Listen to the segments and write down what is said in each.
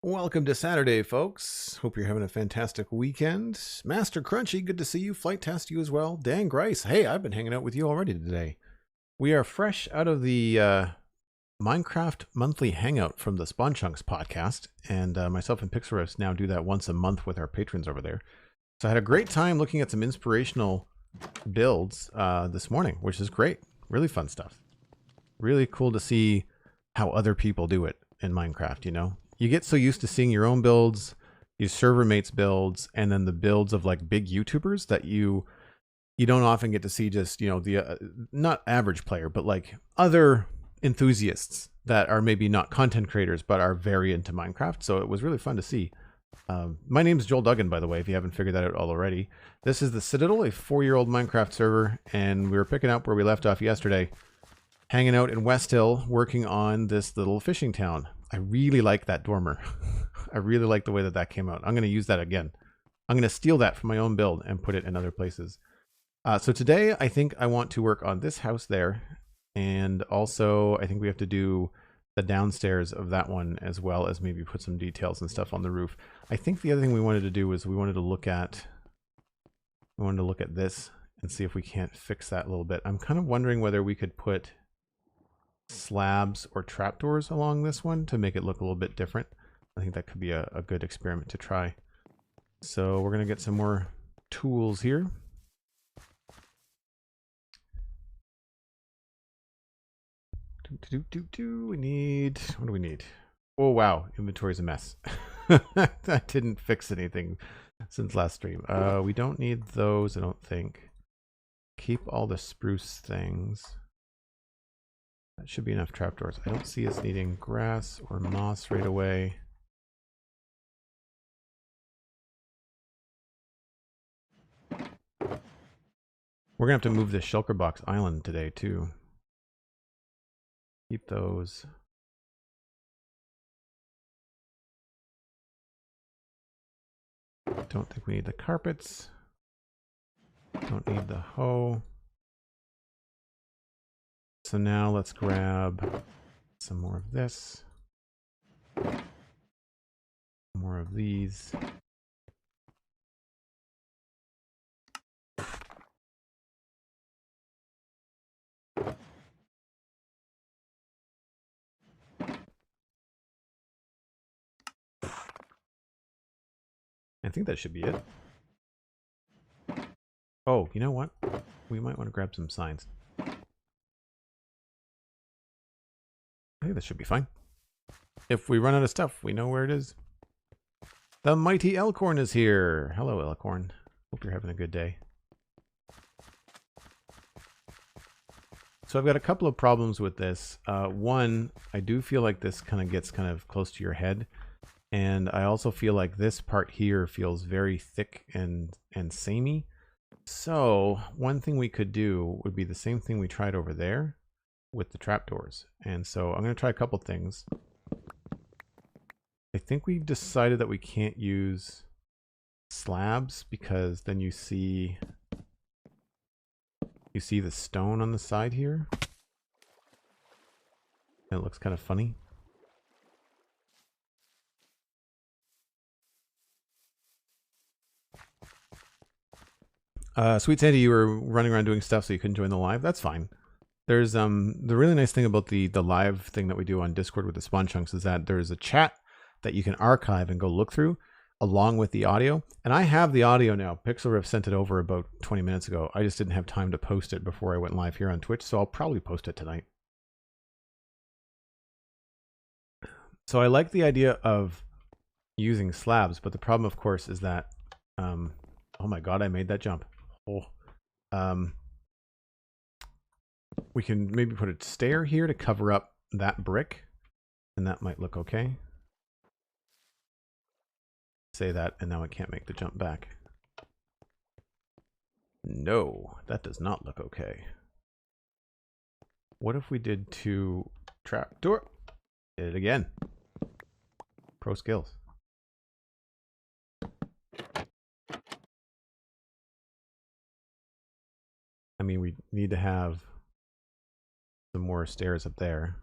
Welcome to Saturday, folks. Hope you're having a fantastic weekend. Master Crunchy, good to see you. Flight Test, you as well. Dan Grice, hey, I've been hanging out with you already today. We are fresh out of the Minecraft monthly hangout from the Spawn Chunks podcast, and myself and Pixelriffs now do that once a month with our patrons over there. So I had a great time looking at some inspirational builds this morning, which is great. Really fun stuff. Really cool to see how other people do it in Minecraft, you know? You get so used to seeing your own builds, your server mates builds, and then the builds of like big YouTubers that you don't often get to see just, you know, the not average player, but like other enthusiasts that are maybe not content creators, but are very into Minecraft. So it was really fun to see. My name's Joel Duggan, by the way, if you haven't figured that out already. This is the Citadel, a 4-year-old Minecraft server, and we were picking up where we left off yesterday, hanging out in West Hill, working on this little fishing town. I really like that dormer. I really like the way that came out. I'm going to use that again. I'm going to steal that from my own build and put it in other places. So today, I think I want to work on this house there. And also, I think we have to do the downstairs of that one, as well as maybe put some details and stuff on the roof. I think the other thing we wanted to do was we wanted to look at this and see if we can't fix that a little bit. I'm kind of wondering whether we could put slabs or trapdoors along this one to make it look a little bit different. I think that could be a good experiment to try. So we're going to get some more tools here. We need, what do we need? Oh wow, inventory's a mess. I didn't fix anything since last stream. We don't need those, I don't think. Keep all the spruce things. That should be enough trapdoors. I don't see us needing grass or moss right away. We're gonna have to move this shulker box island today too. Keep those. Don't think we need the carpets. Don't need the hoe. So now let's grab some more of this. More of these. I think that should be it. Oh, you know what? We might want to grab some signs. I think that should be fine. If we run out of stuff, we know where it is. The mighty Elkhorn is here. Hello, Elkhorn. Hope you're having a good day. So I've got a couple of problems with this. One, I do feel like this gets close to your head. And I also feel like this part here feels very thick and samey. So one thing we could do would be the same thing we tried over there with the trapdoors. And so I'm going to try a couple things. I think we decided that we can't use slabs because then you see the stone on the side here. And it looks kind of funny. Sweet Sandy, you were running around doing stuff so you couldn't join the live. That's fine. There's the really nice thing about the live thing that we do on Discord with the Spawn Chunks is that there's a chat that you can archive and go look through along with the audio. And I have the audio now. Pixelriff sent it over about 20 minutes ago. I just didn't have time to post it before I went live here on Twitch, so I'll probably post it tonight. So I like the idea of using slabs, but the problem, of course, is that oh my god, I made that jump. We can maybe put a stair here to cover up that brick, and that might look okay. Say that, and now I can't make the jump back. No, that does not look okay. What if we did 2 trapdoor? Did it again. Pro skills. I mean, we need to have some more stairs up there.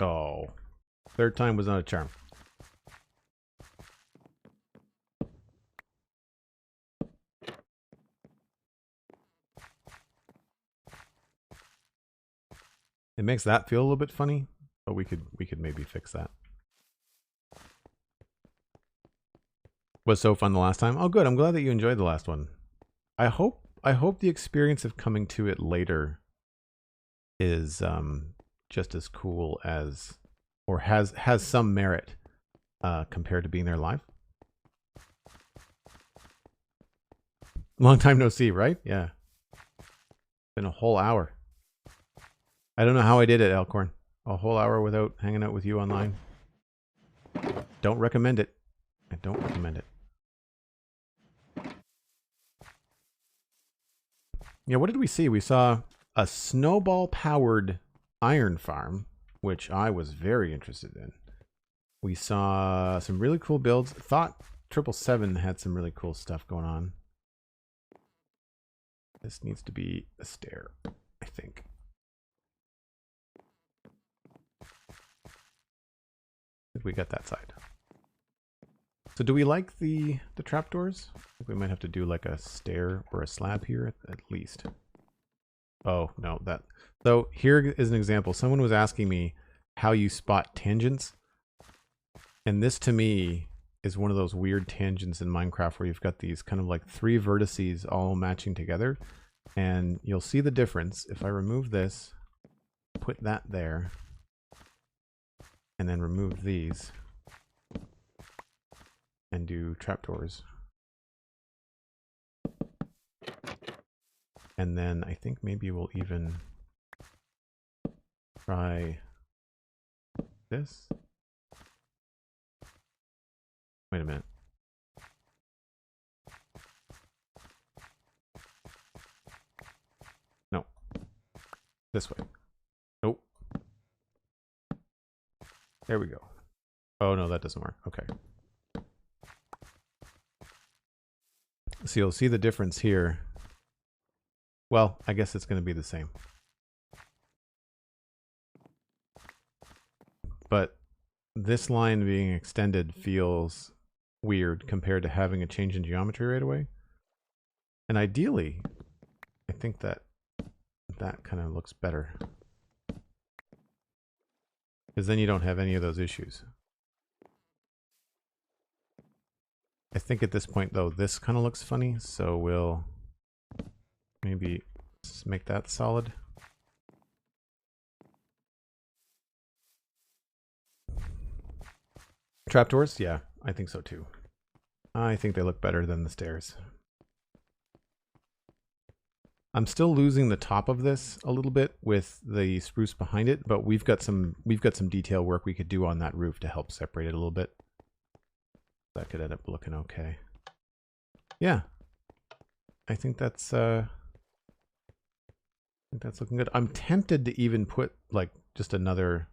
Oh, third time was not a charm. It makes that feel a little bit funny, but we could maybe fix that. Was so fun the last time. Oh, good. I'm glad that you enjoyed the last one. I hope the experience of coming to it later is just as cool as, or has some merit compared to being there live. Long time no see, right? Yeah. Been a whole hour. I don't know how I did it, Alcorn. A whole hour without hanging out with you online. Don't recommend it. I don't recommend it. Yeah, what did we see? We saw a snowball-powered iron farm, which I was very interested in. We saw some really cool builds. Thought 777 had some really cool stuff going on. This needs to be a stair, I think. We got that side. So do we like the trapdoors? I think we might have to do like a stair or a slab here at least. Oh, no, that. So here is an example. Someone was asking me how you spot tangents. And this to me is one of those weird tangents in Minecraft where you've got these kind of like 3 vertices all matching together. And you'll see the difference if I remove this, put that there, and then remove these and do trapdoors. And then I think maybe we'll even try this. Wait a minute. No. This way. Nope. There we go. Oh no, that doesn't work. Okay. So you'll see the difference here. Well, I guess it's going to be the same. But this line being extended feels weird compared to having a change in geometry right away. And ideally, I think that kind of looks better. Because then you don't have any of those issues. I think at this point, though, this kind of looks funny, so we'll maybe make that solid. Trapdoors? Yeah, I think so too. I think they look better than the stairs. I'm still losing the top of this a little bit with the spruce behind it, but we've got some detail work we could do on that roof to help separate it a little bit. That could end up looking okay. Yeah. I think that's looking good. I'm tempted to even put like just another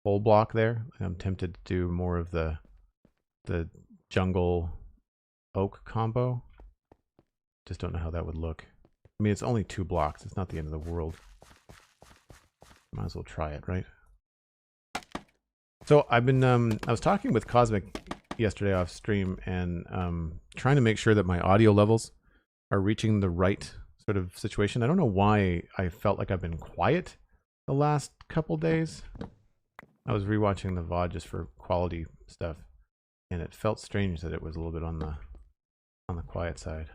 full block there. I'm tempted to do more of the jungle oak combo. Just don't know how that would look. I mean, it's only 2 blocks. It's not the end of the world. Might as well try it, right? So I've been, I was talking with Cosmic yesterday off stream and trying to make sure that my audio levels are reaching the right sort of situation. I don't know why I felt like I've been quiet the last couple days. I was rewatching the VOD just for quality stuff, and it felt strange that it was a little bit on the quiet side.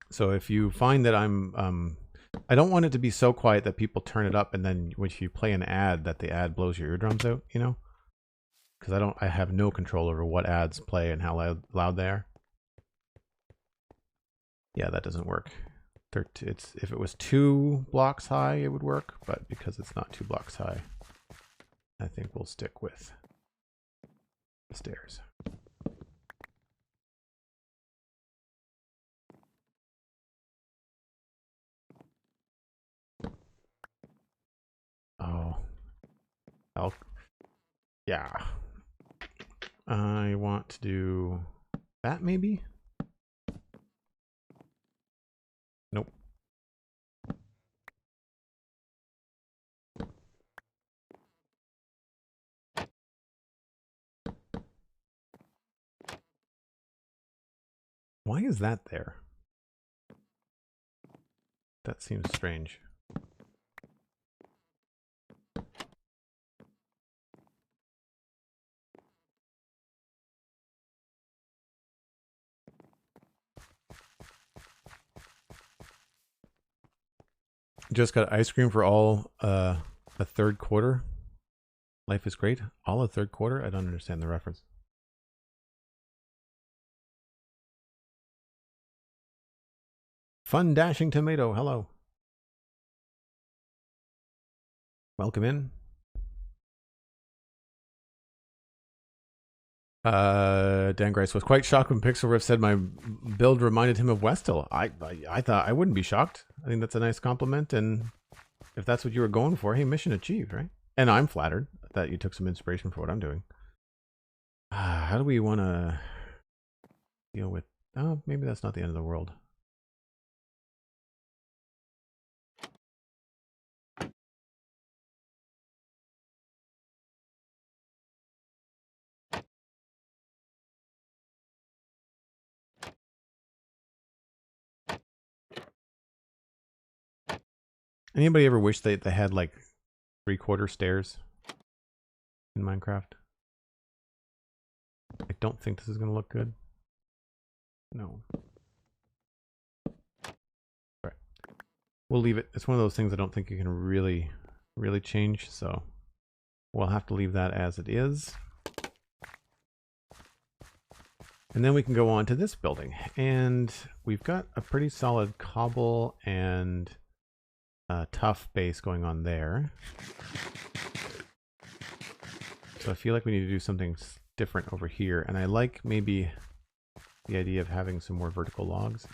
So if you find that I don't want it to be so quiet that people turn it up and then when you play an ad that the ad blows your eardrums out, you know? Because I have no control over what ads play and how loud they are. Yeah, that doesn't work. If it was 2 blocks high, it would work, but because it's not 2 blocks high, I think we'll stick with the stairs. Oh, yeah. I want to do that maybe? Nope. Why is that there? That seems strange. Just got ice cream for all a third quarter. Life is great. All a third quarter? I don't understand the reference. Fun Dashing Tomato, hello. Welcome in. Dan Grice was quite shocked when Pixel Riff said my build reminded him of Westill. I thought I wouldn't be shocked. I think that's a nice compliment, and if that's what you were going for, hey, mission achieved, right? And I'm flattered that you took some inspiration for what I'm doing. How do we want to deal with... Oh, maybe that's not the end of the world. Anybody ever wish they had like 3/4 stairs in Minecraft? I don't think this is going to look good. No. Right. We'll leave it. It's one of those things I don't think you can really change, so we'll have to leave that as it is. And then we can go on to this building. And we've got a pretty solid cobble and tough base going on there. So I feel like we need to do something different over here. And I like maybe the idea of having some more vertical logs.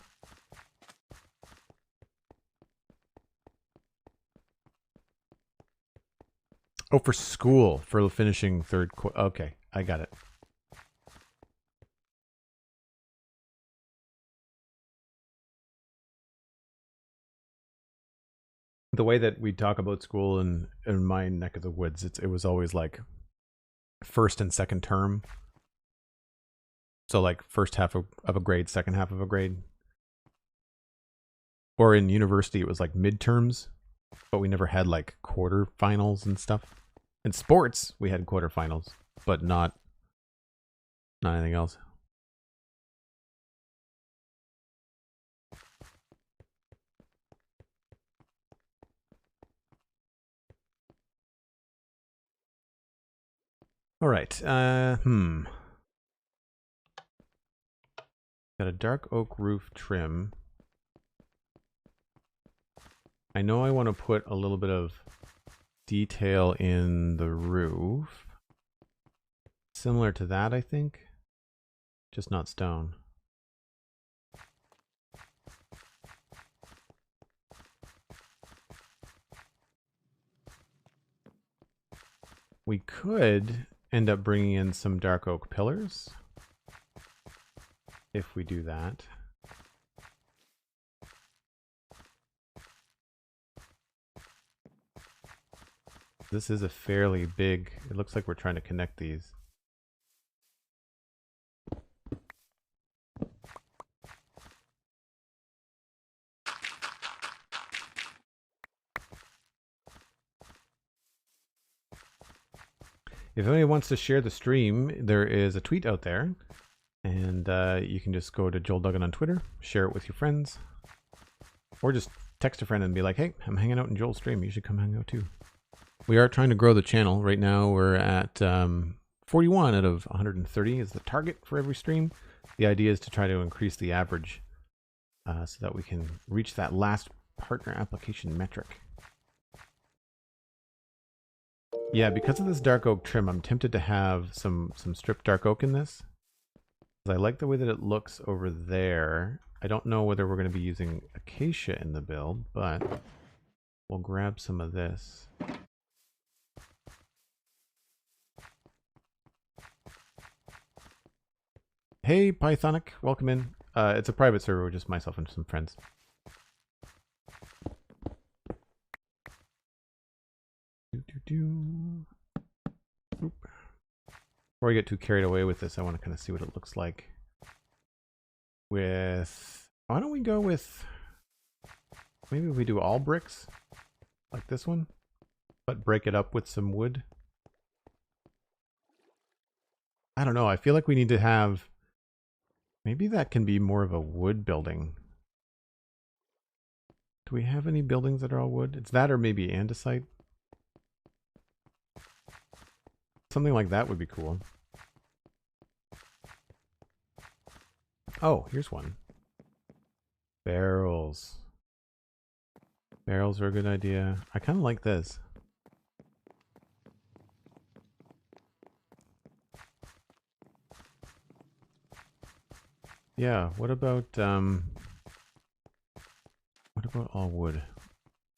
Oh, for school, for finishing third quarter. Okay, I got it. The way that we talk about school in my neck of the woods, it was always like first and second term. So like first half of a grade, second half of a grade. Or in university, it was like midterms, but we never had like quarterfinals and stuff. In sports, we had quarterfinals, but not anything else. All right. Got a dark oak roof trim. I know I want to put a little bit of detail in the roof. Similar to that, I think. Just not stone. We could end up bringing in some dark oak pillars if we do that. This is a fairly big, it looks like we're trying to connect these. If anybody wants to share the stream, there is a tweet out there, and you can just go to Joel Duggan on Twitter, share it with your friends, or just text a friend and be like, hey, I'm hanging out in Joel's stream, you should come hang out too. We are trying to grow the channel. Right now we're at 41 out of 130 is the target for every stream. The idea is to try to increase the average so that we can reach that last partner application metric. Yeah, because of this dark oak trim, I'm tempted to have some stripped dark oak in this. I like the way that it looks over there. I don't know whether we're going to be using acacia in the build, but we'll grab some of this. Hey, Pythonic, welcome in. It's a private server with just myself and some friends. Before I get too carried away with this, I want to kind of see what it looks like. with... Why don't we go with... Maybe we do all bricks, like this one, but break it up with some wood. I don't know. I feel like we need to have... Maybe that can be more of a wood building. Do we have any buildings that are all wood? It's that or maybe andesite. Something like that would be cool. Oh, here's one. Barrels. Barrels are a good idea. I kind of like this. Yeah, what about all wood?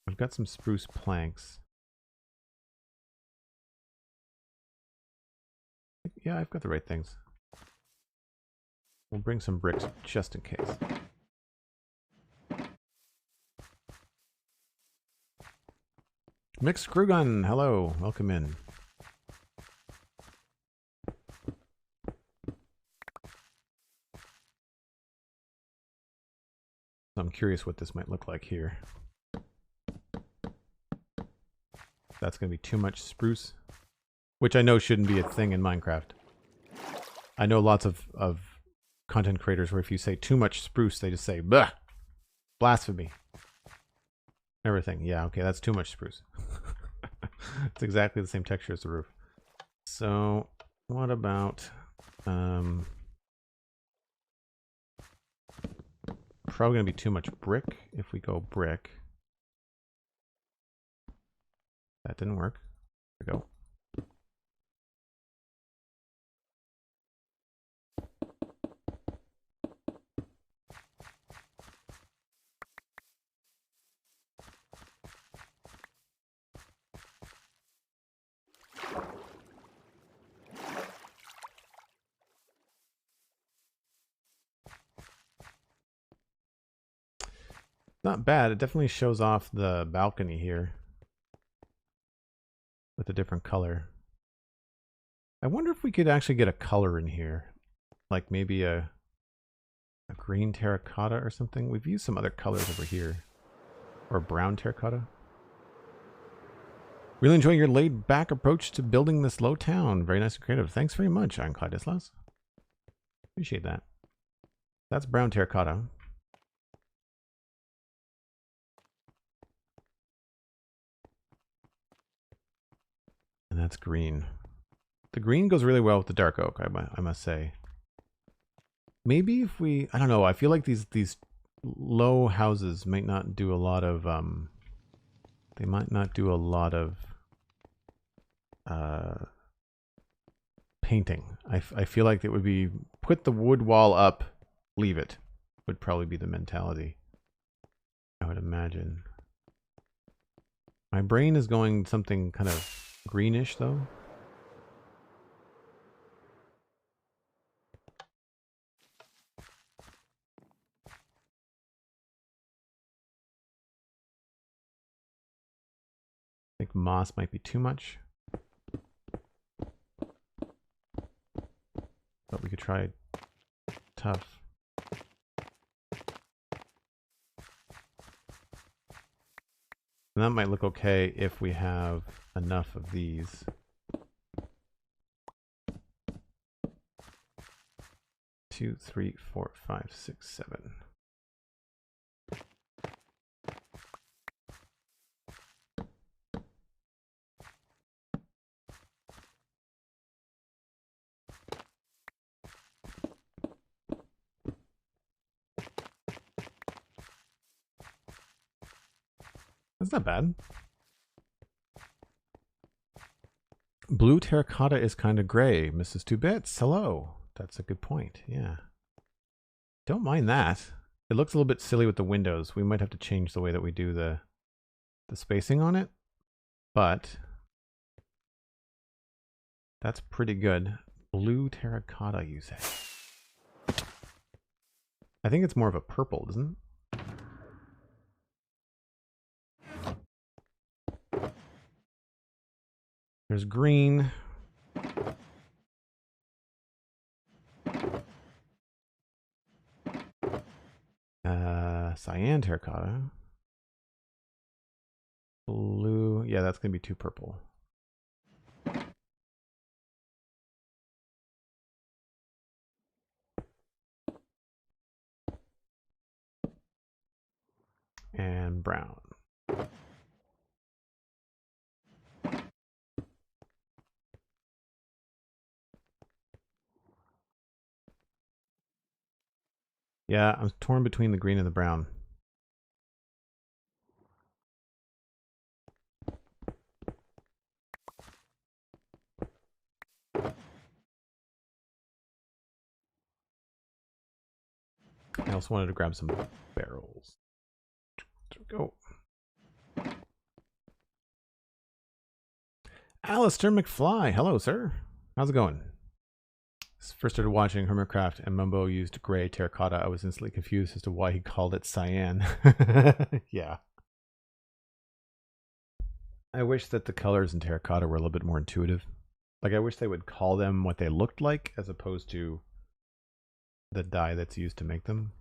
I've got some spruce planks. Yeah, I've got the right things. We'll bring some bricks just in case. Mixed Krugan, hello, welcome in. I'm curious what this might look like here. That's going to be too much spruce, which I know shouldn't be a thing in Minecraft. I know lots of content creators where if you say too much spruce, they just say, "Bah, blasphemy." Everything. Yeah, okay, that's too much spruce. It's exactly the same texture as the roof. So, what about... probably going to be too much brick if we go brick. That didn't work. There we go. Not bad. It definitely shows off the balcony here with a different color. I wonder if we could actually get a color in here, like maybe a green terracotta or something. We've used some other colors over here, or brown terracotta. Really enjoying your laid-back approach to building this low town. Very nice and creative. Thanks very much, Ironclad Islas. Appreciate that. That's brown terracotta. And that's green. The green goes really well with the dark oak, I must say. Maybe if we... I don't know. I feel like these low houses might not do a lot of... they might not do a lot of... painting. I feel like it would be... Put the wood wall up, leave it. Would probably be the mentality. I would imagine. My brain is going something kind of greenish, though. I think moss might be too much. But we could try tough. And that might look okay if we have enough of these. Two, three, four, five, six, seven. That's not bad. Blue terracotta is kind of gray. Mrs. Two Bits, hello. That's a good point. Yeah. Don't mind that. It looks a little bit silly with the windows. We might have to change the way that we do the spacing on it. But that's pretty good. Blue terracotta, you say? I think it's more of a purple, isn't it? There's green. cyan terracotta. Blue. Yeah, that's going to be too purple. And brown. Yeah, I'm torn between the green and the brown. I also wanted to grab some barrels. There we go. Alistair McFly. Hello, sir. How's it going? First started watching Hermitcraft and Mumbo used gray terracotta. I was instantly confused as to why he called it cyan. Yeah. I wish that the colors in terracotta were a little bit more intuitive. Like, I wish they would call them what they looked like as opposed to the dye that's used to make them.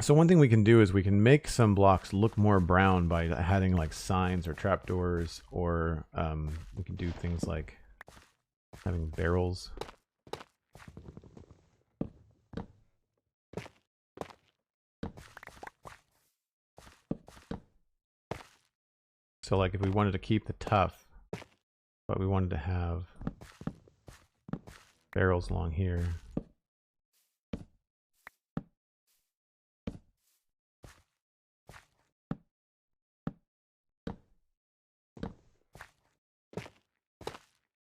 So one thing we can do is we can make some blocks look more brown by adding like signs or trapdoors, or we can do things like having barrels. So like if we wanted to keep the tough, but we wanted to have barrels along here.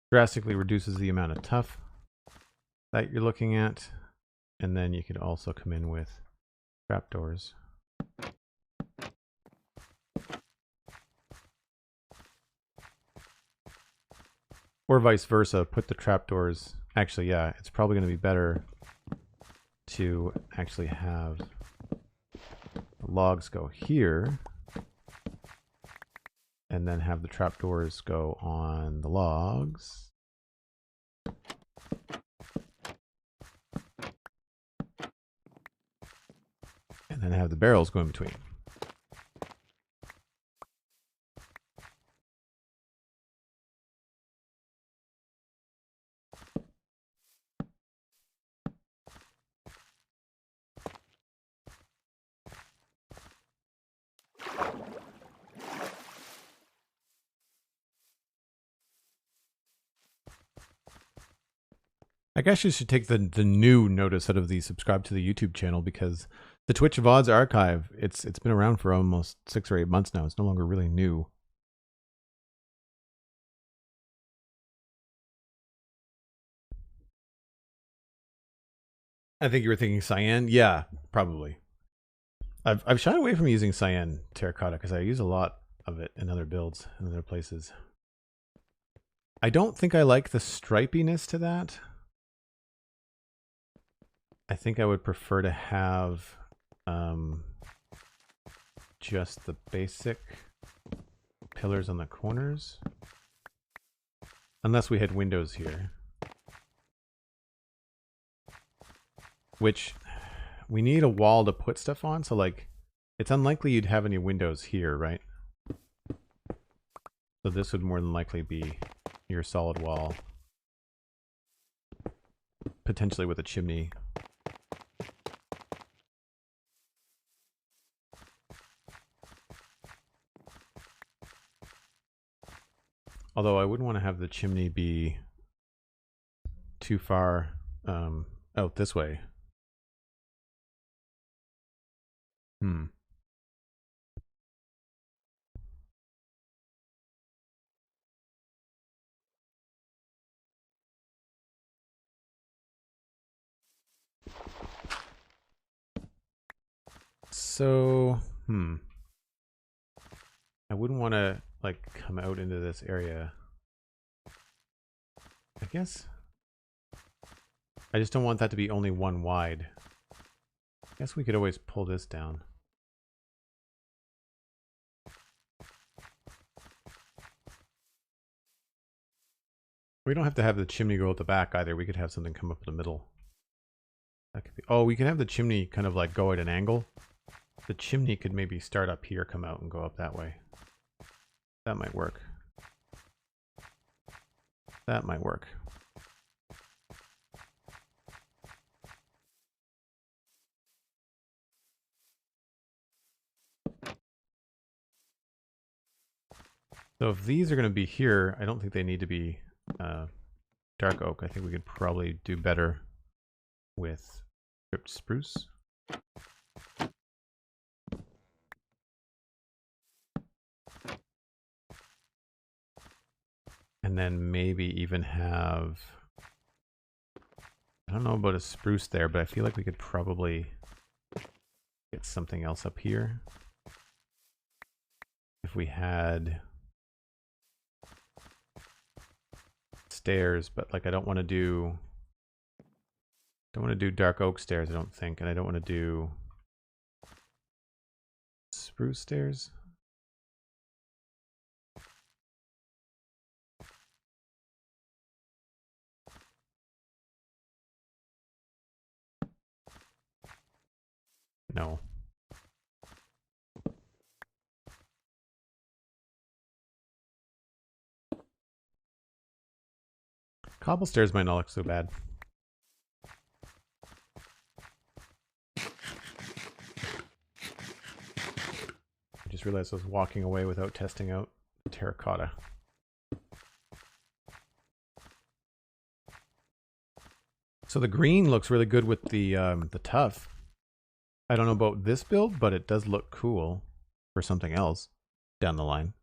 Drastically reduces the amount of tough that you're looking at. And then you could also come in with trapdoors. Or vice versa, put the trapdoors. Actually, yeah, it's probably going to be better to actually have logs go here and then have the trapdoors go on the logs. And then have the barrels go in between. I guess you should take the new notice out of the subscribe to the YouTube channel, because the Twitch VODs archive, it's been around for almost 6 or 8 months now. It's no longer really new. I think you were thinking cyan. Yeah, probably. I've shied away from using cyan terracotta because I use a lot of it in other builds in other places. I don't think I like the stripiness to that. I think I would prefer to have just the basic pillars on the corners. Unless we had windows here. Which, we need a wall to put stuff on, so like, it's unlikely you'd have any windows here, right? So this would more than likely be your solid wall. Potentially with a chimney. Although I wouldn't want to have the chimney be too far out this way. So, I wouldn't want to like come out into this area. I guess I just don't want that to be only one wide. I guess we could always pull this down. We don't have to have the chimney go at the back either. We could have something come up in the middle. That could be, oh, we can have the chimney kind of like go at an angle. The chimney could maybe start up here, come out and go up that way. That might work. That might work. So if these are going to be here, I don't think they need to be dark oak. I think we could probably do better with stripped spruce. And then maybe even have, I don't know about a spruce there, but I feel like we could probably get something else up here. If we had stairs, but like I don't want to do dark oak stairs, I don't think, and I don't want to do spruce stairs. No. Cobble stairs might not look so bad. I just realized I was walking away without testing out terracotta. So the green looks really good with the tuff. I don't know about this build, but it does look cool for something else down the line.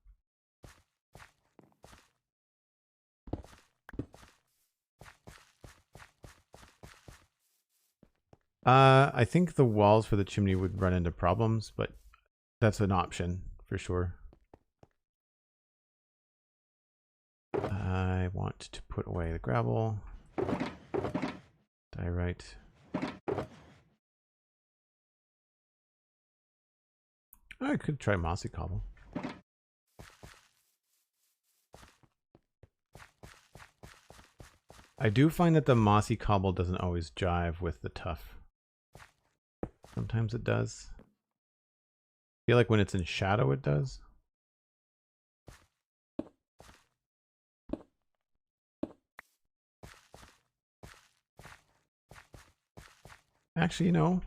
I think the walls for the chimney would run into problems, but that's an option for sure. I want to put away the gravel. Diorite. I could try mossy cobble. I do find that the mossy cobble doesn't always jive with the tuff. Sometimes it does. I feel like when it's in shadow it does. Actually, you know,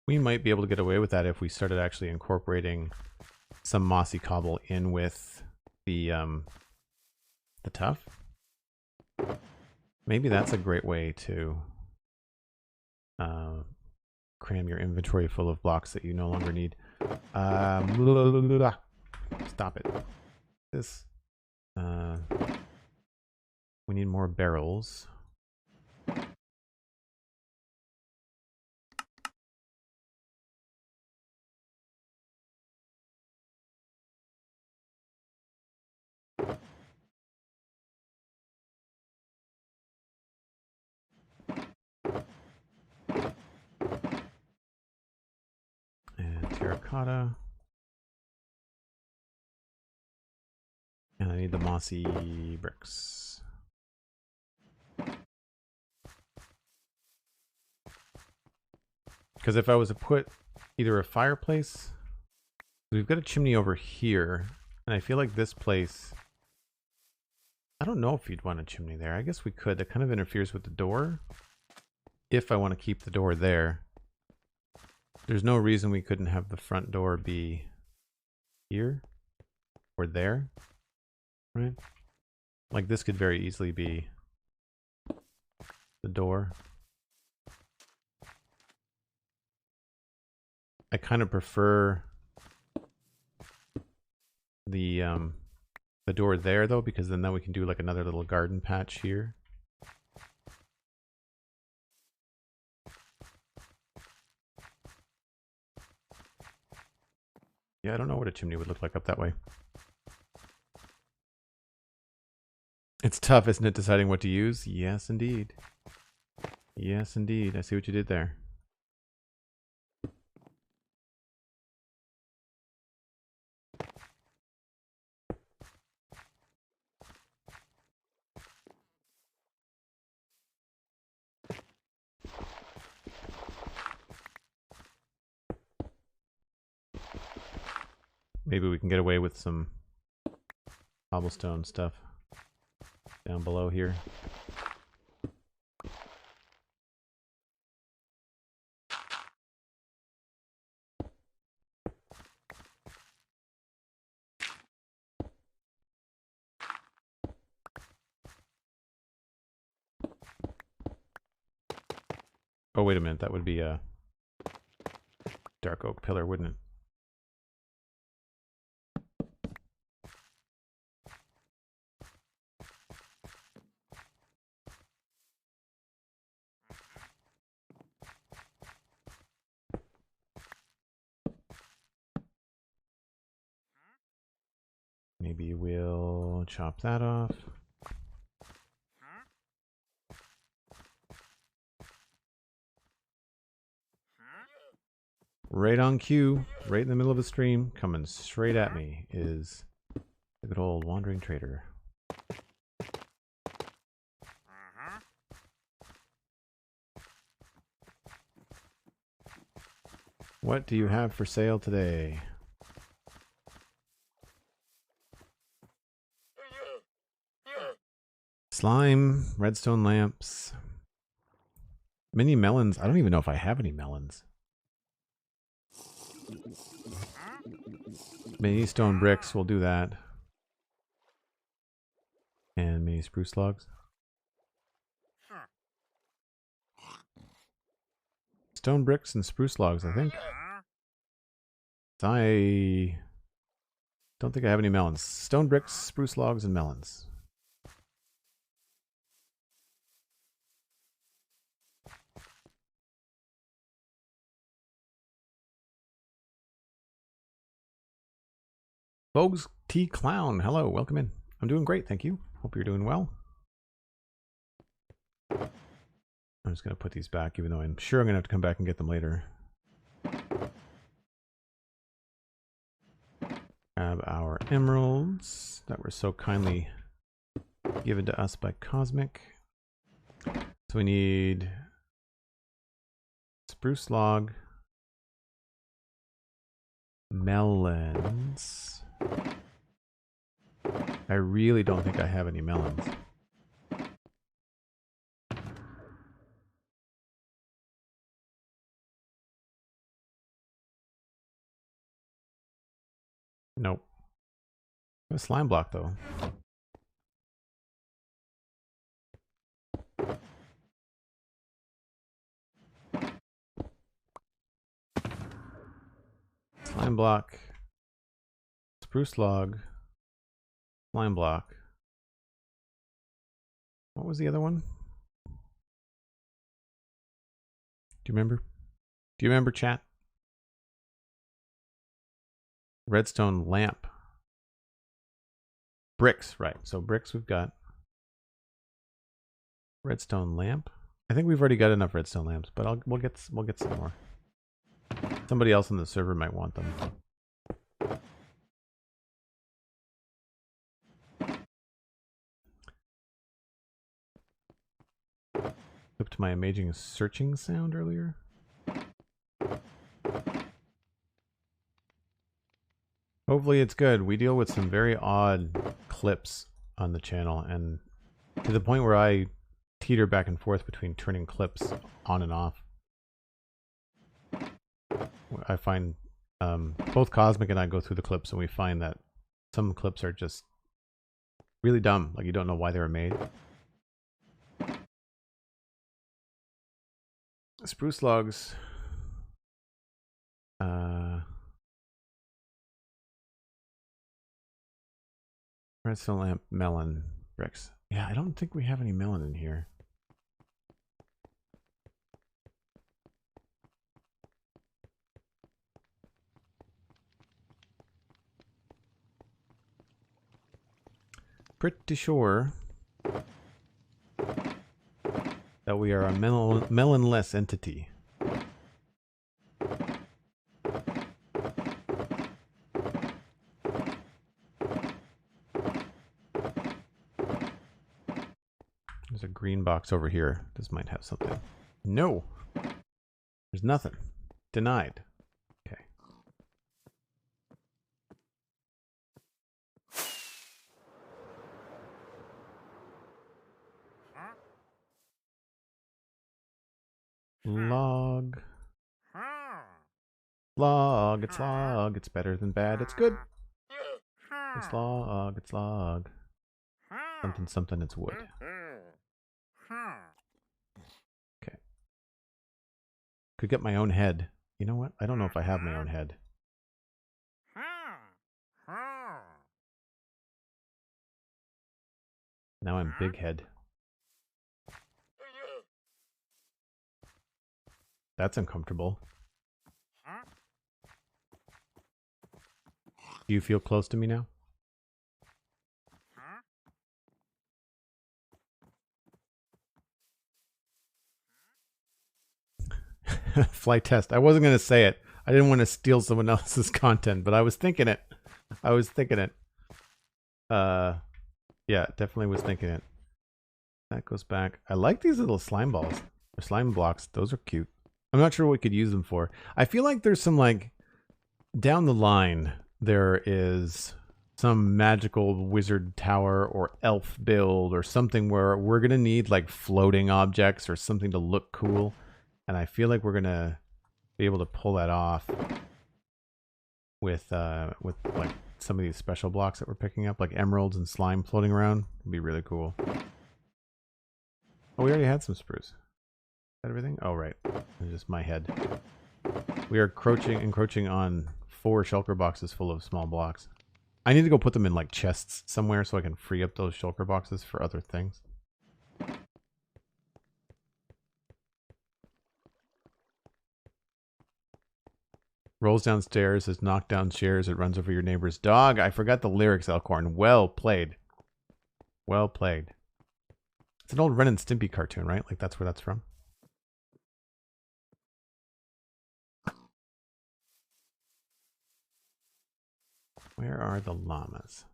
we might be able to get away with that if we started actually incorporating some mossy cobble in with the tuff. Maybe that's a great way to cram your inventory full of blocks that you no longer need. Stop it. This. We need more barrels. Terracotta. And I need the mossy bricks. Because if I was to put either a fireplace, we've got a chimney over here, and I feel like this place, I don't know if you'd want a chimney there. I guess we could. That kind of interferes with the door. If I want to keep the door there. There's no reason we couldn't have the front door be here or there, right? Like this could very easily be the door. I kind of prefer the door there though, because then we can do like another little garden patch here. Yeah, I don't know what a chimney would look like up that way. It's tough, isn't it, deciding what to use? Yes, indeed. Yes, indeed. I see what you did there. maybe we can get away with some cobblestone stuff down below here. Oh, wait a minute. That would be a dark oak pillar, wouldn't it? Maybe we'll chop that off. Right on cue, right in the middle of the stream, coming straight at me is the good old wandering trader. What do you have for sale today? Slime, redstone lamps, mini melons. I don't even know if I have any melons. Mini stone bricks, we'll do that. And mini spruce logs. Stone bricks and spruce logs, I think. I don't think I have any melons. Stone bricks, spruce logs, and melons. Vogue's T Clown, hello, welcome in. I'm doing great, thank you. Hope you're doing well. I'm just going to put these back, even though I'm sure I'm going to have to come back and get them later. Grab our emeralds that were so kindly given to us by Cosmic. So we need spruce log, melons. I really don't think I have any melons. Nope. A slime block though. Slime block. Spruce log. Slime block. What was the other one? Do you remember? Do you remember, chat? Redstone lamp. Bricks, right. So bricks we've got. Redstone lamp. I think we've already got enough redstone lamps, but we'll get some more. Somebody else on the server might want them. Clipped my amazing searching sound earlier. Hopefully it's good. We deal with some very odd clips on the channel, and to the point where I teeter back and forth between turning clips on and off. I find both Cosmic and I go through the clips and we find that some clips are just really dumb. Like you don't know why they were made. Spruce logs. Redstone lamp, melon, bricks. Yeah, I don't think we have any melon in here. Pretty sure that we are a melonless entity. There's a green box over here. This might have something. No! There's nothing. Denied. Okay. Log. Log, it's log. It's better than bad. It's good. It's log, it's log. Something, something, it's wood. Okay. Could get my own head. You know what? I don't know if I have my own head. Now I'm big head. That's uncomfortable. Do you feel close to me now? Flight test. I wasn't going to say it. I didn't want to steal someone else's content, but I was thinking it. I was thinking it. Yeah, definitely was thinking it. That goes back. I like these little slime balls. Or slime blocks. Those are cute. I'm not sure what we could use them for. I feel like there's some, like, down the line, there is some magical wizard tower or elf build or something where we're going to need, like, floating objects or something to look cool. And I feel like we're going to be able to pull that off with like, some of these special blocks that we're picking up, like emeralds and slime floating around. It'd be really cool. Oh, we already had some spruce. Is that everything? Oh, right. It's just my head. We are encroaching on 4 shulker boxes full of small blocks. I need to go put them in, like, chests somewhere so I can free up those shulker boxes for other things. Rolls downstairs, has knocked down chairs, it runs over your neighbor's dog. I forgot the lyrics, Elkhorn. Well played. Well played. It's an old Ren and Stimpy cartoon, right? Like, that's where that's from. Where are the llamas?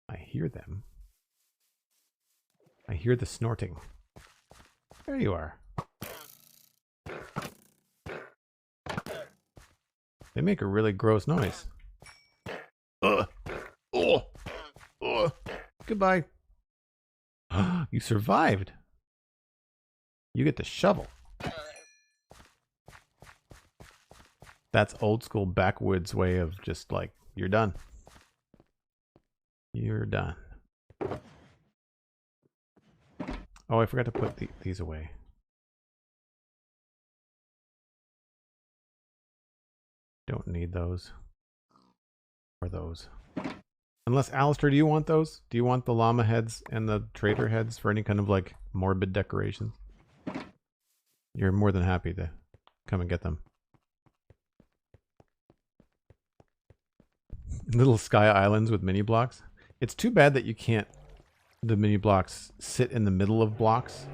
I hear them. I hear the snorting. There you are. They make a really gross noise. Ugh. Oh. Oh. Goodbye. You survived. You get the shovel. That's old school backwoods way of just like, you're done. You're done. Oh, I forgot to put these away. Don't need those. Or those. Unless, Alistair, do you want those? Do you want the llama heads and the traitor heads for any kind of, like, morbid decorations? You're more than happy to come and get them. Little sky islands with mini blocks. It's too bad that you can't, the mini blocks, sit in the middle of blocks.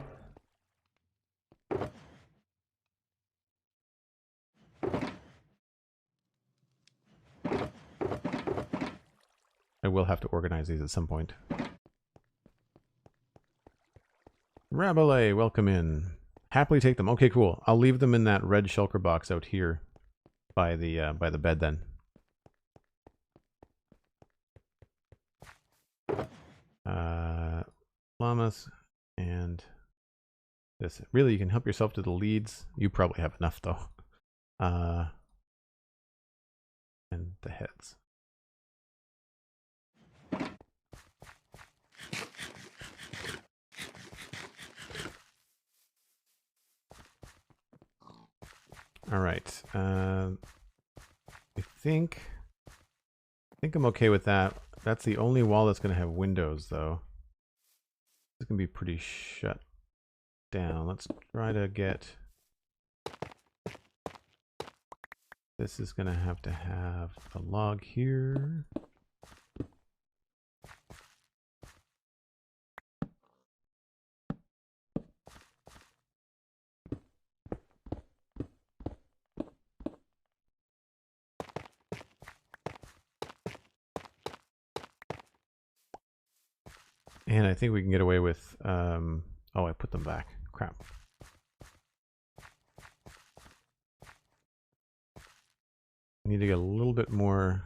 I will have to organize these at some point. Rabelais, welcome in. Happily take them. Okay, cool. I'll leave them in that red shulker box out here by the bed then. Llamas and this. Really, you can help yourself to the leads. You probably have enough though. And the heads. All right. I think I'm okay with that. That's the only wall that's going to have windows, though. It's going to be pretty shut down. Let's try to get... This is going to have a log here. And I think we can get away with, oh, I put them back. Crap. I need to get a little bit more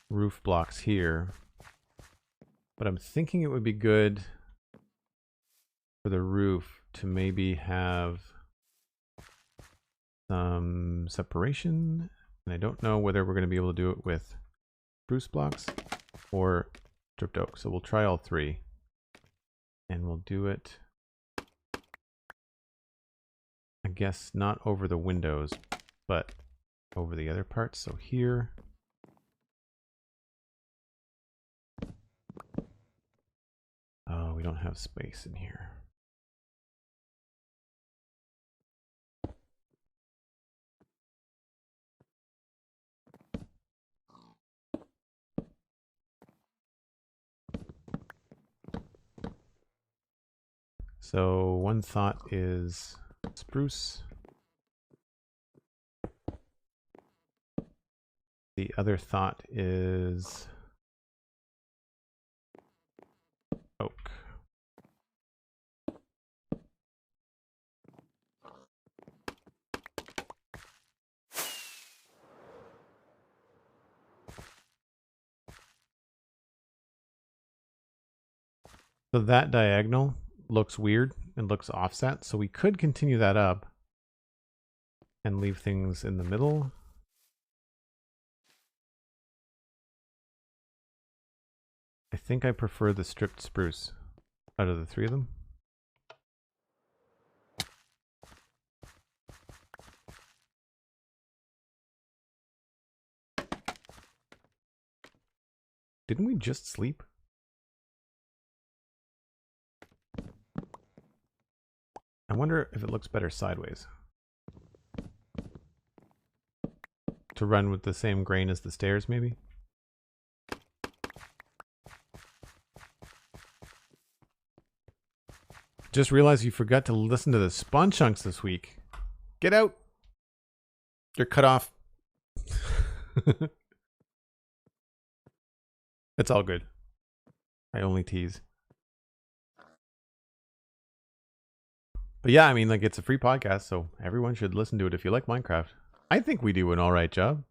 roof blocks here. But I'm thinking it would be good for the roof to maybe have some separation. And I don't know whether we're going to be able to do it with spruce blocks or stripped oak. So we'll try all three. And we'll do it, I guess, not over the windows, but over the other parts. So here. Oh, we don't have space in here. So one thought is spruce. The other thought is oak. So that diagonal looks weird and looks offset. So we could continue that up and leave things in the middle. I think I prefer the stripped spruce out of the three of them. Didn't we just sleep? I wonder if it looks better sideways. To run with the same grain as the stairs, maybe? Just realized you forgot to listen to the spawn chunks this week. Get out! You're cut off. It's all good. I only tease. But yeah, I mean, like, it's a free podcast, so everyone should listen to it if you like Minecraft. I think we do an all right job.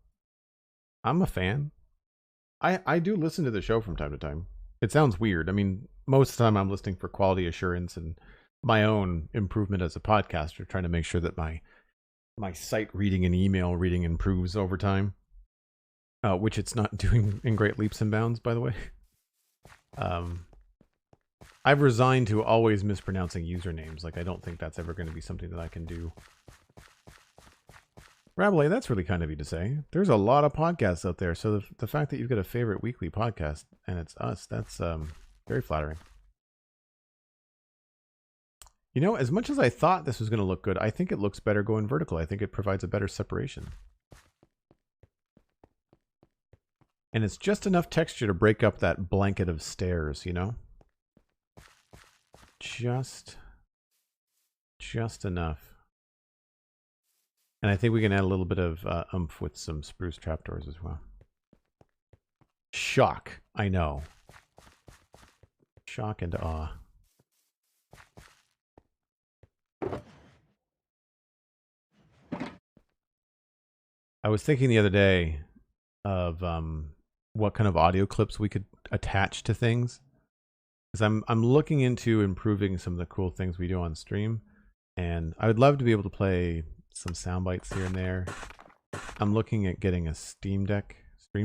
I'm a fan. I do listen to the show from time to time. It sounds weird. I mean, most of the time I'm listening for quality assurance and my own improvement as a podcaster, trying to make sure that my site reading and email reading improves over time. Which it's not doing in great leaps and bounds, by the way. I've resigned to always mispronouncing usernames. Like, I don't think that's ever going to be something that I can do. Rabelais, that's really kind of you to say. There's a lot of podcasts out there, so the fact that you've got a favorite weekly podcast, and it's us, that's very flattering. You know, as much as I thought this was going to look good, I think it looks better going vertical. I think it provides a better separation. And it's just enough texture to break up that blanket of stairs, you know? Just enough. And I think we can add a little bit of oomph with some spruce trapdoors as well. Shock, I know. Shock and awe. I was thinking the other day of what kind of audio clips we could attach to things. Because I'm looking into improving some of the cool things we do on stream. And I would love to be able to play some sound bites here and there. I'm looking at getting a Steam Deck. The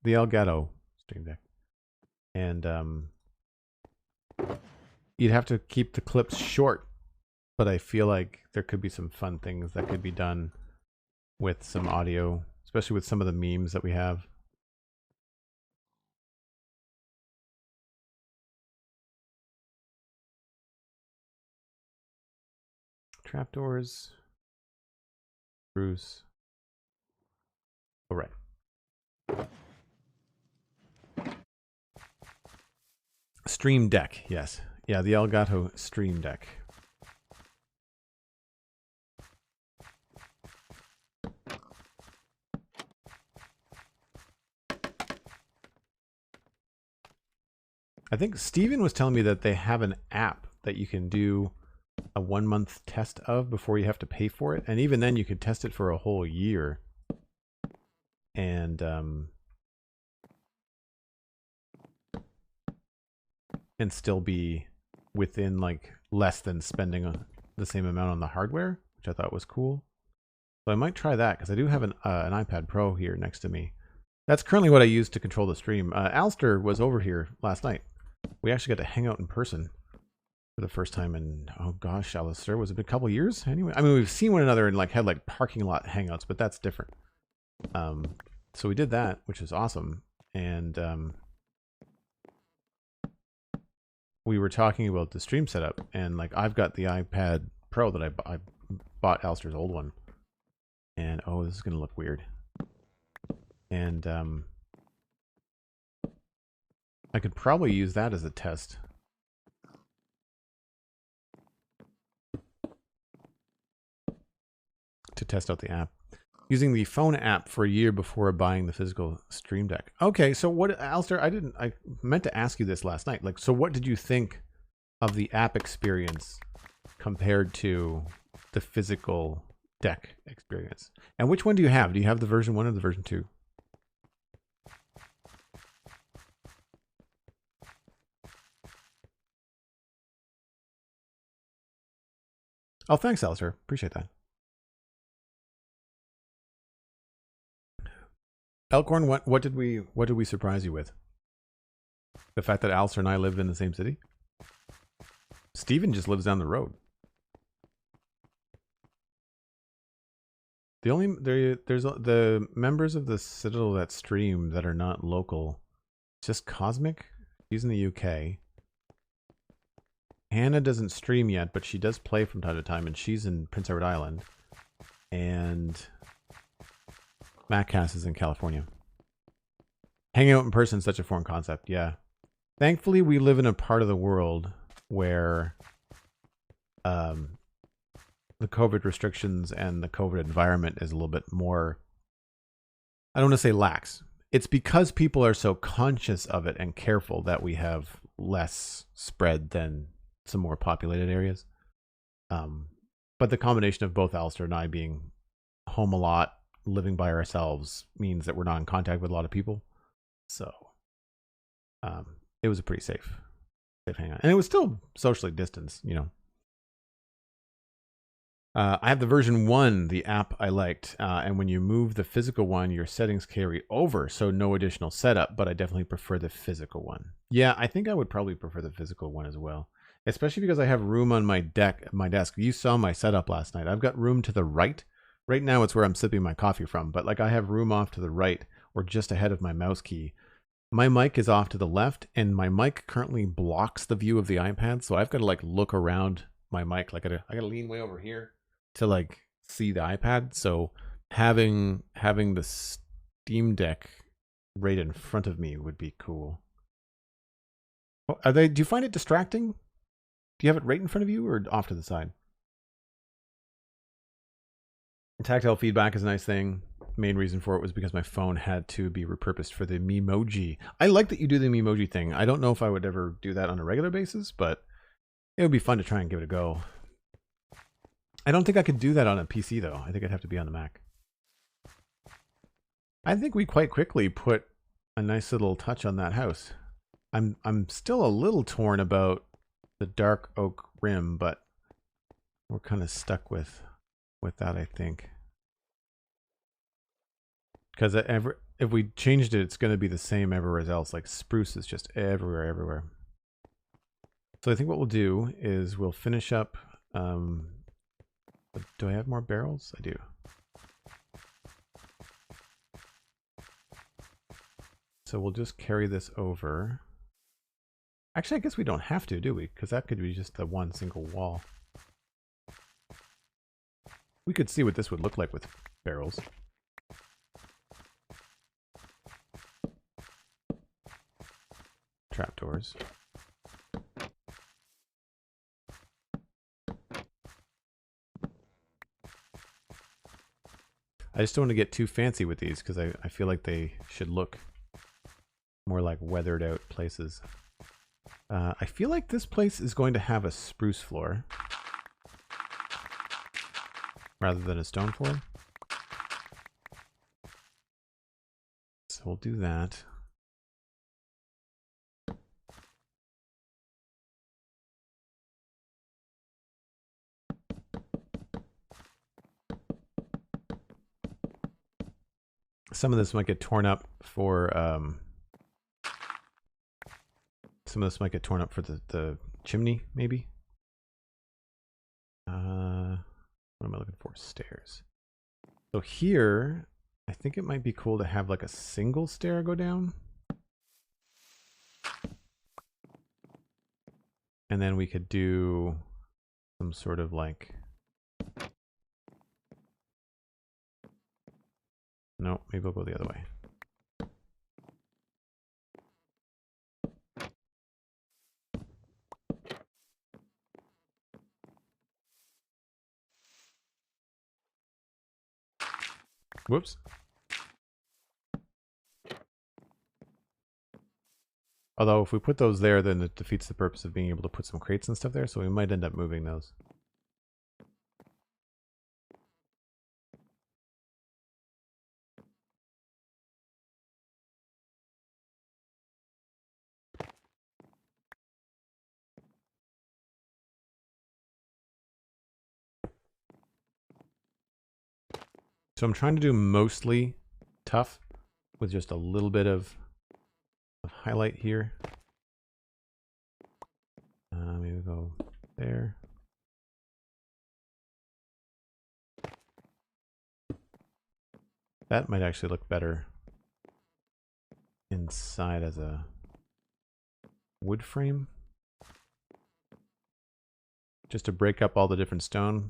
Elgato Stream Deck. And you'd have to keep the clips short. But I feel like there could be some fun things that could be done with some audio, especially with some of the memes that we have. Trapdoors. Bruce. All right. Stream Deck, yes. Yeah, the Elgato Stream Deck. I think Steven was telling me that they have an app that you can do a 1 month test of before you have to pay for it. And even then you could test it for a whole year. And still be within like less than spending the same amount on the hardware, which I thought was cool. So I might try that because I do have an iPad Pro here next to me. That's currently what I use to control the stream. Alistair was over here last night. We actually got to hang out in person for the first time in, oh gosh, Alistair, was it a couple years? Anyway, I mean, we've seen one another and like had like parking lot hangouts, but that's different. So we did that, which is awesome. And we were talking about the stream setup, and like I've got the iPad Pro that I bought Alistair's old one. And oh, this is gonna look weird. And I could probably use that as a test. To test out the app. Using the phone app for a year before buying the physical Stream Deck. Okay, so what, Alistair, I meant to ask you this last night. Like, so what did you think of the app experience compared to the physical deck experience? And which one do you have? Do you have the version 1 or the version 2? Oh, thanks, Alistair. Appreciate that. Elkhorn, what did we surprise you with? The fact that Alistair and I live in the same city? Steven just lives down the road. The only there's the members of the Citadel that stream that are not local. Just Cosmic. She's in the UK. Hannah doesn't stream yet, but she does play from time to time, and she's in Prince Edward Island. And Maccass is in California. Hanging out in person is such a foreign concept, yeah. Thankfully, we live in a part of the world where the COVID restrictions and the COVID environment is a little bit more, I don't want to say lax. It's because people are so conscious of it and careful that we have less spread than some more populated areas. But the combination of both Alistair and I being home a lot, living by ourselves, means that we're not in contact with a lot of people. So it was a pretty safe hangout. And it was still socially distanced, you know. I have the version 1, the app I liked. And when you move the physical one, your settings carry over. So no additional setup, but I definitely prefer the physical one. Yeah, I think I would probably prefer the physical one as well. Especially because I have room on my desk. You saw my setup last night. I've got room to the right. Right now it's where I'm sipping my coffee from. But like I have room off to the right or just ahead of my mouse key. My mic is off to the left, and my mic currently blocks the view of the iPad. So I've got to like look around my mic. Like I gotta lean way over here to like see the iPad. So having the Steam Deck right in front of me would be cool. Do you find it distracting? Do you have it right in front of you or off to the side? Tactile feedback is a nice thing. Main reason for it was because my phone had to be repurposed for the Memoji. I like that you do the Memoji thing. I don't know if I would ever do that on a regular basis, but it would be fun to try and give it a go. I don't think I could do that on a PC though. I think I'd have to be on the Mac. I think we quite quickly put a nice little touch on that house. I'm still a little torn about the dark oak rim, but we're kind of stuck with that, I think. Because if we changed it, it's going to be the same everywhere else. Like spruce is just everywhere. So I think what we'll do is we'll finish up. Do I have more barrels? I do. So we'll just carry this over. Actually, I guess we don't have to, do we? Because that could be just the one single wall. We could see what this would look like with barrels. Trapdoors. I just don't want to get too fancy with these because I feel like they should look more like weathered out places. I feel like this place is going to have a spruce floor rather than a stone floor. So we'll do that. Some of this might get torn up for the chimney, maybe. What am I looking for? Stairs. So here, I think it might be cool to have like a single stair go down. And then we could do some sort of like... No, maybe we'll go the other way. Whoops. Although if we put those there, then it defeats the purpose of being able to put some crates and stuff there, so we might end up moving those. So I'm trying to do mostly tough with just a little bit of highlight here. Maybe go there. That might actually look better inside as a wood frame. Just to break up all the different stone.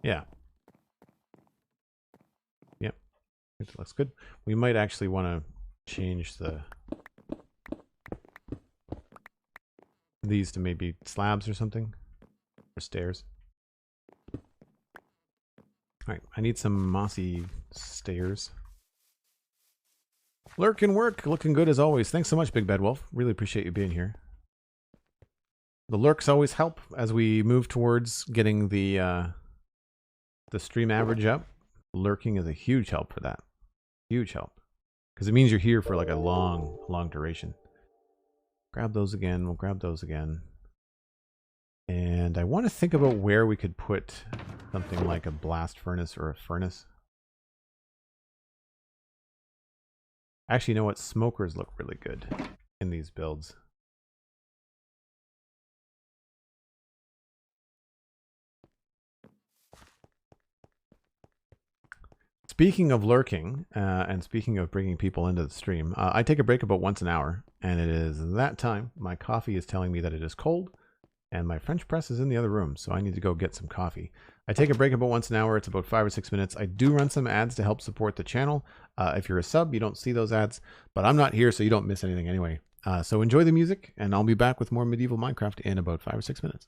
Yeah. Yep. It looks good. We might actually want to change these to maybe slabs or something. Or stairs. Alright, I need some mossy stairs. Lurk and work, looking good as always. Thanks so much, Big Bad Wolf. Really appreciate you being here. The lurks always help as we move towards getting the stream average up. Lurking is a huge help for that. Huge help. Because it means you're here for like a long duration. Grab those again. We'll grab those again. And I want to think about where we could put something like a blast furnace or a furnace. Actually, you know what? Smokers look really good in these builds. Speaking of lurking, and speaking of bringing people into the stream, I take a break about once an hour, and it is that time. My coffee is telling me that it is cold, and my French press is in the other room, so I need to go get some coffee. I take a break about once an hour. It's about 5 or 6 minutes. I do run some ads to help support the channel. If you're a sub, you don't see those ads, but I'm not here, so you don't miss anything anyway. So enjoy the music, and I'll be back with more medieval Minecraft in about 5 or 6 minutes.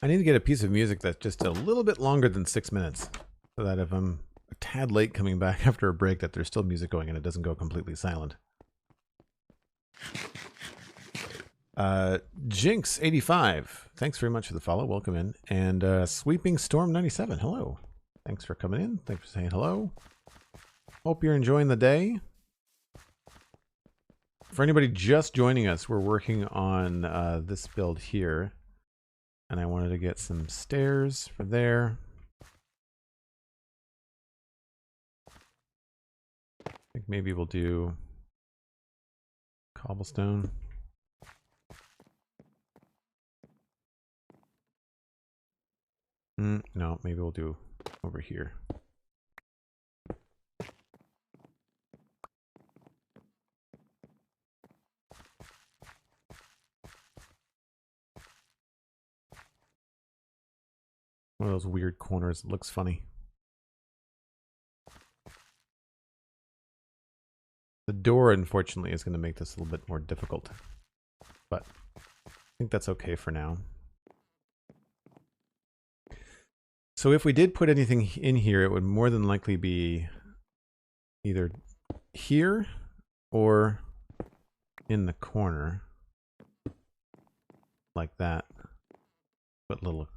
I need to get a piece of music that's just a little bit longer than 6 minutes, so that if I'm a tad late coming back after a break, that there's still music going and it doesn't go completely silent. Jinx85, thanks very much for the follow. Welcome in. And Sweeping Storm 97, hello. Thanks for coming in. Thanks for saying hello. Hope you're enjoying the day. For anybody just joining us, we're working on this build here. And I wanted to get some stairs for there. I think maybe we'll do cobblestone. No, maybe we'll do over here. One of those weird corners that looks funny. The door, unfortunately, is going to make this a little bit more difficult. But I think that's okay for now. So if we did put anything in here, it would more than likely be either here or in the corner. Like that. Put little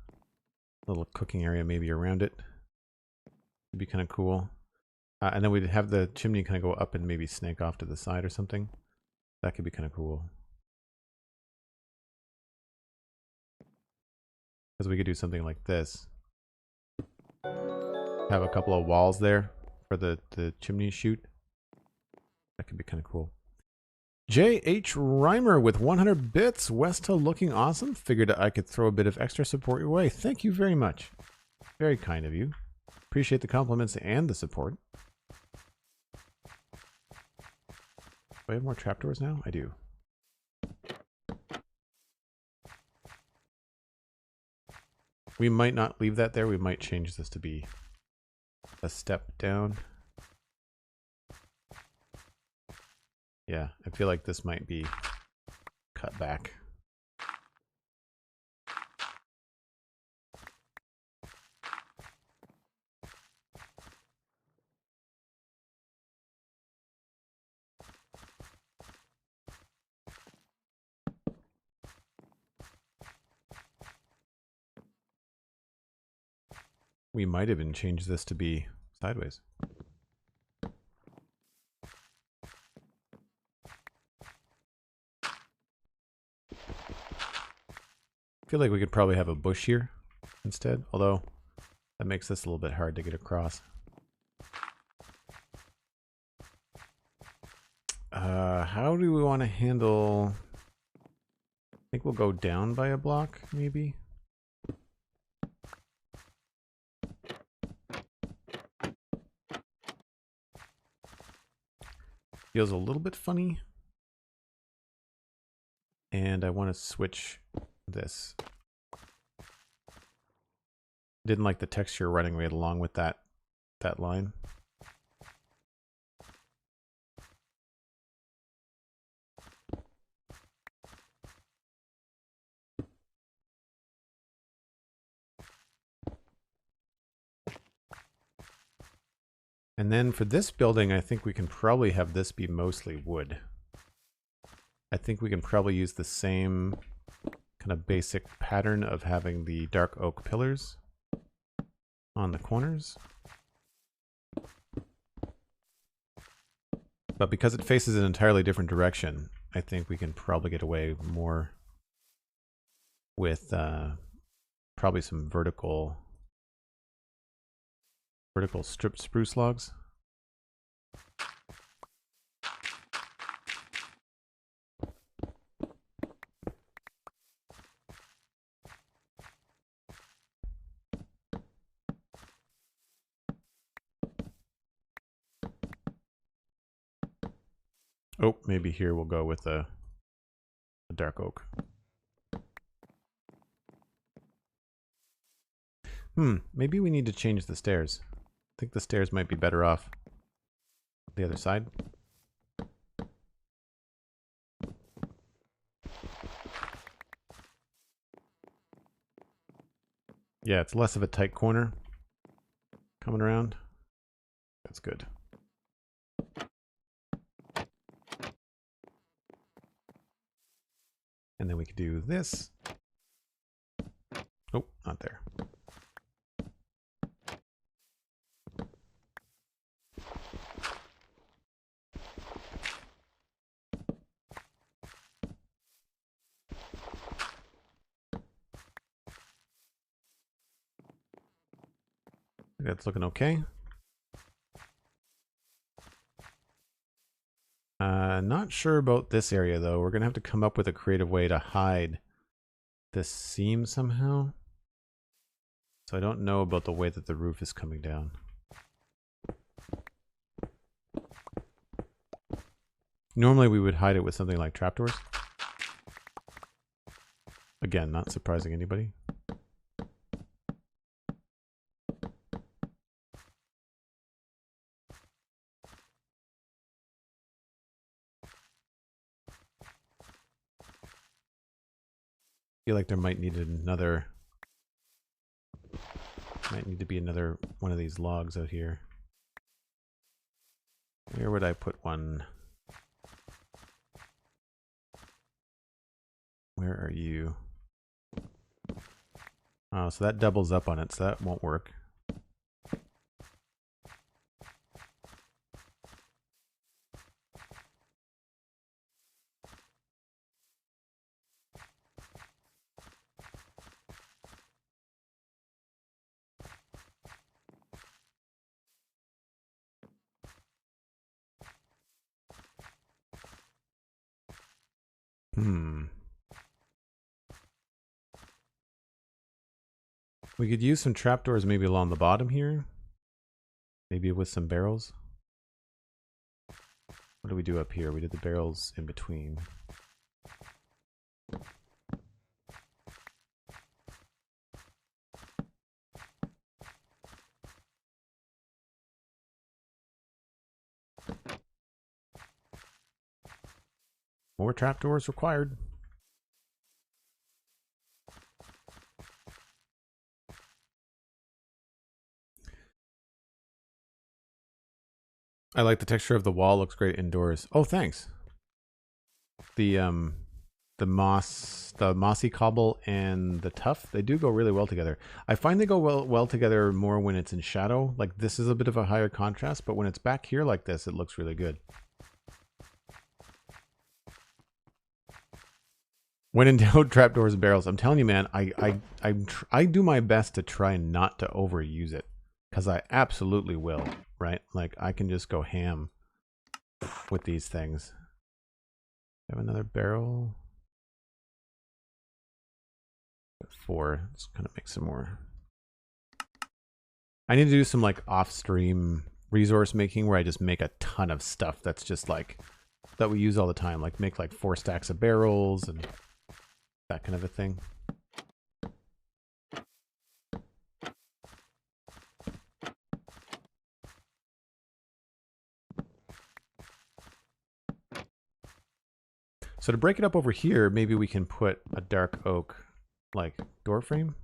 cooking area maybe around it. Would be kind of cool. And then we'd have the chimney kind of go up and maybe snake off to the side or something. That could be kind of cool. Because we could do something like this. Have a couple of walls there for the chimney chute. That could be kind of cool. J.H. Reimer with 100 bits. Westa looking awesome. Figured I could throw a bit of extra support your way. Thank you very much. Very kind of you. Appreciate the compliments and the support. Do I have more trapdoors now? I do. We might not leave that there. We might change this to be a step down. Yeah, I feel like this might be cut back. We might even change this to be sideways. I feel like we could probably have a bush here instead, although that makes this a little bit hard to get across. How do we want to handle... I think we'll go down by a block, maybe? Feels a little bit funny. And I want to switch this. Didn't like the texture running right along with that line. And then for this building, I think we can probably have this be mostly wood. I think we can probably use the same kind of basic pattern of having the dark oak pillars on the corners. But because it faces an entirely different direction, I think we can probably get away more with probably some vertical stripped spruce logs. Oh, maybe here we'll go with a dark oak. Maybe we need to change the stairs. I think the stairs might be better off the other side. Yeah, it's less of a tight corner coming around. That's good. And then we could do this. Oh, not there. That's looking okay. Not sure about this area though. We're gonna have to come up with a creative way to hide this seam somehow. So I don't know about the way that the roof is coming down. Normally we would hide it with something like trapdoors. Again, not surprising anybody. I feel like there might need to be another one of these logs out here. Where would I put one? Where are you? Oh, so that doubles up on it, so that won't work. We could use some trapdoors maybe along the bottom here. Maybe with some barrels. What do we do up here? We did the barrels in between. More trapdoors required. I like the texture of the wall. Looks great indoors. Oh, thanks. The mossy cobble and the tuff, they do go really well together. I find they go well together more when it's in shadow. Like this is a bit of a higher contrast, but when it's back here like this, it looks really good. When in doubt, trapdoors and barrels. I'm telling you, man, I do my best to try not to overuse it, because I absolutely will, right? Like I can just go ham with these things. Have another barrel. 4. Let's kind of make some more. I need to do some like off-stream resource making where I just make a ton of stuff that's just like that we use all the time, like make like 4 stacks of barrels and that kind of a thing. So to break it up over here, maybe we can put a dark oak like door frame.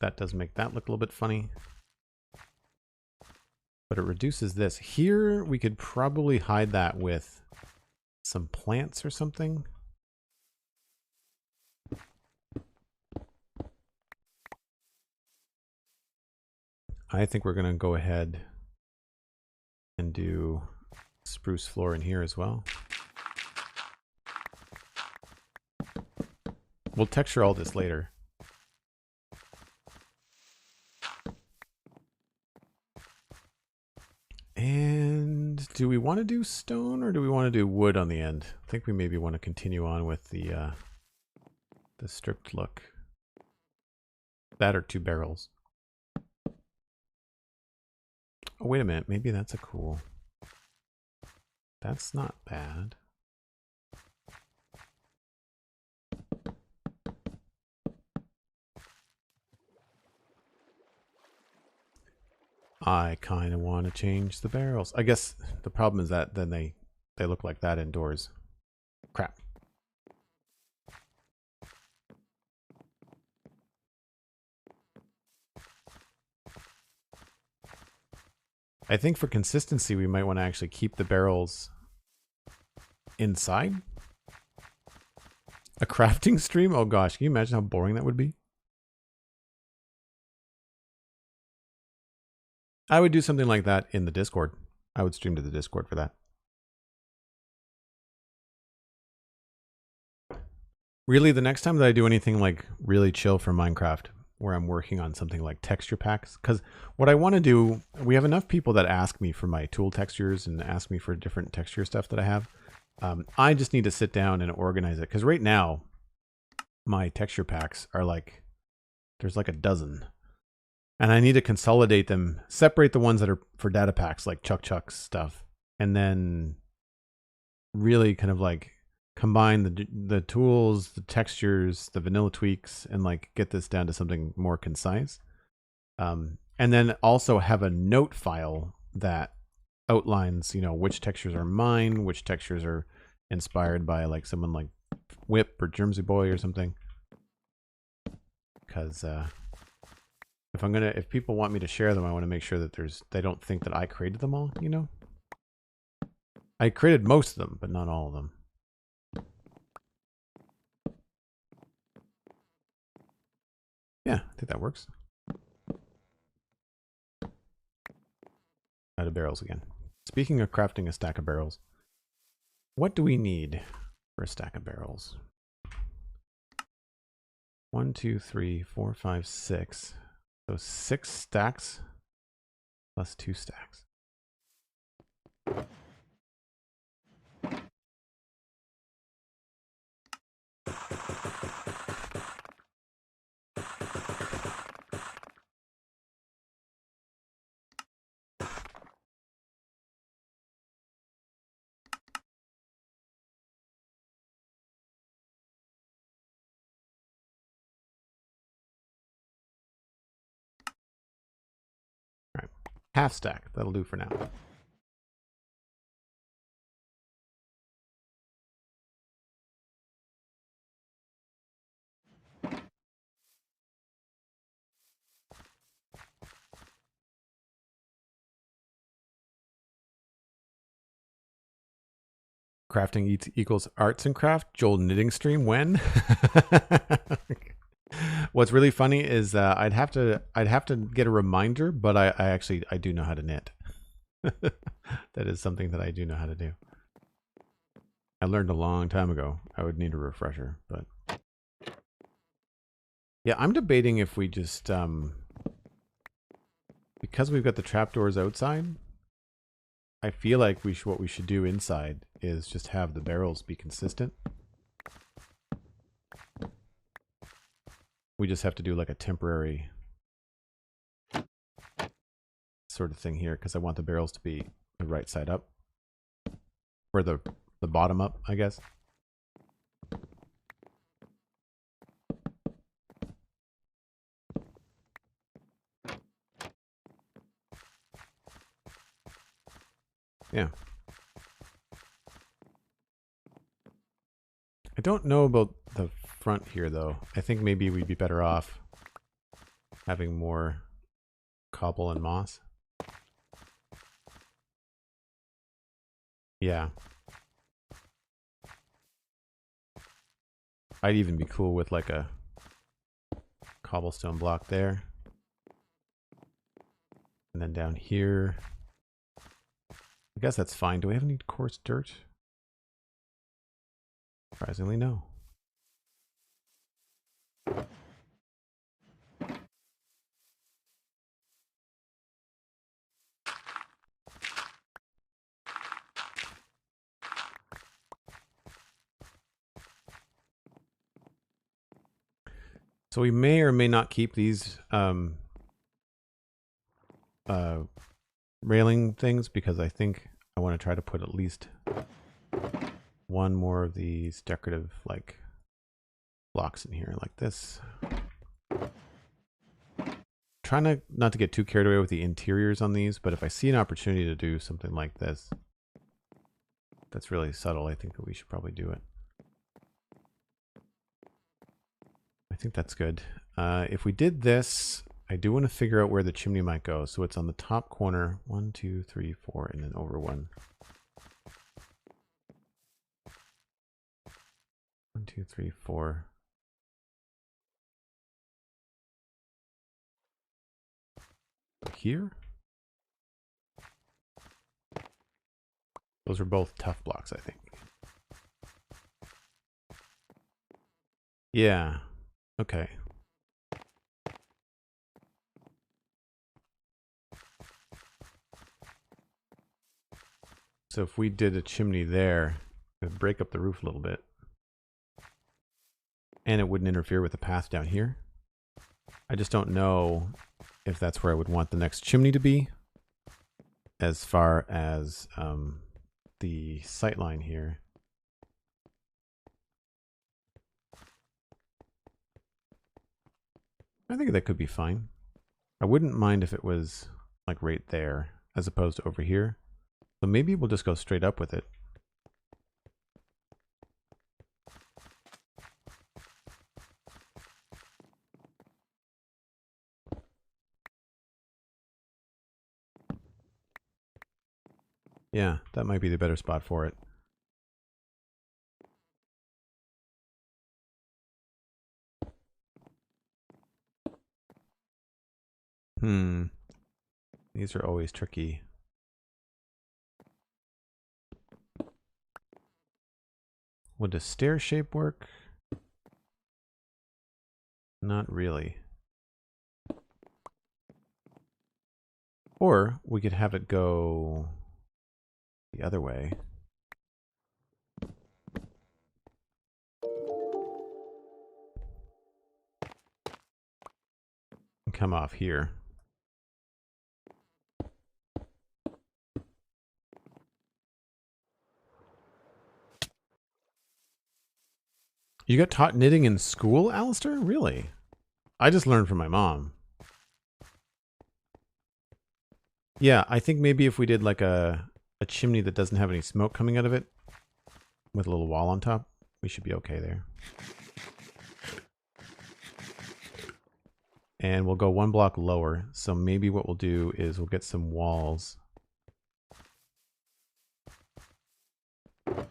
That does make that look a little bit funny. But it reduces this. Here we could probably hide that with some plants or something. I think we're going to go ahead and do spruce floor in here as well. We'll texture all this later. And do we want to do stone or do we want to do wood on the end? I think we maybe want to continue on with the stripped look. That or 2 barrels. Oh, wait a minute. Maybe that's a cool. That's not bad. I kind of want to change the barrels. I guess the problem is that then they look like that indoors. Crap. I think for consistency, we might want to actually keep the barrels inside. A crafting stream? Oh gosh, can you imagine how boring that would be? I would do something like that in the Discord. I would stream to the Discord for that. Really, the next time that I do anything like really chill for Minecraft, where I'm working on something like texture packs, because what I want to do, we have enough people that ask me for my tool textures and ask me for different texture stuff that I have. I just need to sit down and organize it, because right now, my texture packs are like, there's like a dozen. And I need to consolidate them, separate the ones that are for data packs, like Chuck's stuff, and then really kind of like combine the tools, the textures, the vanilla tweaks, and like get this down to something more concise. And then also have a note file that outlines, you know, which textures are mine, which textures are inspired by like someone like Whip or Germsy Boy or something. Because if people want me to share them, I want to make sure that they don't think that I created them all, you know? I created most of them, but not all of them. Yeah, I think that works. Out of barrels again. Speaking of crafting a stack of barrels, what do we need for a stack of barrels? 1, 2, 3, 4, 5, 6. So 6 stacks plus 2 stacks. Half stack. That'll do for now. Crafting equals arts and craft. Joel knitting stream when? What's really funny is I'd have to get a reminder, but I do know how to knit. That is something that I do know how to do. I learned a long time ago. I would need a refresher, but yeah, I'm debating if we just because we've got the trapdoors outside, I feel like what we should do inside is just have the barrels be consistent. We just have to do like a temporary sort of thing here because I want the barrels to be the right side up. Or the bottom up, I guess. Yeah. I don't know about the front here though. I think maybe we'd be better off having more cobble and moss. Yeah. I'd even be cool with like a cobblestone block there. And then down here. I guess that's fine. Do we have any coarse dirt? Surprisingly, no. So we may or may not keep these railing things because I think I want to try to put at least one more of these decorative like blocks in here like this. Trying not to get too carried away with the interiors on these, but if I see an opportunity to do something like this that's really subtle, I think that we should probably do it. I think that's good. If we did this, I do want to figure out where the chimney might go. So it's on the top corner. 1, 2, 3, 4, and then over one. 1, 2, 3, 4. Here? Those are both tough blocks, I think. Yeah. Okay. So if we did a chimney there, it would break up the roof a little bit. And it wouldn't interfere with the path down here. I just don't know if that's where I would want the next chimney to be. As far as the sight line here. I think that could be fine. I wouldn't mind if it was like right there as opposed to over here. So maybe we'll just go straight up with it. Yeah, that might be the better spot for it. These are always tricky. Would a stair shape work? Not really. Or we could have it go the other way. And come off here. You got taught knitting in school, Alistair? Really? I just learned from my mom. Yeah, I think maybe if we did like a chimney that doesn't have any smoke coming out of it, with a little wall on top, we should be okay there. And we'll go one block lower. So maybe what we'll do is we'll get some walls.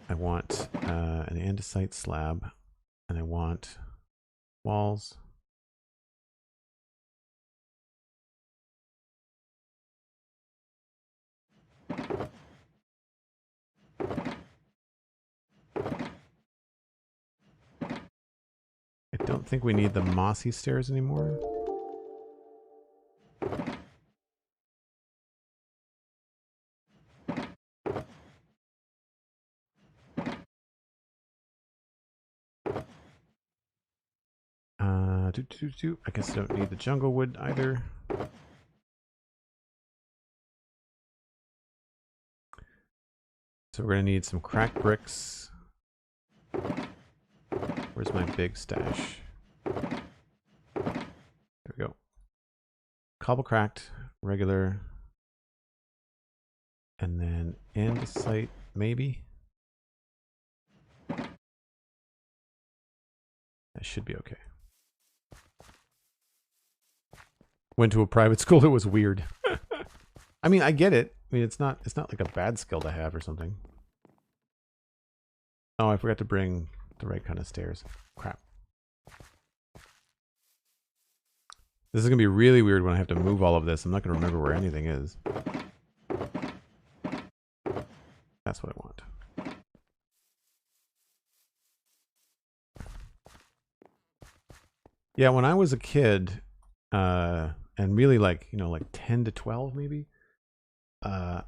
I want an andesite slab, and I want walls. I don't think we need the mossy stairs anymore. I guess I don't need the jungle wood either. So we're going to need some cracked bricks. Where's my big stash? There we go. Cobble cracked, regular. And then andesite, maybe? That should be okay. Went to a private school, it was weird. I mean, I get it. I mean, it's not like a bad skill to have or something. Oh, I forgot to bring the right kind of stairs. Crap. This is going to be really weird when I have to move all of this. I'm not going to remember where anything is. That's what I want. Yeah, when I was a kid, and really like, you know, like 10 to 12 maybe, I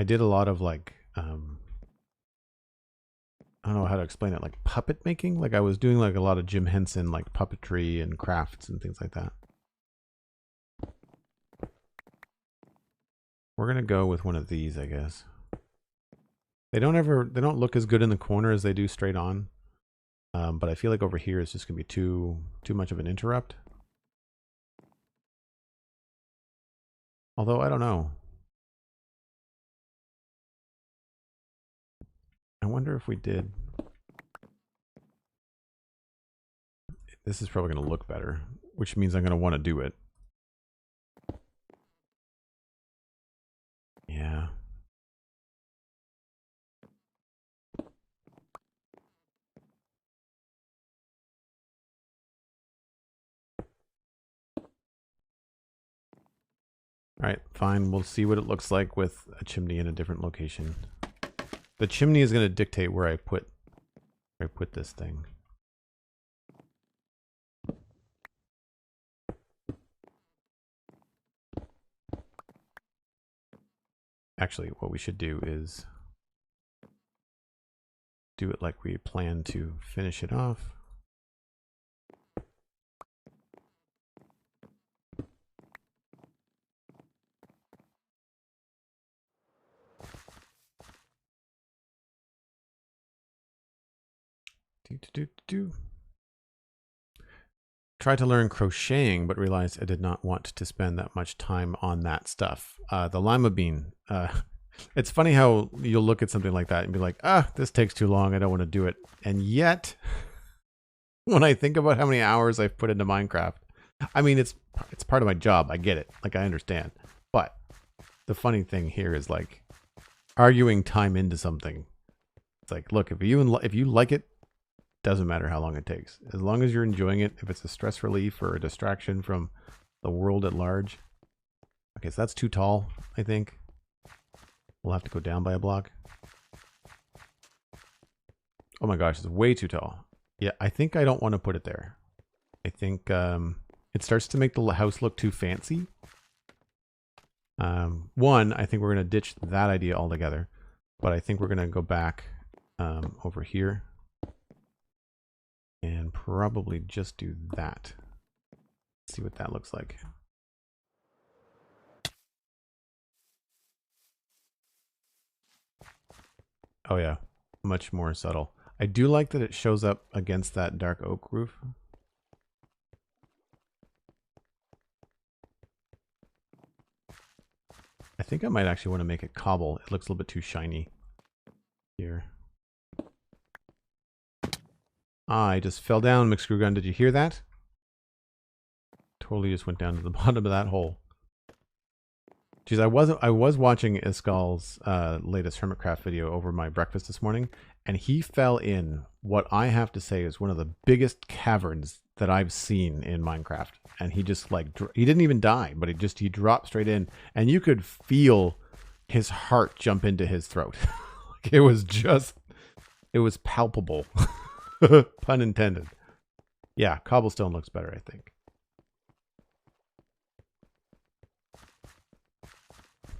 did a lot of like, I don't know how to explain it, like puppet making. Like I was doing like a lot of Jim Henson, like puppetry and crafts and things like that. We're going to go with one of these, I guess. They don't look as good in the corner as they do straight on. But I feel like over here is just going to be too much of an interrupt. Although, I don't know. I wonder if we did. This is probably going to look better, which means I'm going to want to do it. Yeah. All right, fine. We'll see what it looks like with a chimney in a different location. The chimney is going to dictate where I put this thing. Actually, what we should do is do it like we plan to finish it off. Tried to learn crocheting, but realized I did not want to spend that much time on that stuff. The lima bean. It's funny how you'll look at something like that and be like, this takes too long. I don't want to do it. And yet, when I think about how many hours I've put into Minecraft, I mean, it's part of my job. I get it. Like, I understand. But the funny thing here is like arguing time into something. It's like, look, if you like it, doesn't matter how long it takes. As long as you're enjoying it, if it's a stress relief or a distraction from the world at large. Okay, so that's too tall, I think. We'll have to go down by a block. Oh my gosh, it's way too tall. Yeah, I think I don't want to put it there. I think it starts to make the house look too fancy. One, I think we're going to ditch that idea altogether. But I think we're going to go back over here. And probably just do that. See what that looks like. Oh yeah, much more subtle. I do like that it shows up against that dark oak roof. I think I might actually want to make it cobble. It looks a little bit too shiny here. I just fell down, McScrewgun. Did you hear that? Totally just went down to the bottom of that hole. Geez, I was watching Iskal's latest Hermitcraft video over my breakfast this morning, and he fell in what I have to say is one of the biggest caverns that I've seen in Minecraft. And he just like he didn't even die, but he dropped straight in, and you could feel his heart jump into his throat. It was palpable. Pun intended. Yeah, cobblestone looks better, I think.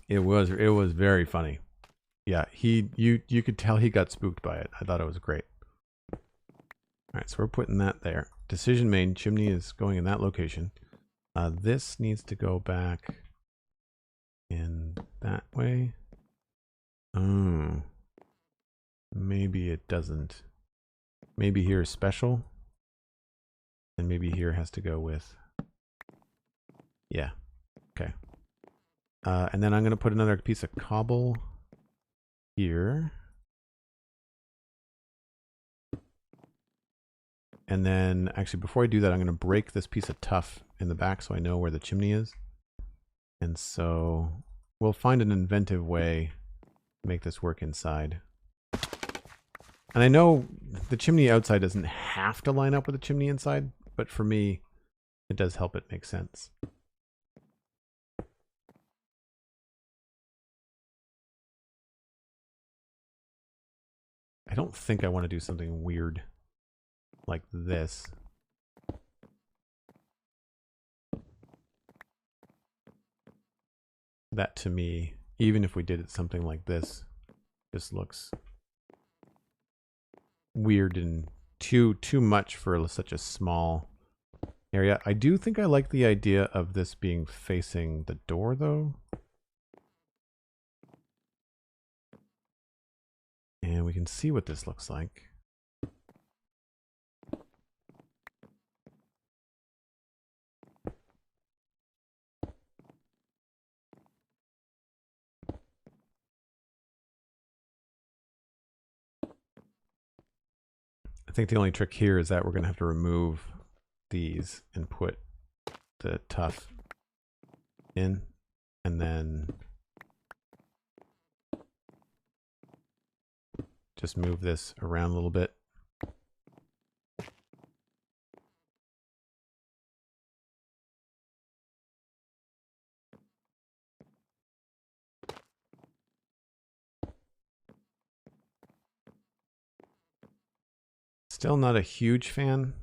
It was very funny. Yeah, you could tell he got spooked by it. I thought it was great. All right, so we're putting that there. Decision made. Chimney is going in that location. This needs to go back in that way. Oh, maybe it doesn't. Maybe here is special. And maybe here has to go with... Yeah. Okay. And then I'm going to put another piece of cobble here. And then, actually, before I do that, I'm going to break this piece of tuff in the back so I know where the chimney is. And so we'll find an inventive way to make this work inside. And I know the chimney outside doesn't have to line up with the chimney inside, but for me, it does help it make sense. I don't think I want to do something weird like this. That to me, even if we did it something like this, just looks weird and too much for such a small area. I do think I like the idea of this being facing the door though. And we can see what this looks like. I think the only trick here is that we're going to have to remove these and put the tough in, and then just move this around a little bit. Still not a huge fan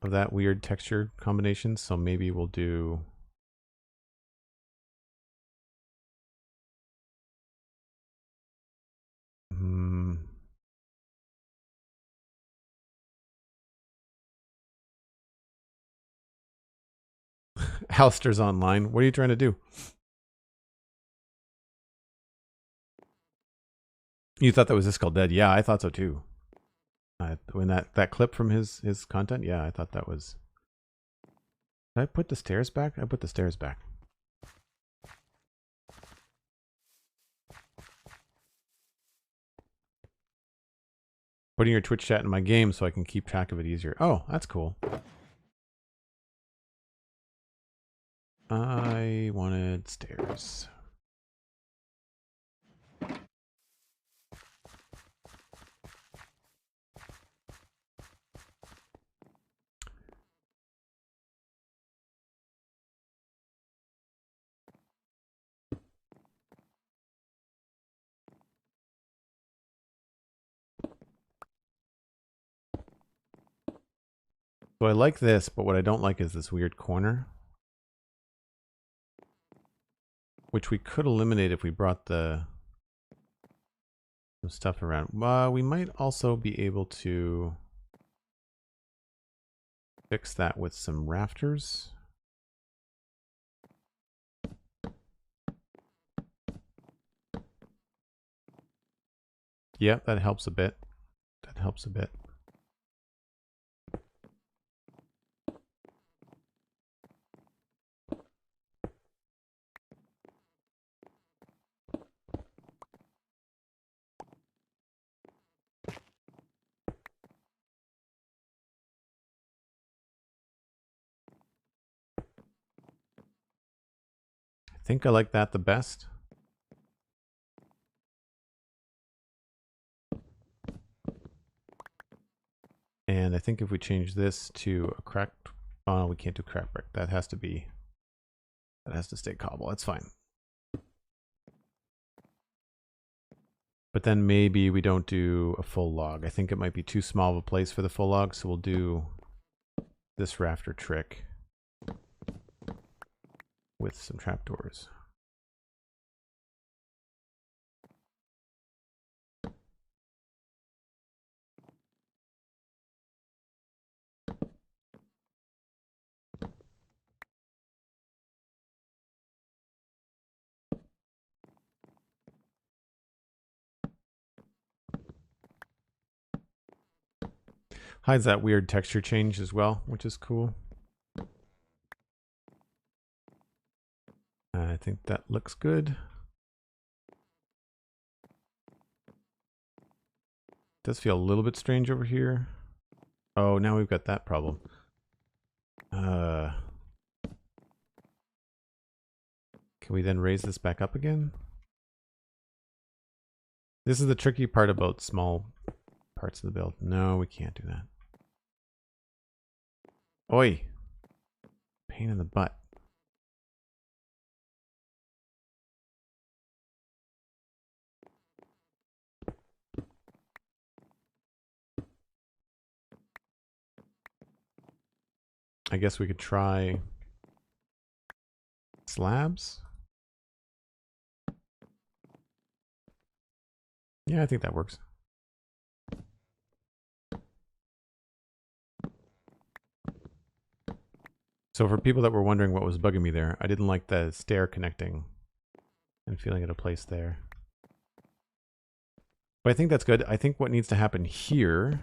of that weird texture combination, so maybe we'll do Alistair's online. What are you trying to do? You thought that was Iskall Dead? Yeah, I thought so too. When that clip from his content, yeah, I thought that was. Did I put the stairs back? I put the stairs back. Putting your Twitch chat in my game so I can keep track of it easier. Oh, that's cool. I wanted stairs. So I like this, but what I don't like is this weird corner, which we could eliminate if we brought some stuff around. We might also be able to fix that with some rafters. Yeah, that helps a bit. That helps a bit. I think I like that the best. And I think if we change this to a cracked, oh no, we can't do cracked brick. That has to stay cobble. That's fine. But then maybe we don't do a full log. I think it might be too small of a place for the full log, so we'll do this rafter trick with some trapdoors. Hides that weird texture change as well, which is cool. I think that looks good. Does feel a little bit strange over here. Oh, now we've got that problem. Can we then raise this back up again? This is the tricky part about small parts of the build. No, we can't do that. Oi! Pain in the butt. I guess we could try slabs. Yeah, I think that works. So for people that were wondering what was bugging me there, I didn't like the stair connecting and feeling out of place there. But I think that's good. I think what needs to happen here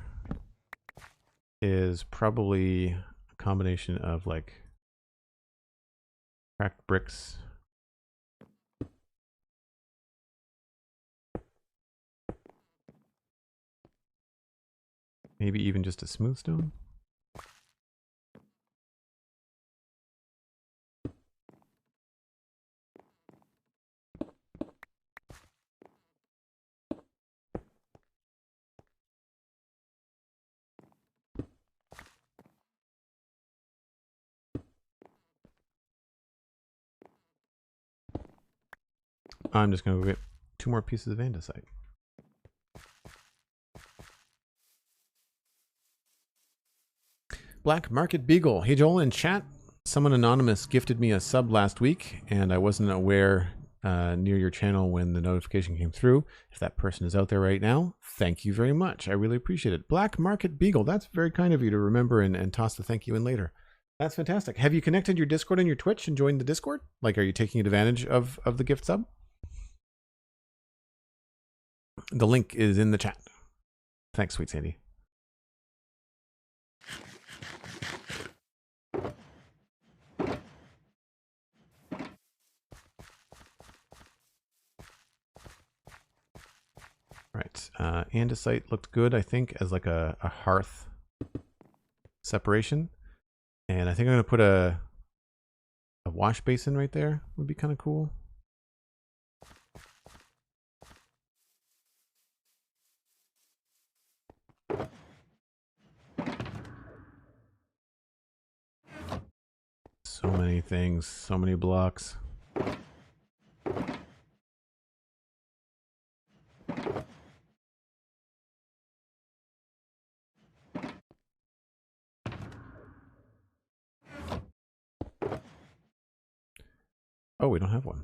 is probably a combination of like cracked bricks. Maybe even just a smooth stone. I'm just going to go get 2 more pieces of andesite. Black Market Beagle. Hey, Joel, in chat, someone anonymous gifted me a sub last week, and I wasn't aware near your channel when the notification came through. If that person is out there right now, thank you very much. I really appreciate it. Black Market Beagle. That's very kind of you to remember and toss the thank you in later. That's fantastic. Have you connected your Discord and your Twitch and joined the Discord? Like, are you taking advantage of the gift sub? The link is in the chat. Thanks, Sweet Sandy. Right, andesite looked good, I think, as like a hearth separation. And I think I'm going to put a wash basin right there. Would be kind of cool. So many things, so many blocks. Oh, we don't have one.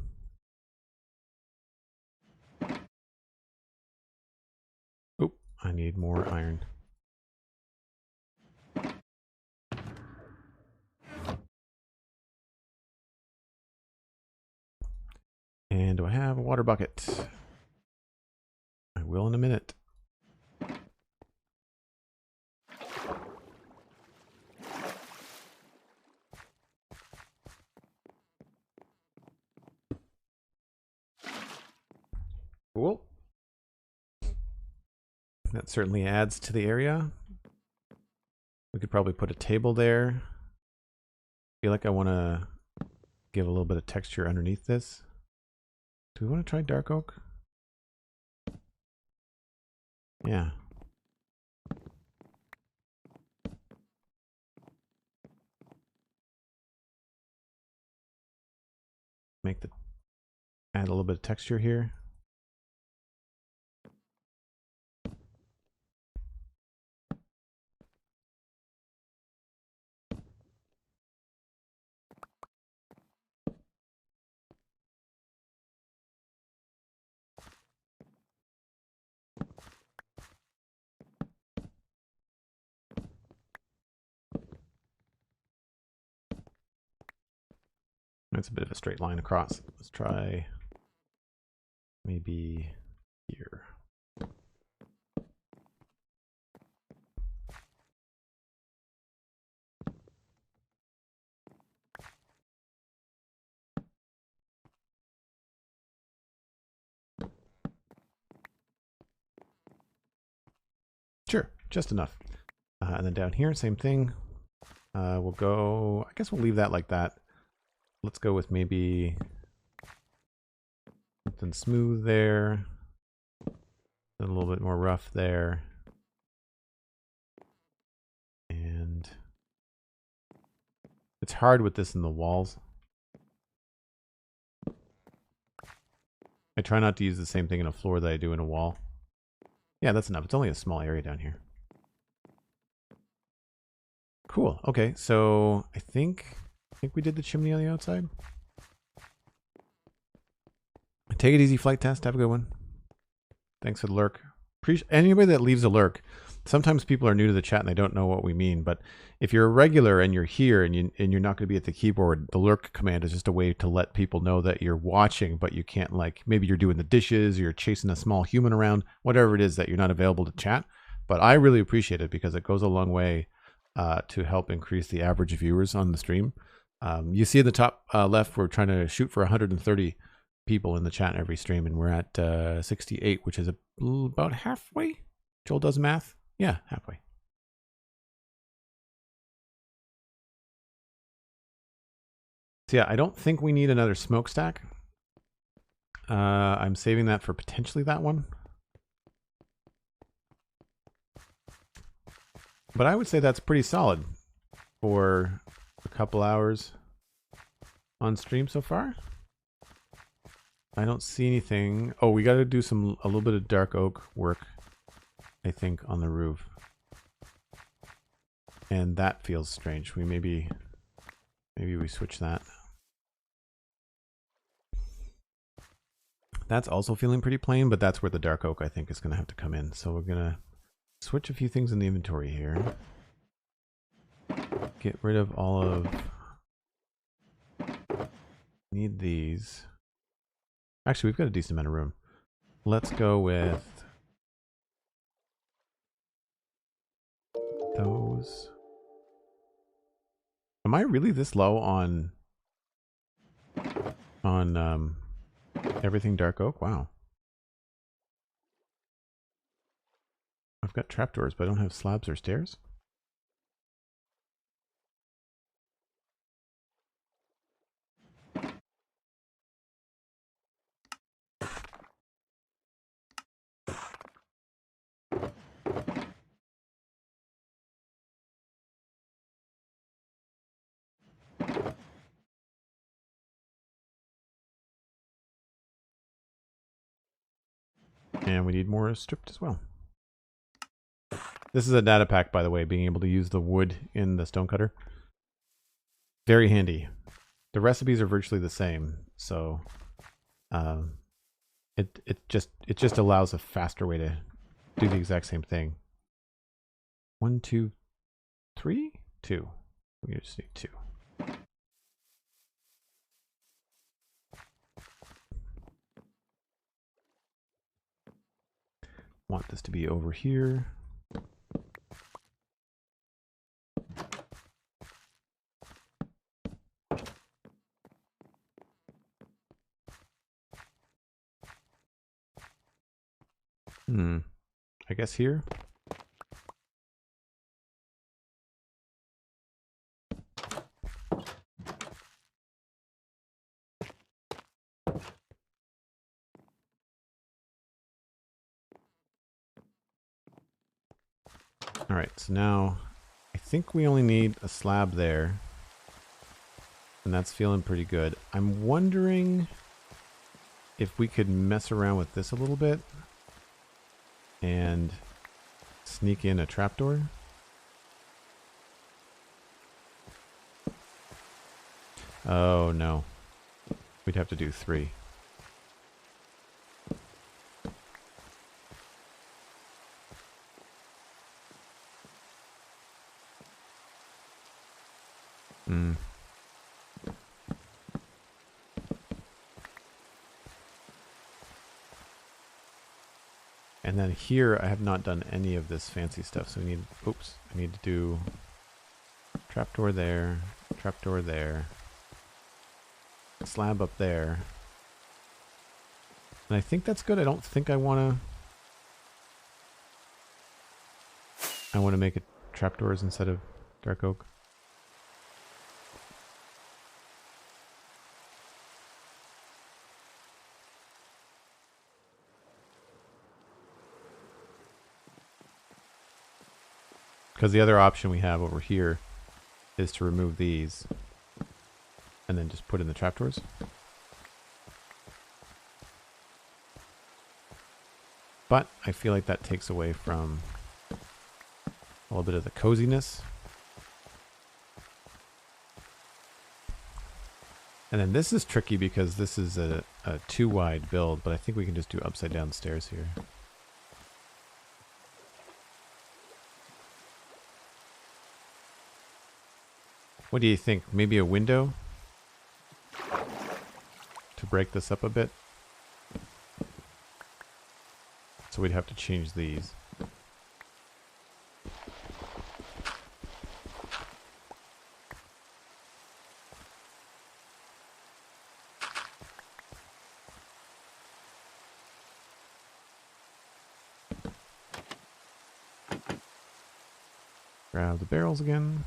Oh, I need more iron. And do I have a water bucket? I will in a minute. Cool. That certainly adds to the area. We could probably put a table there. I feel like I want to give a little bit of texture underneath this. Do we want to try dark oak? Yeah. Add a little bit of texture here. It's a bit of a straight line across. Let's try maybe here. Sure, just enough. And then down here, same thing. We'll go, I guess we'll leave that like that. Let's go with maybe something smooth there. A little bit more rough there. And it's hard with this in the walls. I try not to use the same thing in a floor that I do in a wall. Yeah, that's enough. It's only a small area down here. Cool. Okay, so I think we did the chimney on the outside. Take it easy, flight test. Have a good one. Thanks for the lurk. Anybody that leaves a lurk, sometimes people are new to the chat and they don't know what we mean. But if you're a regular and you're here and you're not going to be at the keyboard, the lurk command is just a way to let people know that you're watching, but you can't, like, maybe you're doing the dishes, or you're chasing a small human around, whatever it is that you're not available to chat. But I really appreciate it because it goes a long way to help increase the average viewers on the stream. You see in the top left, we're trying to shoot for 130 people in the chat every stream, and we're at 68, which is about halfway. Joel does math. Yeah, halfway. So yeah, I don't think we need another smokestack. I'm saving that for potentially that one. But I would say that's pretty solid for a couple hours on stream so far. I don't see anything. Oh, we got to do a little bit of dark oak work, I think, on the roof. And that feels strange. Maybe we switch that. That's also feeling pretty plain, but that's where the dark oak, I think, is going to have to come in. So we're going to switch a few things in the inventory here. Get rid of all of... Need these. Actually, we've got a decent amount of room. Let's go with those. Am I really this low on everything dark oak? Wow. I've got trapdoors, but I don't have slabs or stairs. And we need more stripped as well. This is a data pack, by the way, being able to use the wood in the stonecutter. Very handy. The recipes are virtually the same, so it just allows a faster way to do the exact same thing. 1, 2, 3, 2. We just need 2. Want this to be over here. I guess here. All right, so now I think we only need a slab there. And that's feeling pretty good. I'm wondering if we could mess around with this a little bit and sneak in a trapdoor. Oh no. We'd have to do 3. And then here I have not done any of this fancy stuff, so we need, oops, I need to do trapdoor there, slab up there. And I think that's good. I don't think I want to make it trapdoors instead of dark oak. Because the other option we have over here is to remove these and then just put in the trapdoors. But I feel like that takes away from a little bit of the coziness. And then this is tricky because this is a too wide build, but I think we can just do upside down stairs here. What do you think? Maybe a window to break this up a bit? So we'd have to change these. Grab the barrels again.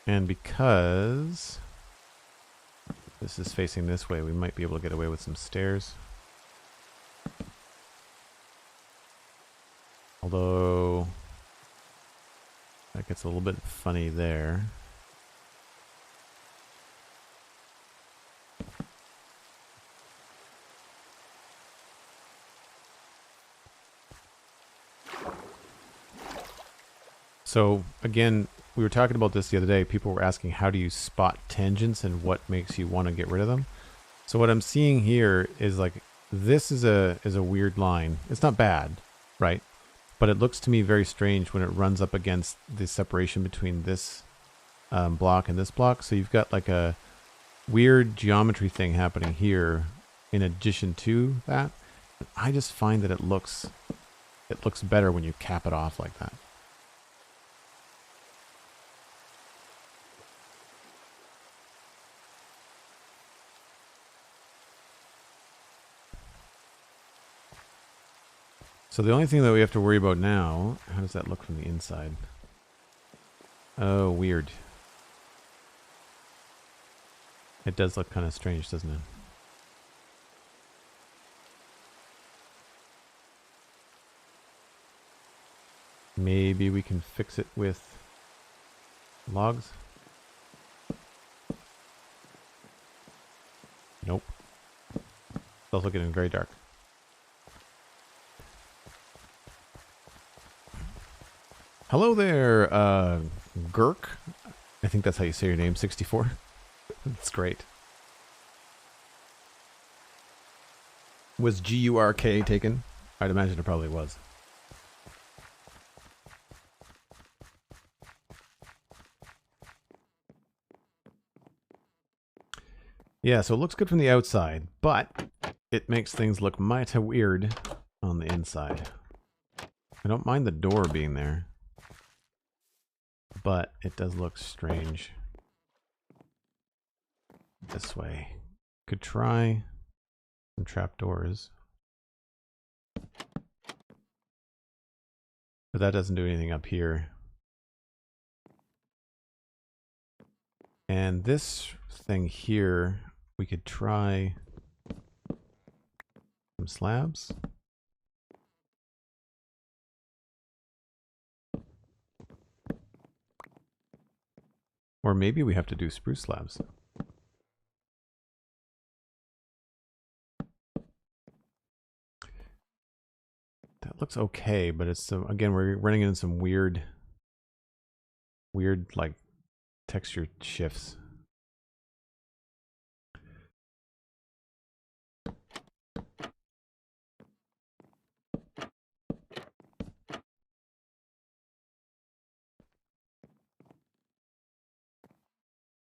And because this is facing this way, we might be able to get away with some stairs. Although that gets a little bit funny there. So again, we were talking about this the other day. People were asking, how do you spot tangents and what makes you want to get rid of them? So what I'm seeing here is like, this is a weird line. It's not bad, right? But it looks to me very strange when it runs up against the separation between this block and this block. So you've got like a weird geometry thing happening here in addition to that. I just find that it looks better when you cap it off like that. So the only thing that we have to worry about now, how does that look from the inside? Oh, weird. It does look kind of strange, doesn't it? Maybe we can fix it with logs? Nope. It's also getting very dark. Hello there, Gurk. I think that's how you say your name, 64. That's great. Was G-U-R-K taken? I'd imagine it probably was. Yeah, so it looks good from the outside, but it makes things look mighty weird on the inside. I don't mind the door being there, but it does look strange this way. Could try some trapdoors, but that doesn't do anything up here. And this thing here, we could try some slabs. Or maybe we have to do spruce slabs. That looks okay, but it's again, we're running into some weird like texture shifts.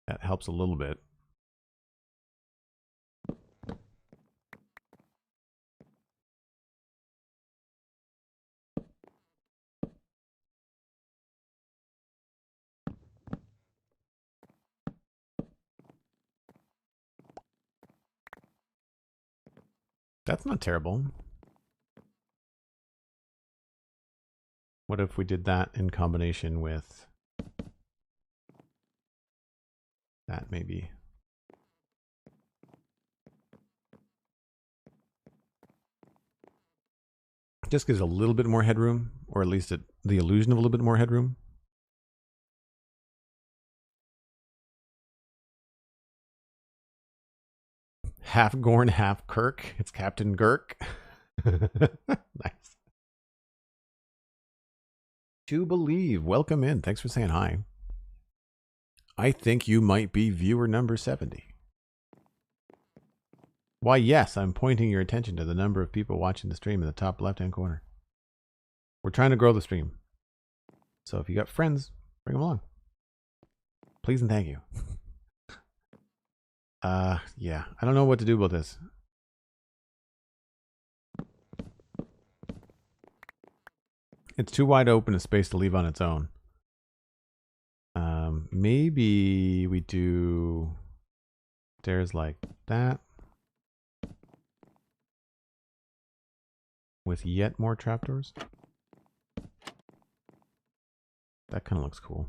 That helps a little bit. That's not terrible. What if we did that in combination with that maybe? Just gives a little bit more headroom, or at least the illusion of a little bit more headroom. Half Gorn, half Kirk. It's Captain Girk. Nice. To believe. Welcome in. Thanks for saying hi. I think you might be viewer number 70. Why, yes, I'm pointing your attention to the number of people watching the stream in the top left-hand corner. We're trying to grow the stream. So if you got friends, bring them along. Please and thank you. Yeah, I don't know what to do about this. It's too wide open a space to leave on its own. Maybe we do stairs like that with yet more trapdoors. That kind of looks cool.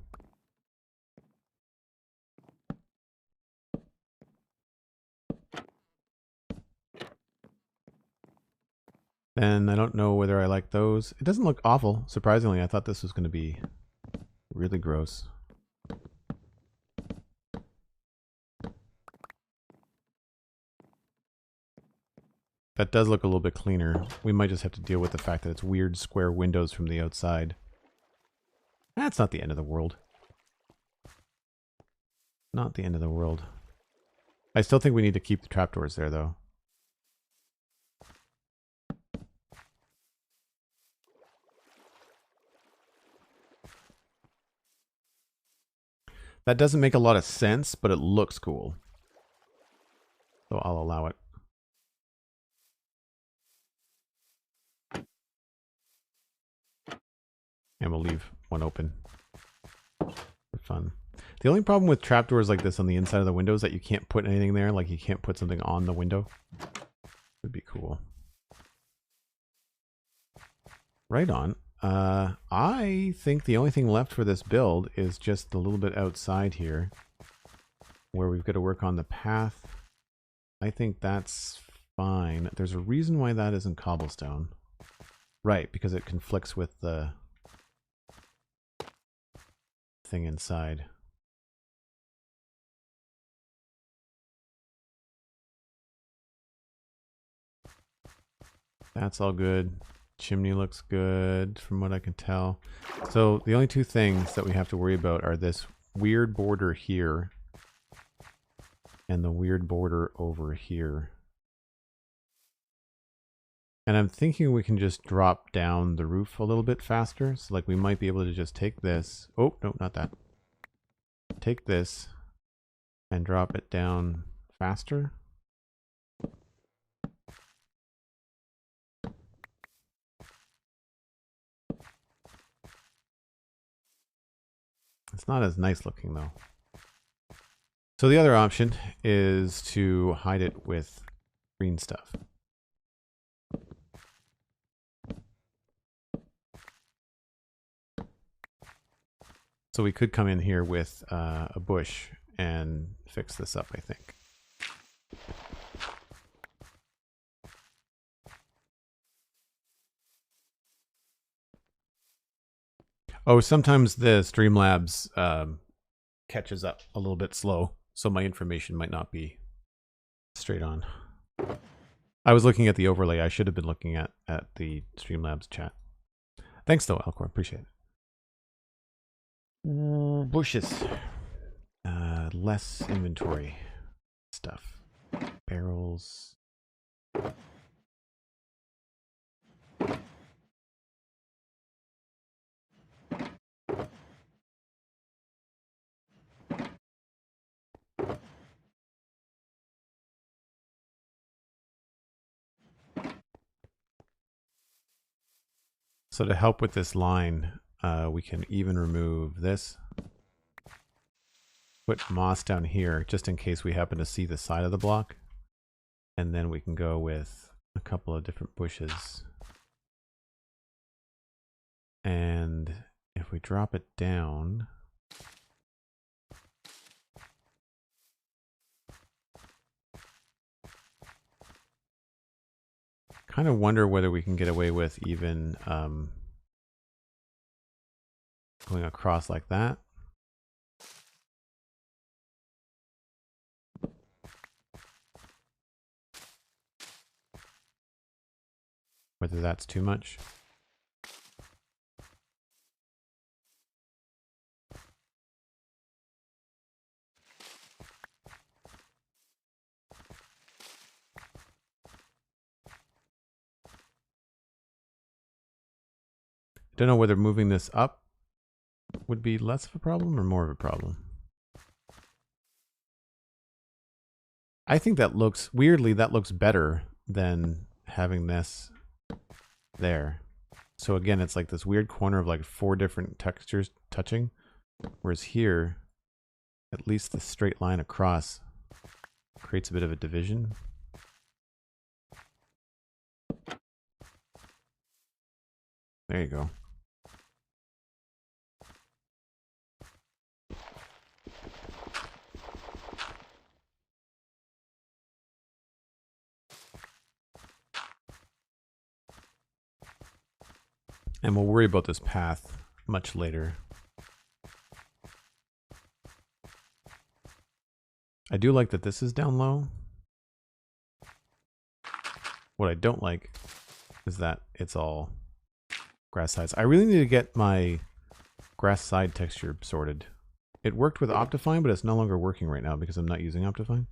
And I don't know whether I like those. It doesn't look awful. Surprisingly, I thought this was going to be really gross. That does look a little bit cleaner. We might just have to deal with the fact that it's weird square windows from the outside. That's not the end of the world. Not the end of the world. I still think we need to keep the trapdoors there, though. That doesn't make a lot of sense, but it looks cool. So I'll allow it. And we'll leave one open for fun. The only problem with trapdoors like this on the inside of the window is that you can't put anything there. Like you can't put something on the window. Would be cool. Right on. I think the only thing left for this build is just a little bit outside here, where we've got to work on the path. I think that's fine. There's a reason why that isn't cobblestone. Right, because it conflicts with the thing inside. That's all good. Chimney looks good from what I can tell. So the only two things that we have to worry about are this weird border here and the weird border over here. And I'm thinking we can just drop down the roof a little bit faster. So like we might be able to just take this. Oh, no, not that. Take this and drop it down faster. It's not as nice looking though. So the other option is to hide it with green stuff. So we could come in here with a bush and fix this up, I think. Oh, sometimes the Streamlabs catches up a little bit slow, so my information might not be straight on. I was looking at the overlay. I should have been looking at the Streamlabs chat. Thanks though, Alcor. Appreciate it. Bushes. Less inventory stuff. Barrels. So to help with this line, we can even remove this. Put moss down here just in case we happen to see the side of the block. And then we can go with a couple of different bushes. And if we drop it down, kind of wonder whether we can get away with even going across like that. Whether that's too much. Don't know whether moving this up would be less of a problem or more of a problem. I think that looks, weirdly, that looks better than having this there. So again, it's like this weird corner of like 4 different textures touching. Whereas here, at least the straight line across creates a bit of a division. There you go. And we'll worry about this path much later. I do like that this is down low. What I don't like is that it's all grass sides. I really need to get my grass side texture sorted. It worked with Optifine, but it's no longer working right now because I'm not using Optifine.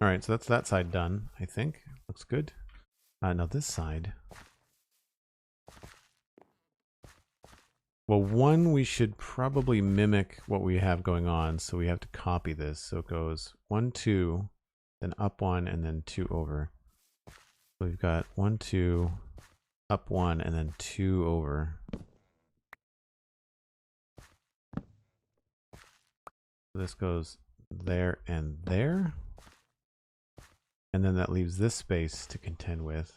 All right, so that's that side done, I think. Looks good. Now this side. Well, one, we should probably mimic what we have going on, so we have to copy this. So it goes 1, 2, then up 1, and then 2 over. So we've got 1, 2, up 1, and then 2 over. So this goes there and there. And then that leaves this space to contend with.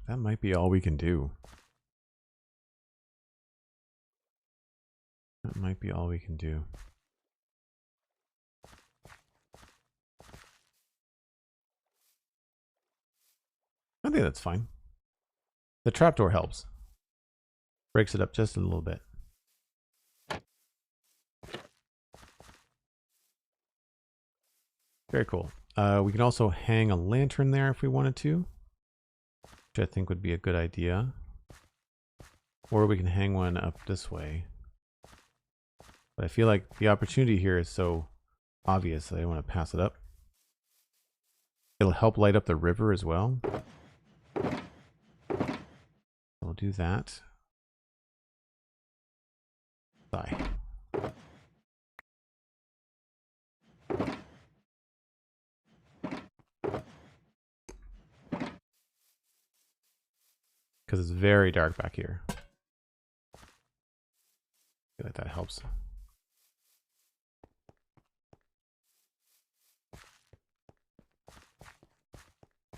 That might be all we can do. That might be all we can do. I think that's fine. The trapdoor helps. Breaks it up just a little bit. Very cool. We can also hang a lantern there if we wanted to, which I think would be a good idea. Or we can hang one up this way. But I feel like the opportunity here is so obvious that I want to pass it up. It'll help light up the river as well. We'll do that. Sigh. Because it's very dark back here. I feel like that helps.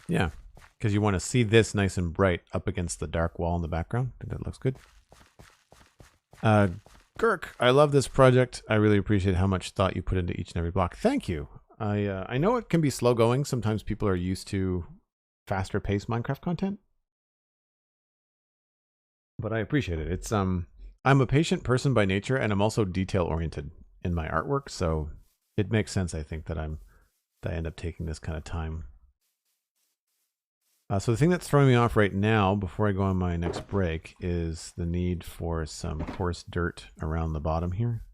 Yeah, because you want to see this nice and bright up against the dark wall in the background. I think that looks good. Girk, I love this project. I really appreciate how much thought you put into each and every block. Thank you. I know it can be slow going. Sometimes people are used to faster paced Minecraft content. But I appreciate it. It's I'm a patient person by nature, and I'm also detail oriented in my artwork, so it makes sense, I think, that I end up taking this kind of time. So the thing that's throwing me off right now, before I go on my next break, is the need for some coarse dirt around the bottom here.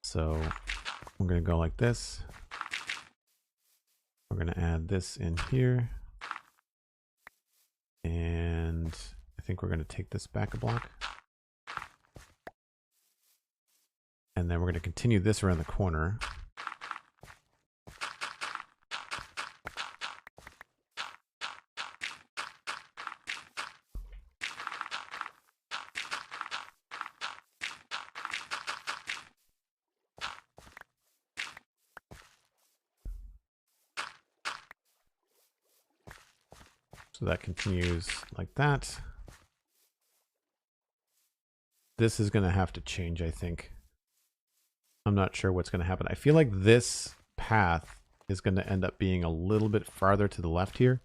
So I'm going to go like this. We're going to add this in here. And I think we're going to take this back a block. And then we're going to continue this around the corner. So that continues like that. This is going to have to change, I think. I'm not sure what's going to happen. I feel like this path is going to end up being a little bit farther to the left here.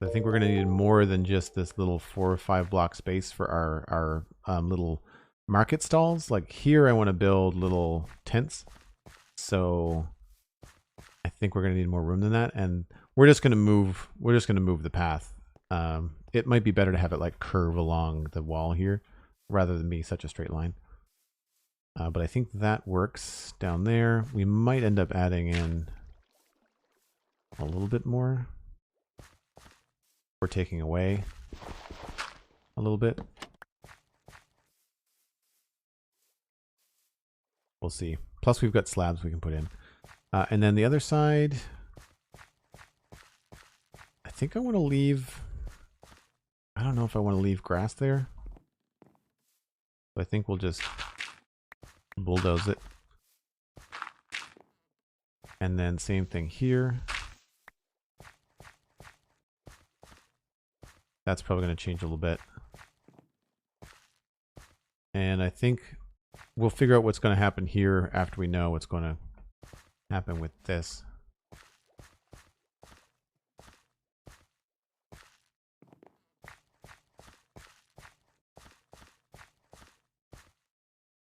I think we're going to need more than just this little 4 or 5 block space for our little market stalls. Like here, I want to build little tents. So I think we're going to need more room than that. And we're just going to move the path. It might be better to have it like curve along the wall here rather than be such a straight line. But I think that works down there. We might end up adding in a little bit more. We're taking away a little bit. We'll see. Plus we've got slabs we can put in. And then the other side, I think I want to leave, I don't know if I want to leave grass there. But I think we'll just bulldoze it. And then same thing here. That's probably going to change a little bit. And I think we'll figure out what's going to happen here after we know what's going to happen with this.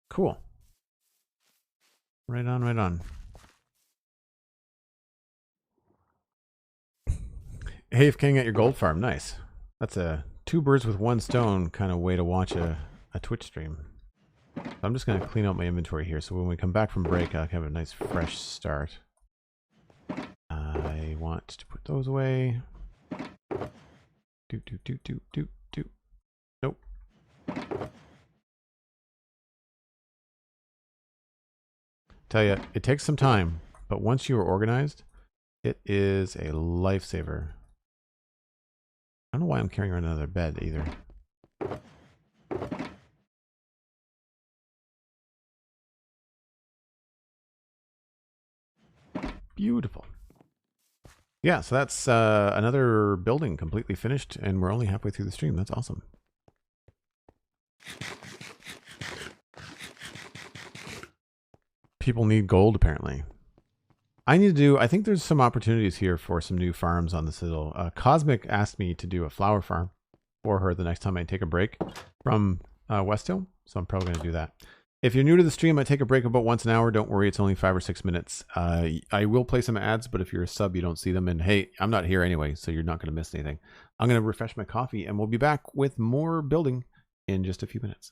Cool. Right on, right on. Hey, King at your gold farm. Nice. That's a 2 birds with 1 stone kind of way to watch a Twitch stream. So I'm just going to clean out my inventory here, so when we come back from break, I can have a nice fresh start. I want to put those away. Nope. Tell you, it takes some time, but once you are organized, it is a lifesaver. I don't know why I'm carrying around another bed either. Beautiful. Yeah, so that's another building completely finished, and we're only halfway through the stream. That's awesome. People need gold, apparently. I think there's some opportunities here for some new farms on the Citadel. Cosmic asked me to do a flower farm for her the next time I take a break from West Hill, so I'm probably going to do that. If you're new to the stream, I take a break about once an hour. Don't worry, it's only 5 or 6 minutes. I will play some ads, but if you're a sub, you don't see them. And hey, I'm not here anyway, so you're not going to miss anything. I'm going to refresh my coffee, and we'll be back with more building in just a few minutes.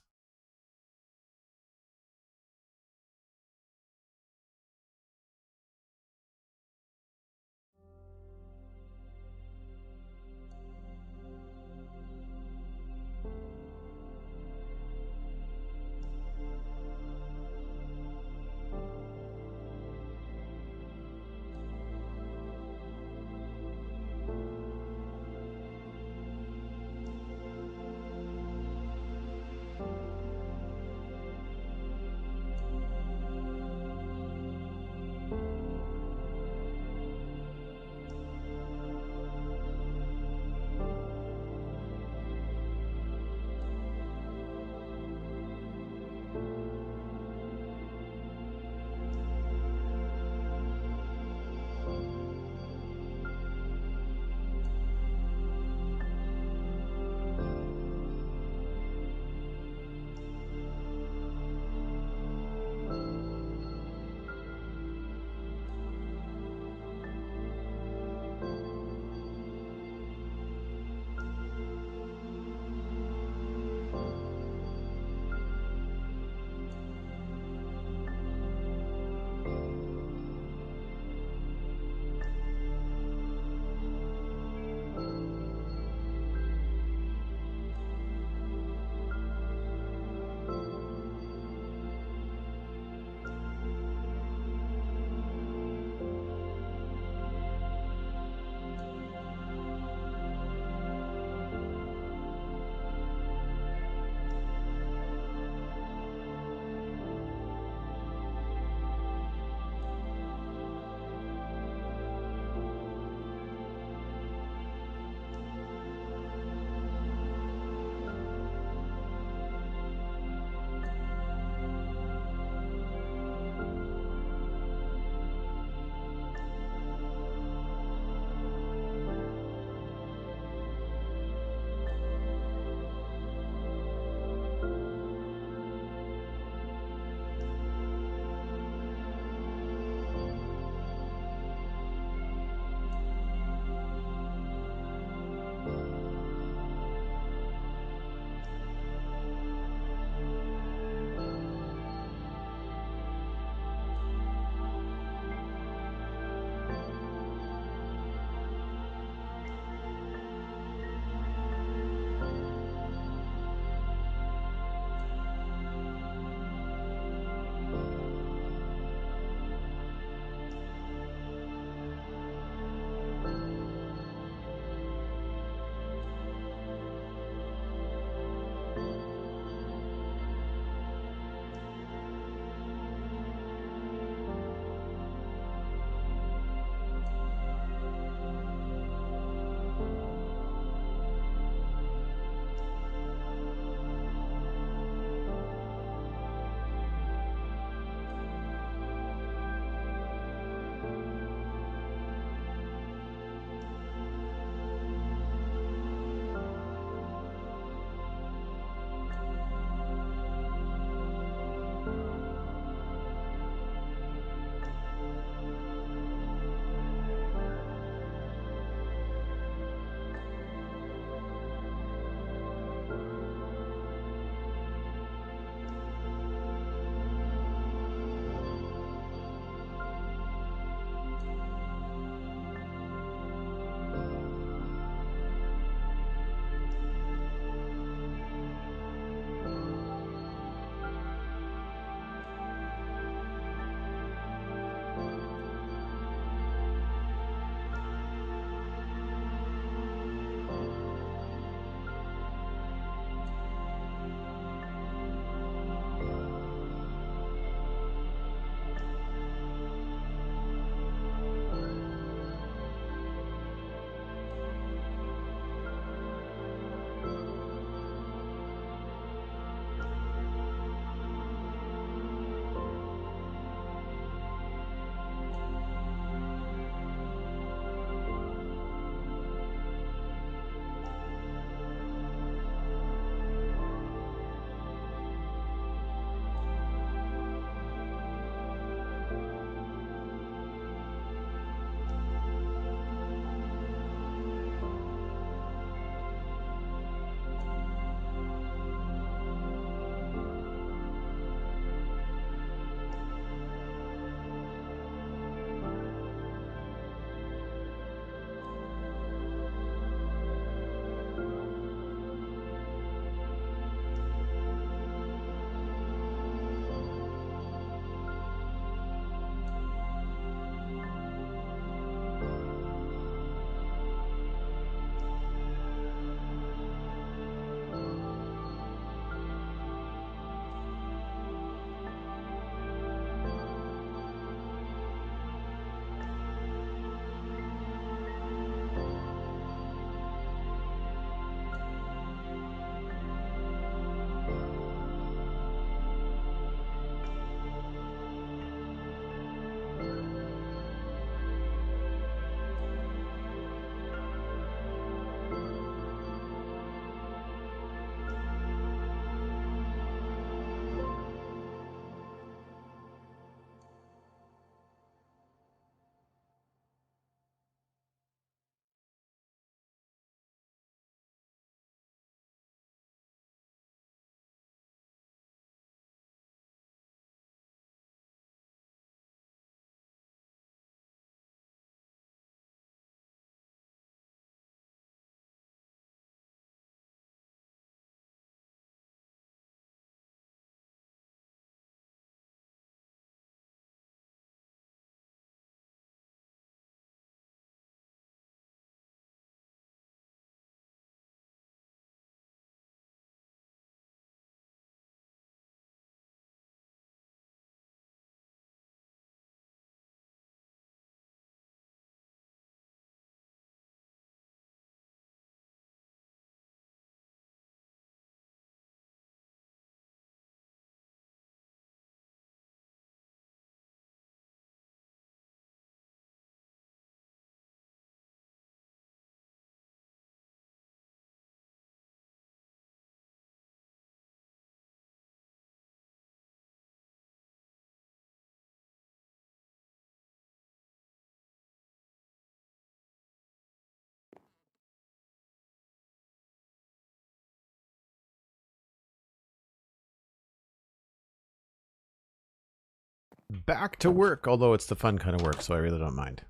Back to work, although it's the fun kind of work, so I really don't mind.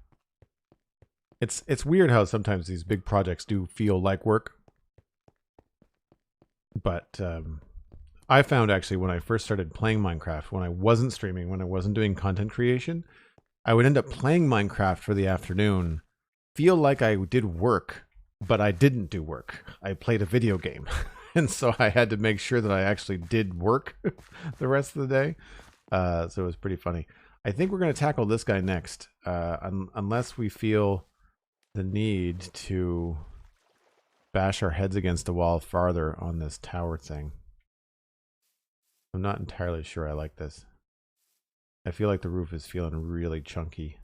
It's weird how sometimes these big projects do feel like work. But I found actually when I first started playing Minecraft, when I wasn't streaming, when I wasn't doing content creation, I would end up playing Minecraft for the afternoon, feel like I did work, but I didn't do work. I played a video game. And so I had to make sure that I actually did work the rest of the day. So it was pretty funny. I think we're going to tackle this guy next, unless we feel the need to bash our heads against the wall farther on this tower thing. I'm not entirely sure I like this. I feel like the roof is feeling really chunky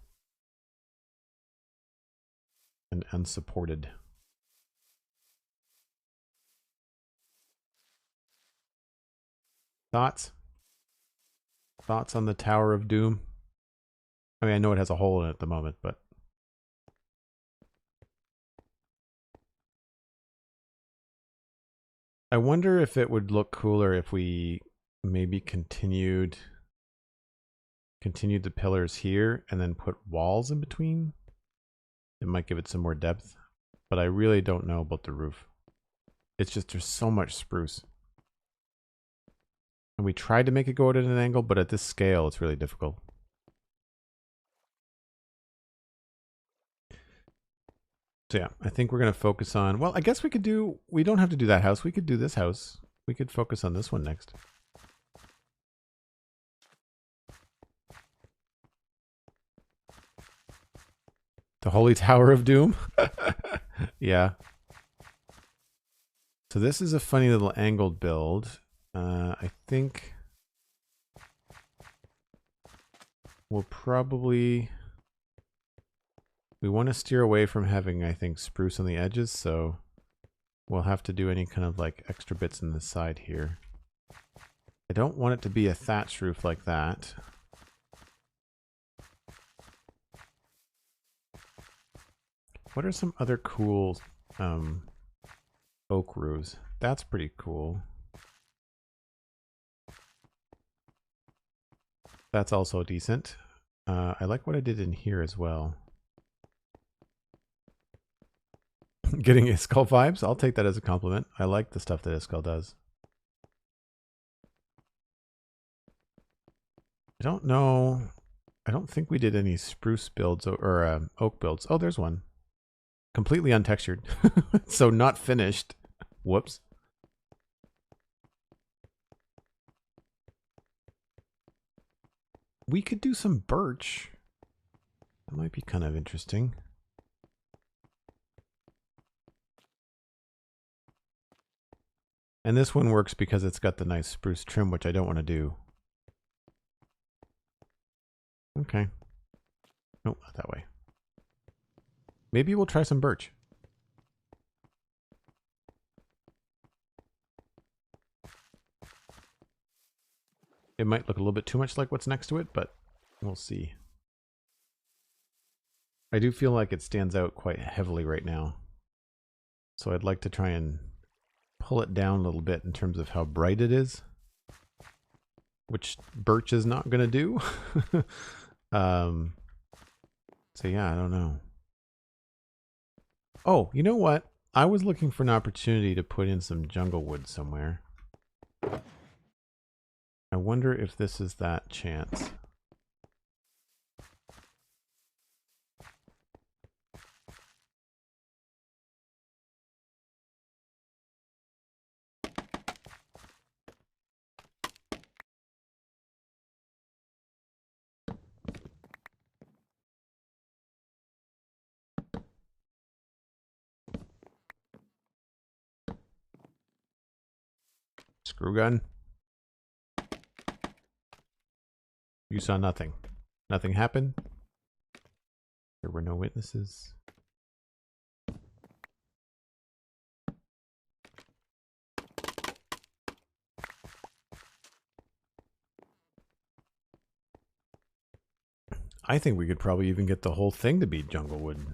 and unsupported. Thoughts? Thoughts on the Tower of Doom? I mean, I know it has a hole in it at the moment, but I wonder if it would look cooler if we maybe continued the pillars here and then put walls in between. It might give it some more depth, but I really don't know about the roof. It's just there's so much spruce. And we tried to make it go at an angle, but at this scale, it's really difficult. So yeah, I think we're going to focus on, well, I guess we don't have to do that house. We could do this house. We could focus on this one next. The Holy Tower of Doom? Yeah. So this is a funny little angled build. I think we'll probably... We want to steer away from having, I think, spruce on the edges, so we'll have to do any kind of like extra bits in the side here. I don't want it to be a thatch roof like that. What are some other cool oak roofs? That's pretty cool. That's also decent. I like what I did in here as well. Getting Iskall vibes? I'll take that as a compliment. I like the stuff that Iskall does. I don't know. I don't think we did any spruce builds or oak builds. Oh, there's one. Completely untextured. So not finished. Whoops. We could do some birch. That might be kind of interesting. And this one works because it's got the nice spruce trim, which I don't want to do. Okay. Nope, not that way. Maybe we'll try some birch. It might look a little bit too much like what's next to it, but we'll see. I do feel like it stands out quite heavily right now. So I'd like to try and pull it down a little bit in terms of how bright it is, which birch is not going to do. So yeah, I don't know. Oh, you know what? I was looking for an opportunity to put in some jungle wood somewhere. I wonder if this is that chance. Screw gun. You saw nothing. Nothing happened. There were no witnesses. I think we could probably even get the whole thing to be jungle wood.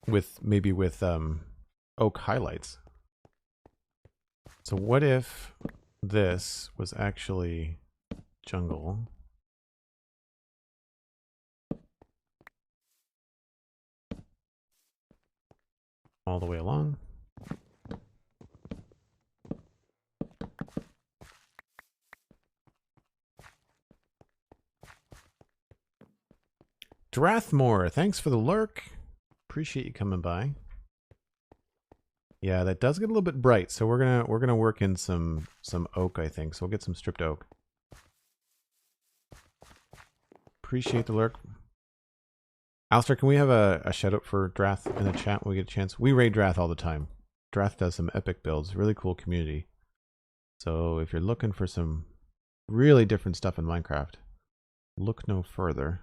With maybe with oak highlights. So what if this was actually jungle? All the way along. Drathmore, thanks for the lurk. Appreciate you coming by. Yeah, that does get a little bit bright, so we're gonna work in some oak, I think. So we'll get some stripped oak. Appreciate the lurk. Alistair, can we have a shout out for Drath in the chat when we get a chance? We raid Drath all the time. Drath does some epic builds, really cool community. So if you're looking for some really different stuff in Minecraft, look no further.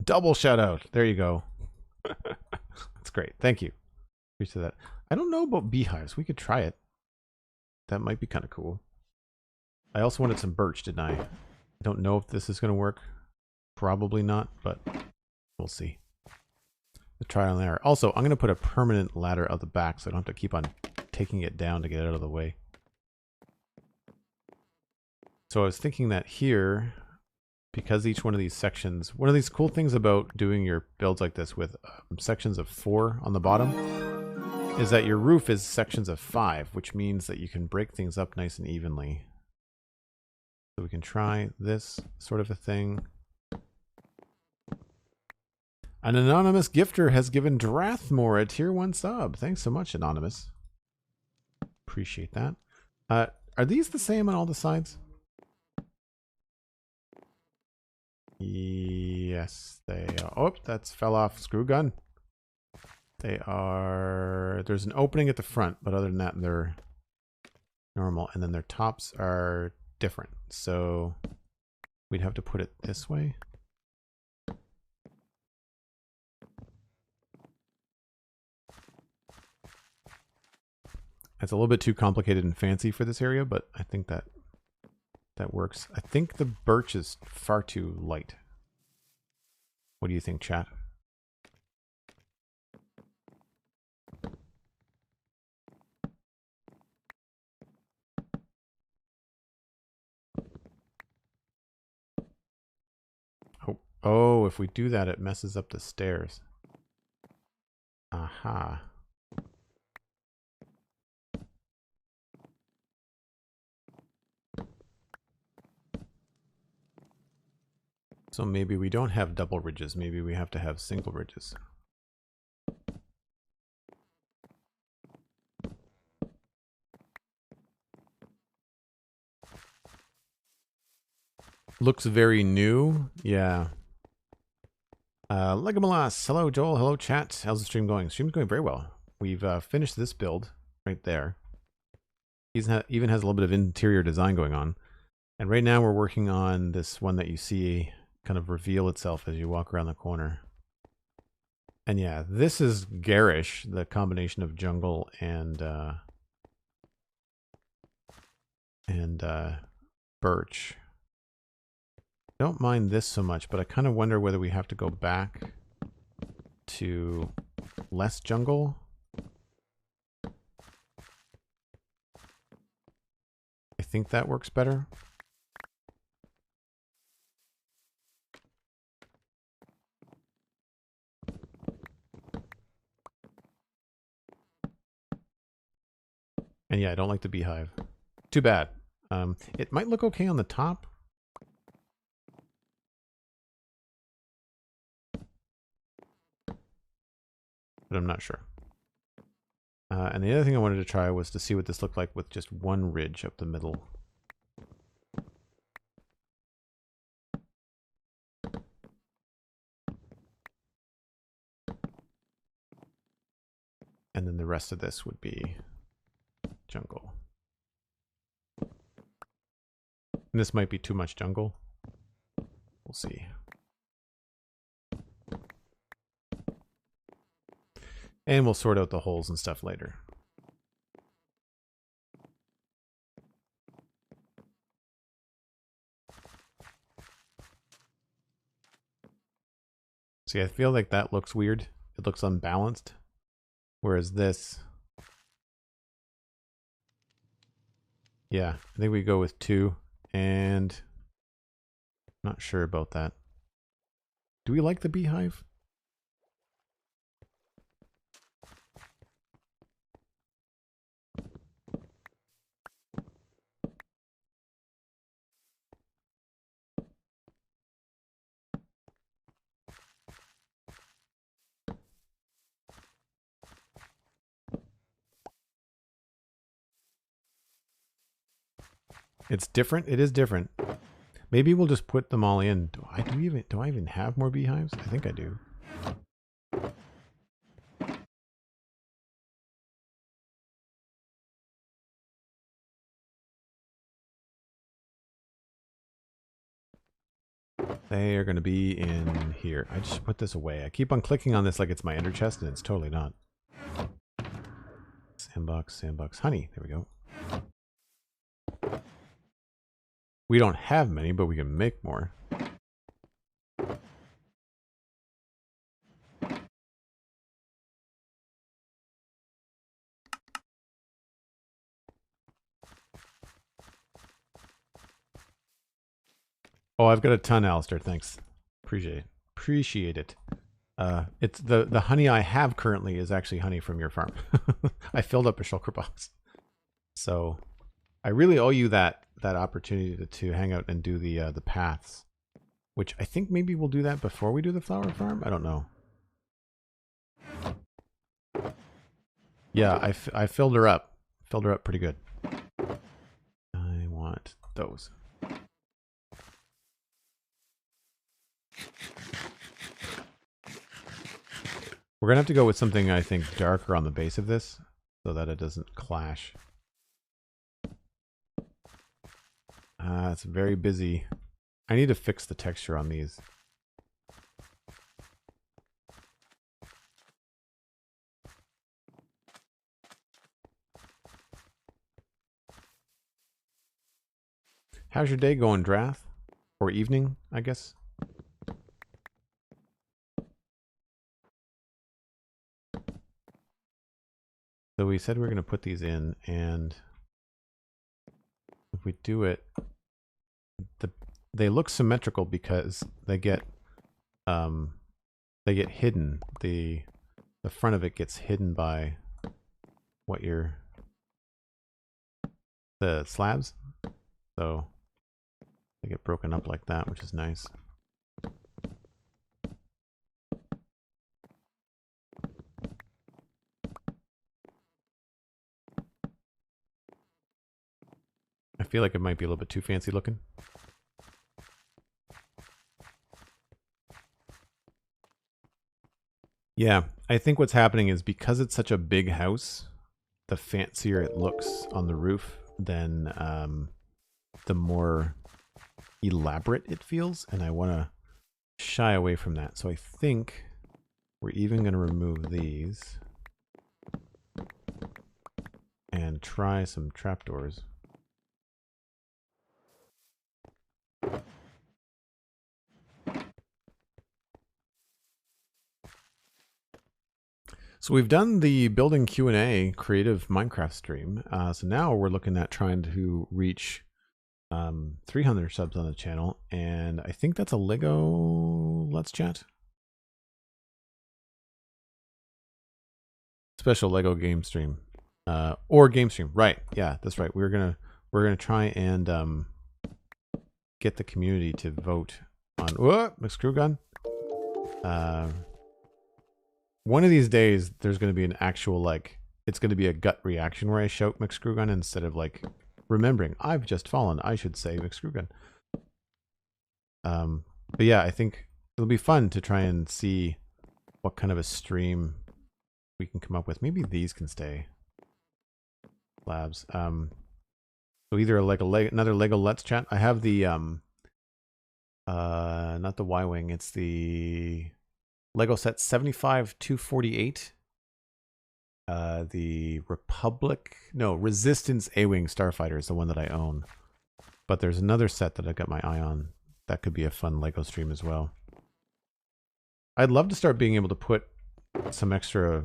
Double shout out. There you go. That's great. Thank you. Appreciate that. I don't know about beehives. We could try it. That might be kind of cool. I also wanted some birch, didn't I? I don't know if this is going to work. Probably not, but we'll see. The trial and error. Also, I'm going to put a permanent ladder out the back so I don't have to keep on taking it down to get it out of the way. So I was thinking that here, because each one of these sections, one of these cool things about doing your builds like this with sections of 4 on the bottom is that your roof is sections of 5, which means that you can break things up nice and evenly. So we can try this sort of a thing. An anonymous gifter has given Drathmore a tier 1 sub. Thanks so much, Anonymous. Appreciate that. Are these the same on all the sides? Yes, they are. Oh, that's fell off. Screw gun. They are... There's an opening at the front, but other than that, they're normal. And then their tops are different. So we'd have to put it this way. It's a little bit too complicated and fancy for this area, but I think that works. I think the birch is far too light. What do you think, chat? Oh, if we do that, it messes up the stairs. Aha. So maybe we don't have double ridges. Maybe we have to have single ridges. Looks very new. Yeah. Legomalas. Hello, Joel. Hello, chat. How's the stream going? Stream's going very well. We've finished this build right there. He even has a little bit of interior design going on. And right now we're working on this one that you see kind of reveal itself as you walk around the corner. And yeah, this is garish, the combination of jungle and birch. Don't mind this so much, but I kind of wonder whether we have to go back to less jungle. I think that works better. And yeah, I don't like the beehive. Too bad. It might look okay on the top. But I'm not sure. And the other thing I wanted to try was to see what this looked like with just one ridge up the middle. And then the rest of this would be jungle. And this might be too much jungle. We'll see. And we'll sort out the holes and stuff later. See, I feel like that looks weird. It looks unbalanced. Whereas this Yeah, I think we go with 2, and not sure about that. Do we like the beehive? It's different. It is different. Maybe we'll just put them all in. Do I even have more beehives? I think I do. They are going to be in here. I just put this away. I keep on clicking on this like it's my ender chest, and it's totally not. Sandbox, sandbox, honey. There we go. We don't have many, but we can make more. Oh, I've got a ton, Alistair. Thanks. Appreciate it. It's the honey I have currently is actually honey from your farm. I filled up a shulker box. So I really owe you that opportunity to hang out and do the paths, which I think maybe we'll do that before we do the flower farm. I don't know. Yeah, I filled her up. Filled her up pretty good. I want those. We're going to have to go with something, I think, darker on the base of this so that it doesn't clash. It's very busy. I need to fix the texture on these. How's your day going, Drath? Or evening, I guess? So we said we were going to put these in, and if we do it, they look symmetrical because they get hidden. The front of it gets hidden by what the slabs. So they get broken up like that, which is nice. I feel like it might be a little bit too fancy looking. Yeah, I think what's happening is because it's such a big house, the fancier it looks on the roof, then the more elaborate it feels, and I want to shy away from that. So I think we're even going to remove these and try some trapdoors. So we've done the building Q&A creative Minecraft stream. So now we're looking at trying to reach 300 subs on the channel. And I think that's a Lego Let's Chat. Special Lego game stream. Or game stream. Right. Yeah, that's right. We're gonna try and get the community to vote on McScrewgun. One of these days, there's going to be an actual, like, it's going to be a gut reaction where I shout McScrewgun instead of, like, remembering, I've just fallen, I should say McScrewgun. But yeah, I think it'll be fun to try and see what kind of a stream we can come up with. Maybe these can stay. Labs. So either another Lego Let's Chat. I have the, not the Y-Wing, it's the Lego set 75-248. The Resistance A-Wing Starfighter is the one that I own. But there's another set that I've got my eye on. That could be a fun Lego stream as well. I'd love to start being able to put some extra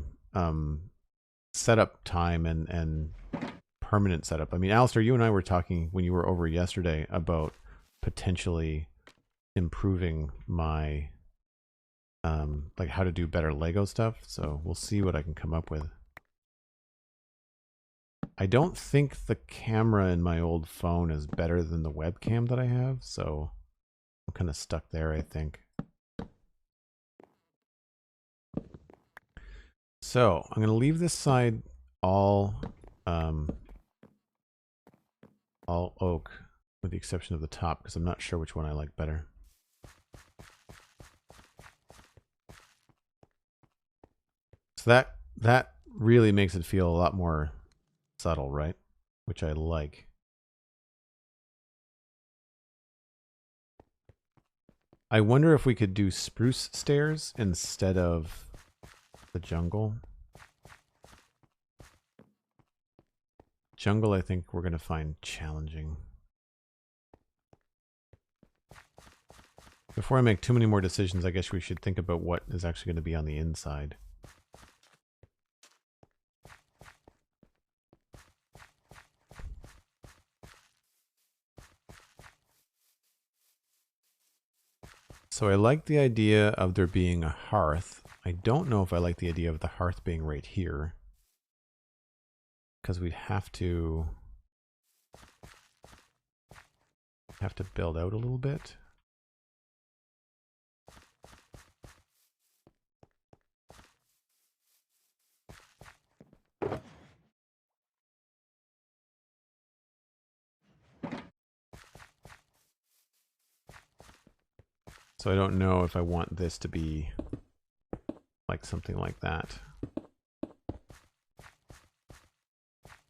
setup time and permanent setup. I mean, Alistair, you and I were talking when you were over yesterday about potentially improving my like how to do better Lego stuff. So we'll see what I can come up with. I don't think the camera in my old phone is better than the webcam that I have, so I'm kind of stuck there, I think. So I'm going to leave this side all oak, with the exception of the top, because I'm not sure which one I like better. So that really makes it feel a lot more subtle, right? Which I like. I wonder if we could do spruce stairs instead of the jungle. Jungle, I think we're going to find challenging. Before I make too many more decisions, I guess we should think about what is actually going to be on the inside. So I like the idea of there being a hearth. I don't know if I like the idea of the hearth being right here, because we'd have to build out a little bit. So I don't know if I want this to be like something like that.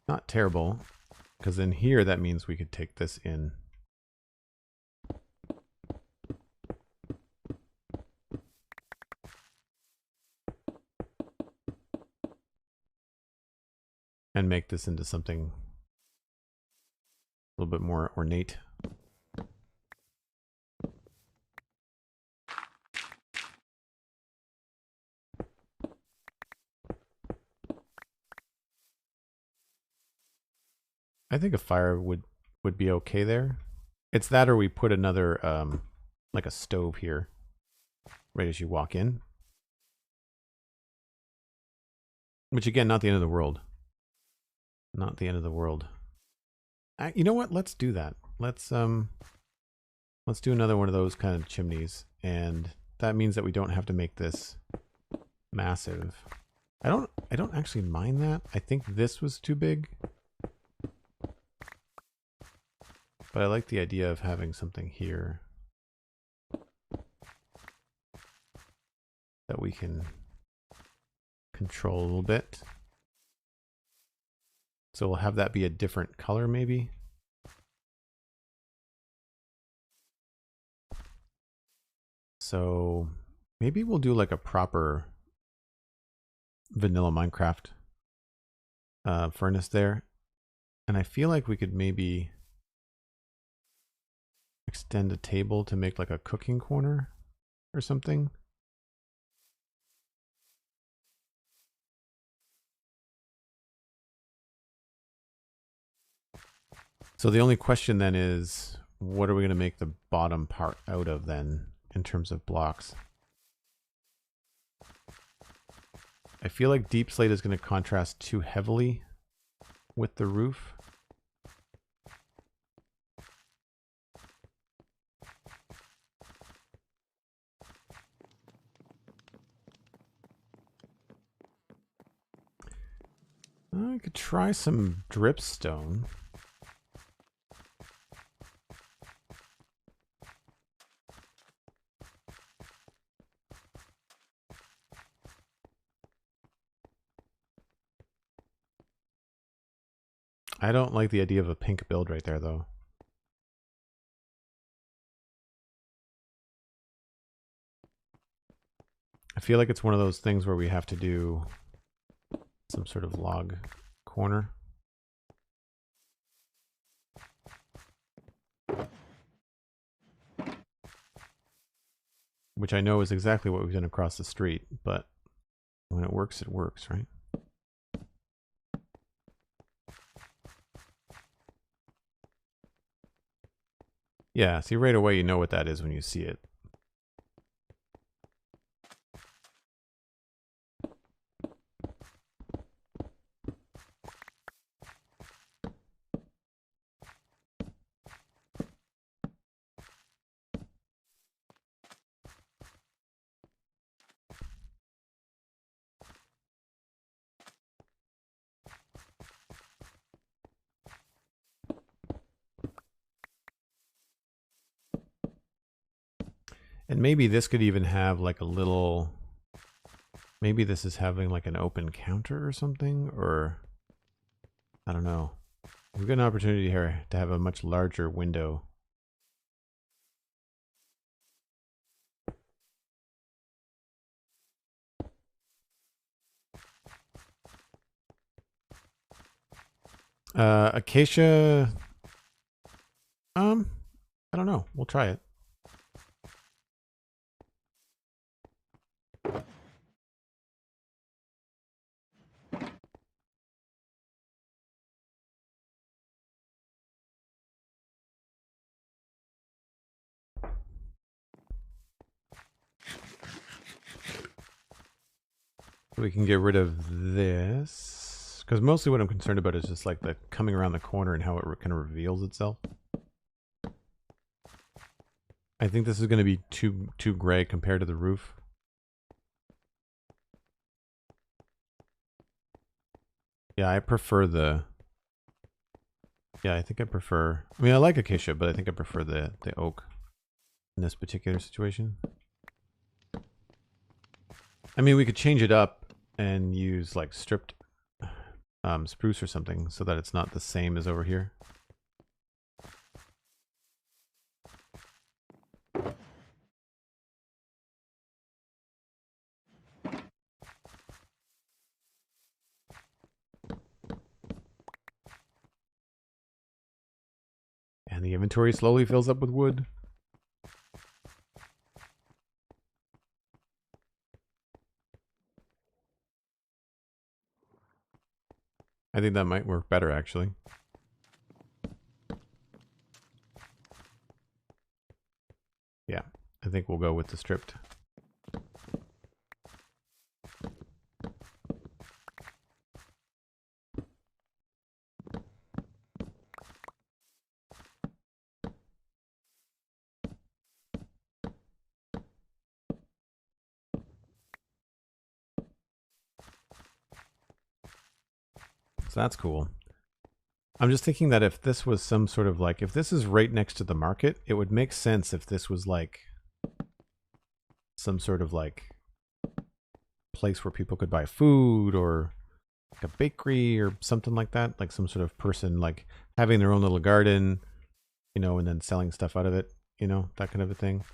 Not terrible, because in here that means we could take this in. And make this into something a little bit more ornate. I think a fire would be okay there. It's that, or we put another like a stove here right as you walk in. Which again, not the end of the world. Not the end of the world. You know what? Let's do that. Let's do another one of those kind of chimneys, and that means that we don't have to make this massive. I don't actually mind that. I think this was too big. But I like the idea of having something here that we can control a little bit. So we'll have that be a different color maybe. So maybe we'll do like a proper vanilla Minecraft furnace there. And I feel like we could maybe extend a table to make like a cooking corner or something. So the only question then is, what are we going to make the bottom part out of then in terms of blocks? I feel like deep slate is going to contrast too heavily with the roof. I could try some dripstone. I don't like the idea of a pink build right there, though. I feel like it's one of those things where we have to do some sort of log corner. Which I know is exactly what we've done across the street, but when it works, right? Yeah, see right away you know what that is when you see it. And maybe this could even have like a little, maybe this is having like an open counter or something, or I don't know. We've got an opportunity here to have a much larger window. Acacia, I don't know. We'll try it. We can get rid of this, because mostly what I'm concerned about is just like the coming around the corner and how it kind of reveals itself. I think this is going to be too gray compared to the roof. Yeah, I prefer the... Yeah, I think I prefer... I mean, I like acacia, but I think I prefer the oak in this particular situation. I mean, we could change it up and use like stripped spruce or something so that it's not the same as over here. And the inventory slowly fills up with wood. I think that might work better, actually. Yeah, I think we'll go with the stripped. So that's cool. I'm just thinking that if this was some sort of like, if this is right next to the market, it would make sense if this was like some sort of like place where people could buy food, or like a bakery or something like that, like some sort of person like having their own little garden, you know, and then selling stuff out of it, you know, that kind of a thing.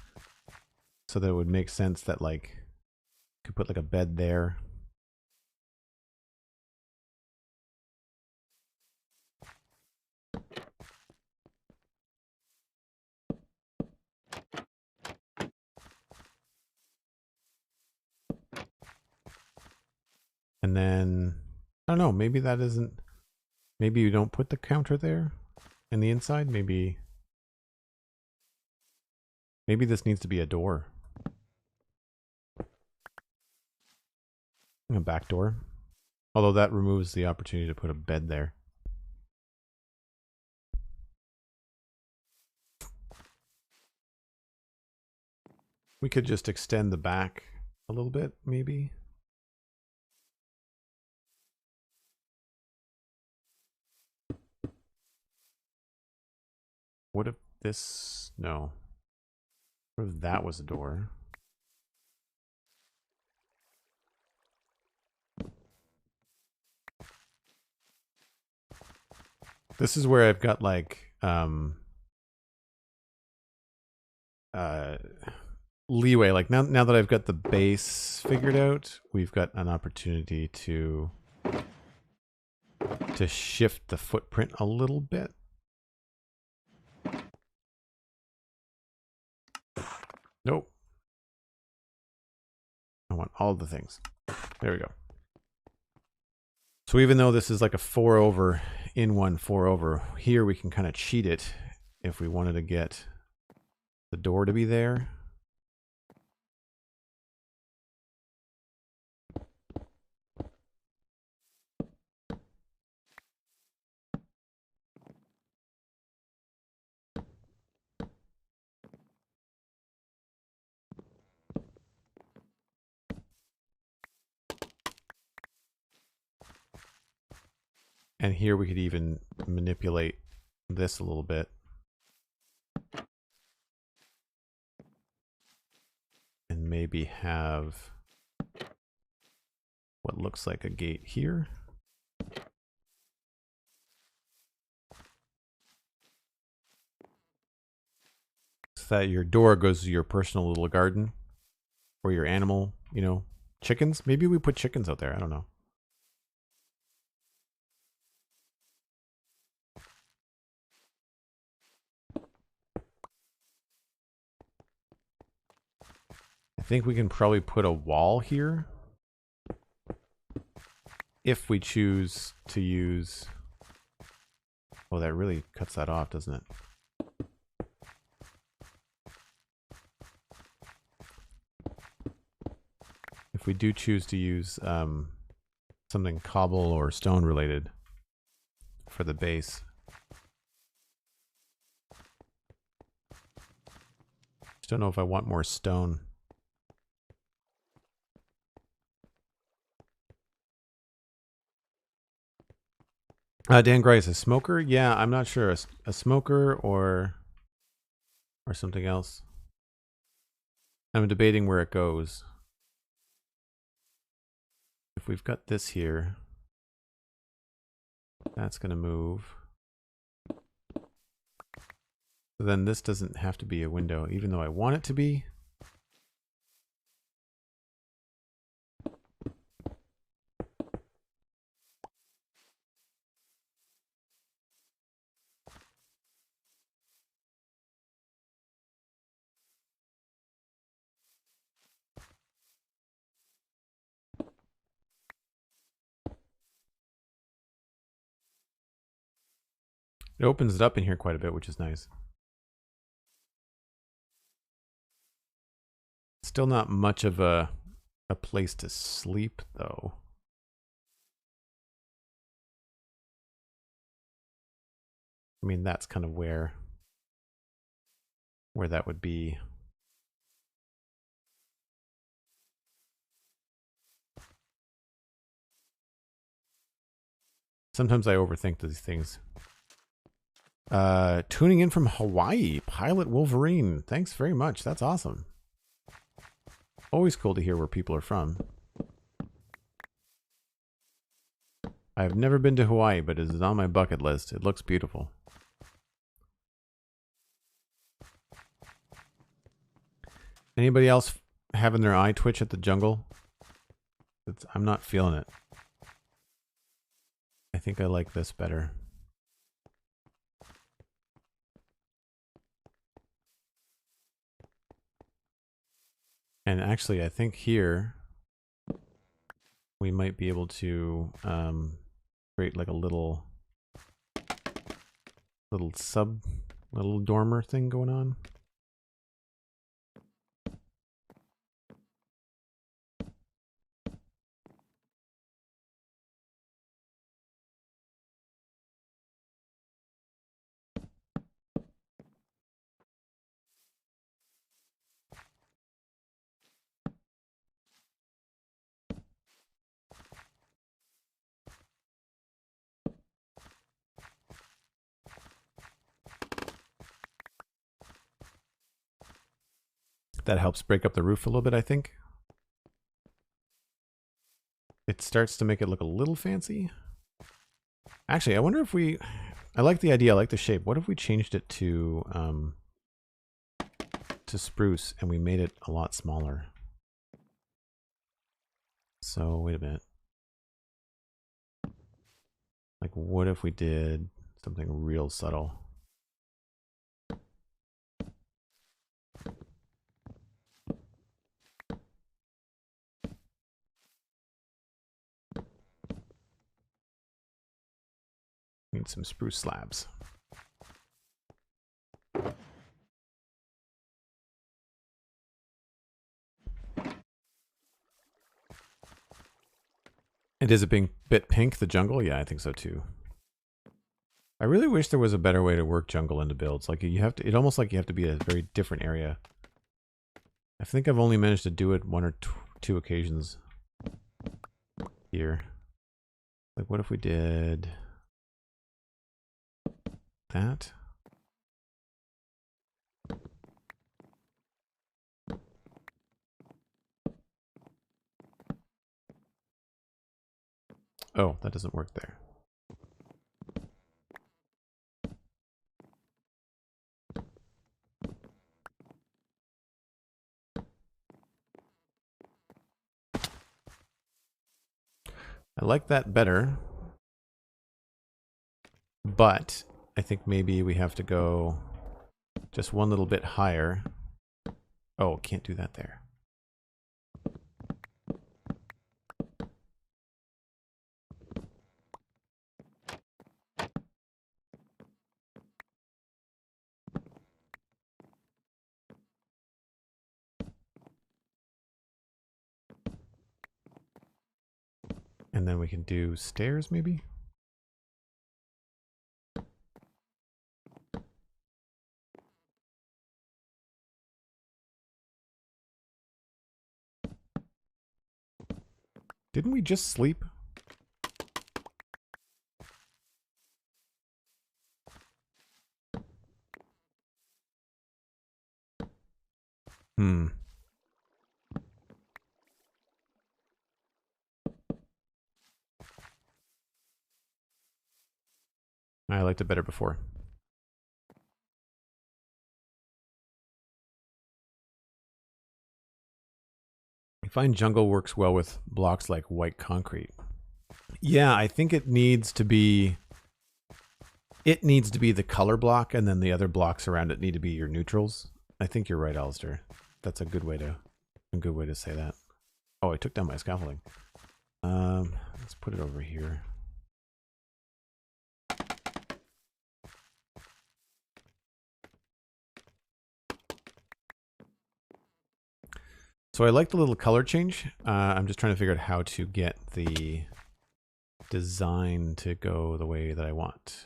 So that it would make sense that like you could put like a bed there. And then I don't know, maybe that isn't, maybe you don't put the counter there in the inside. Maybe this needs to be a door. A back door. Although that removes the opportunity to put a bed there. We could just extend the back a little bit, maybe. What if this... No. What if that was a door? This is where I've got like leeway. Like now that I've got the base figured out, we've got an opportunity to shift the footprint a little bit. Nope. I want all the things. There we go. So even though this is like a 4 over in one 4 over, here we can kind of cheat it if we wanted to get the door to be there. And here we could even manipulate this a little bit. And maybe have what looks like a gate here. So that your door goes to your personal little garden or your animal, you know, chickens. Maybe we put chickens out there. I don't know. I think we can probably put a wall here if we choose to use... Oh, that really cuts that off, doesn't it? If we do choose to use something cobble or stone related for the base. Just don't know if I want more stone. Dan Grice, a smoker? Yeah, I'm not sure. A smoker or something else. I'm debating where it goes. If we've got this here, that's going to move. So then this doesn't have to be a window, even though I want it to be. It opens it up in here quite a bit, which is nice. Still not much of a place to sleep, though. I mean, that's kind of where that would be. Sometimes I overthink these things. Tuning in from Hawaii, Pilot Wolverine. Thanks very much. That's awesome. Always cool to hear where people are from. I've never been to Hawaii, but it is on my bucket list. It looks beautiful. Anybody else having their eye twitch at the jungle? I'm not feeling it. I think I like this better. And actually, I think here we might be able to create like a little dormer thing going on. That helps break up the roof a little bit, I think. It starts to make it look a little fancy. Actually, I wonder if we... I like the idea, I like the shape. What if we changed it to spruce and we made it a lot smaller? So, wait a minute. Like, what if we did something real subtle? Need some spruce slabs. It is a bit pink, the jungle. Yeah, I think so too. I really wish there was a better way to work jungle into builds. Like you have to, it almost like you have to be a very different area. I think I've only managed to do it one or two occasions here. Like what if we did that? Oh, that doesn't work there. I like that better, but I think maybe we have to go just one little bit higher. Oh, can't do that there. And then we can do stairs maybe? Didn't we just sleep? Hmm. I liked it better before. I find jungle works well with blocks like white concrete. Yeah, I think it needs to be the color block, and then the other blocks around it need to be your neutrals. I think you're right, Alistair. That's a good way to say that. Oh, I took down my scaffolding. Let's put it over here. So I like the little color change. I'm just trying to figure out how to get the design to go the way that I want.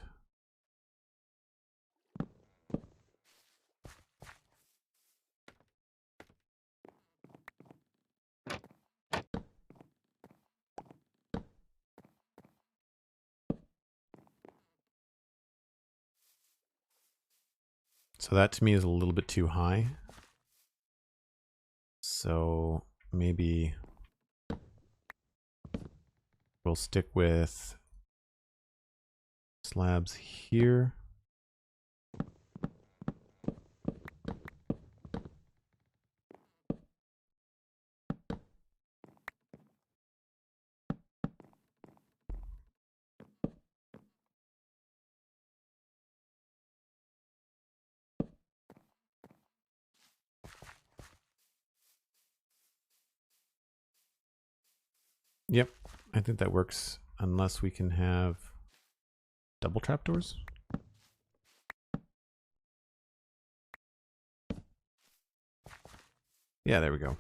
So that to me is a little bit too high. So maybe we'll stick with slabs here. Yep, I think that works, unless we can have double trapdoors. Yeah, there we go.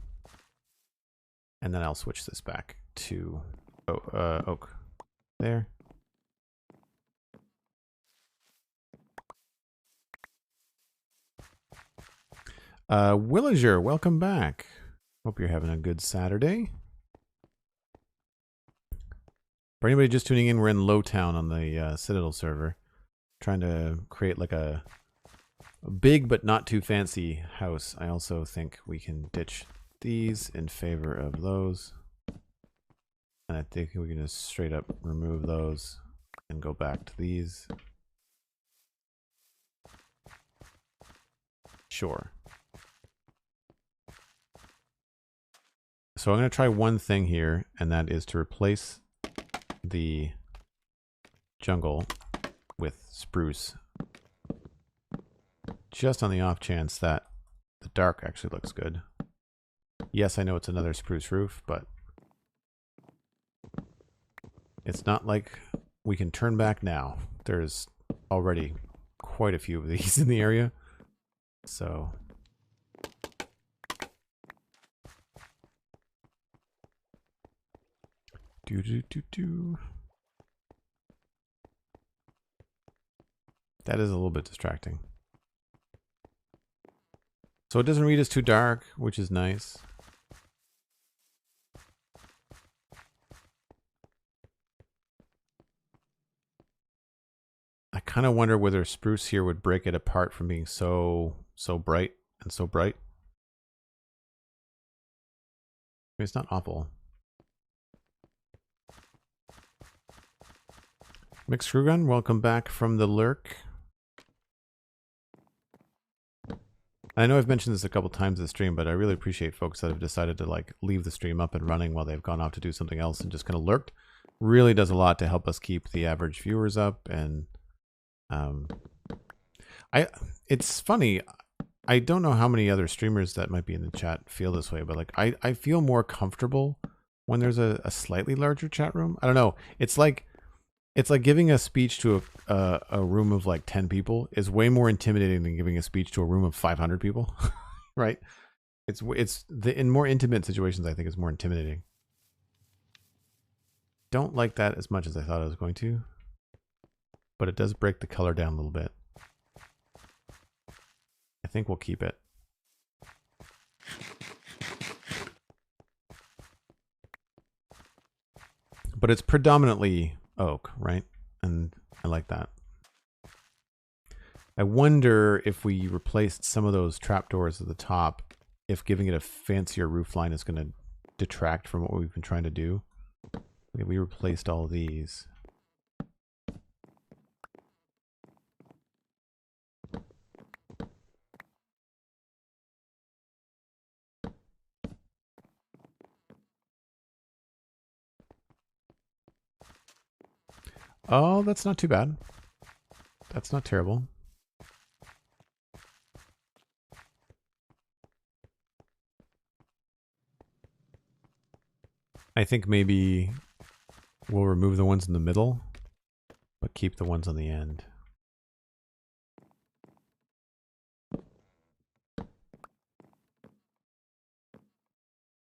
And then I'll switch this back to oak. There. Willager, welcome back. Hope you're having a good Saturday. For anybody just tuning in, we're in Lowtown on the Citadel server, trying to create like a big but not too fancy house. I also think we can ditch these in favor of those. And I think we can just straight up remove those and go back to these. Sure. So I'm going to try one thing here, and that is to replace the jungle with spruce. Just on the off chance that the dark actually looks good. Yes, I know it's another spruce roof, but it's not like we can turn back now. There's already quite a few of these in the area. So Do do do do. That is a little bit distracting. So it doesn't read as too dark, which is nice. I kind of wonder whether spruce here would break it apart from being so bright and so bright. I mean, it's not awful. Mixed Screw Gun, welcome back from the lurk. I know I've mentioned this a couple times in the stream, but I really appreciate folks that have decided to like leave the stream up and running while they've gone off to do something else and just kind of lurked. Really does a lot to help us keep the average viewers up. And it's funny. I don't know how many other streamers that might be in the chat feel this way, but like I feel more comfortable when there's a slightly larger chat room. I don't know. It's like giving a speech to a room of like 10 people is way more intimidating than giving a speech to a room of 500 people, right? In more intimate situations, I think it's more intimidating. Don't like that as much as I thought I was going to, but it does break the color down a little bit. I think we'll keep it. But it's predominantly oak, right? And I like that. I wonder if we replaced some of those trapdoors at the top, if giving it a fancier roof line is going to detract from what we've been trying to do. We replaced all of these. Oh, that's not too bad. That's not terrible. I think maybe we'll remove the ones in the middle, but keep the ones on the end. I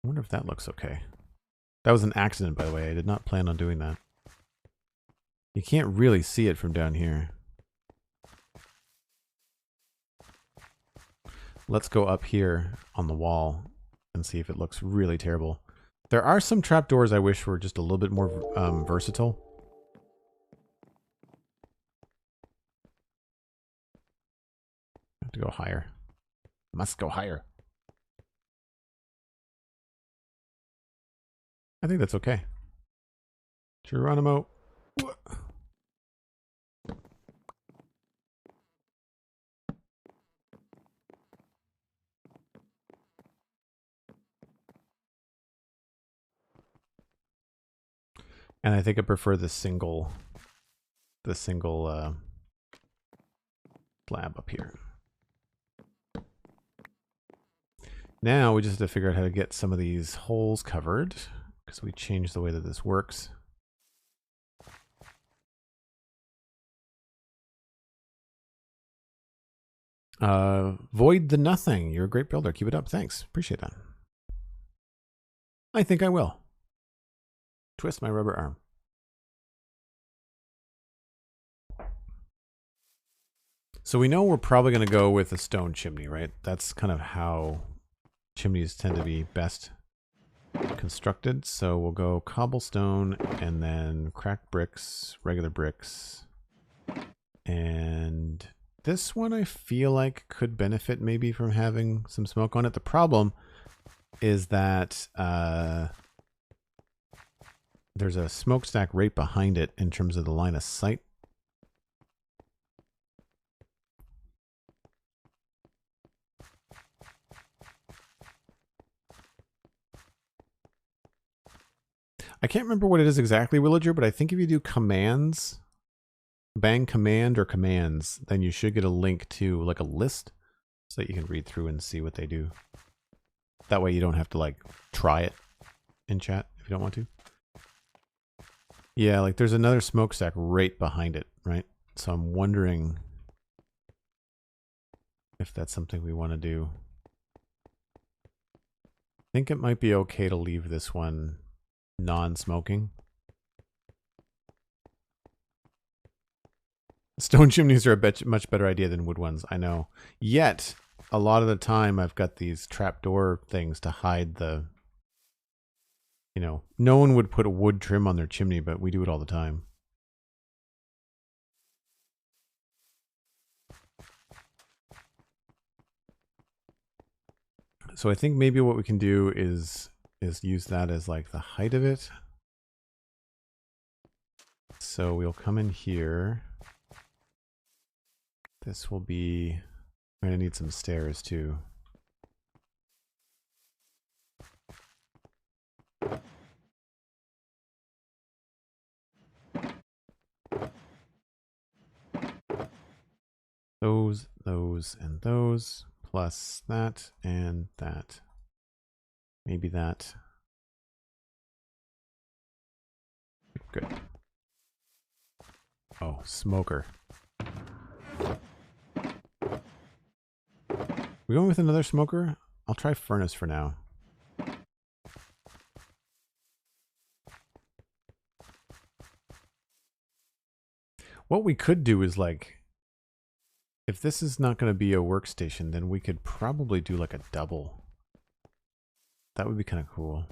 wonder if that looks okay. That was an accident, by the way. I did not plan on doing that. You can't really see it from down here. Let's go up here on the wall and see if it looks really terrible. There are some trapdoors I wish were just a little bit more versatile. I have to go higher. Must go higher. I think that's okay. Geronimo. And I think I prefer the single slab up here. Now we just have to figure out how to get some of these holes covered, because we changed the way that this works. Void the Nothing. You're a great builder. Keep it up. Thanks. Appreciate that. I think I will. Twist my rubber arm. So we know we're probably going to go with a stone chimney, right? That's kind of how chimneys tend to be best constructed. So we'll go cobblestone and then cracked bricks, regular bricks. And this one I feel like could benefit maybe from having some smoke on it. The problem is that there's a smokestack right behind it in terms of the line of sight. I can't remember what it is exactly, Villager, but I think if you do commands, bang command or commands, then you should get a link to like a list so that you can read through and see what they do. That way you don't have to like try it in chat if you don't want to. Yeah, like there's another smokestack right behind it, right? So I'm wondering if that's something we want to do. I think it might be okay to leave this one non-smoking. Stone chimneys are a much better idea than wood ones, I know. Yet, a lot of the time I've got these trapdoor things to hide the... You know, no one would put a wood trim on their chimney, but we do it all the time. So I think maybe what we can do is use that as like the height of it. So we'll come in here. This will be... I'm going to need some stairs too. Those, and those, plus that and that. Maybe that. Good. Oh, smoker. We going with another smoker? I'll try furnace for now. What we could do is like, if this is not going to be a workstation, then we could probably do like a double. That would be kind of cool.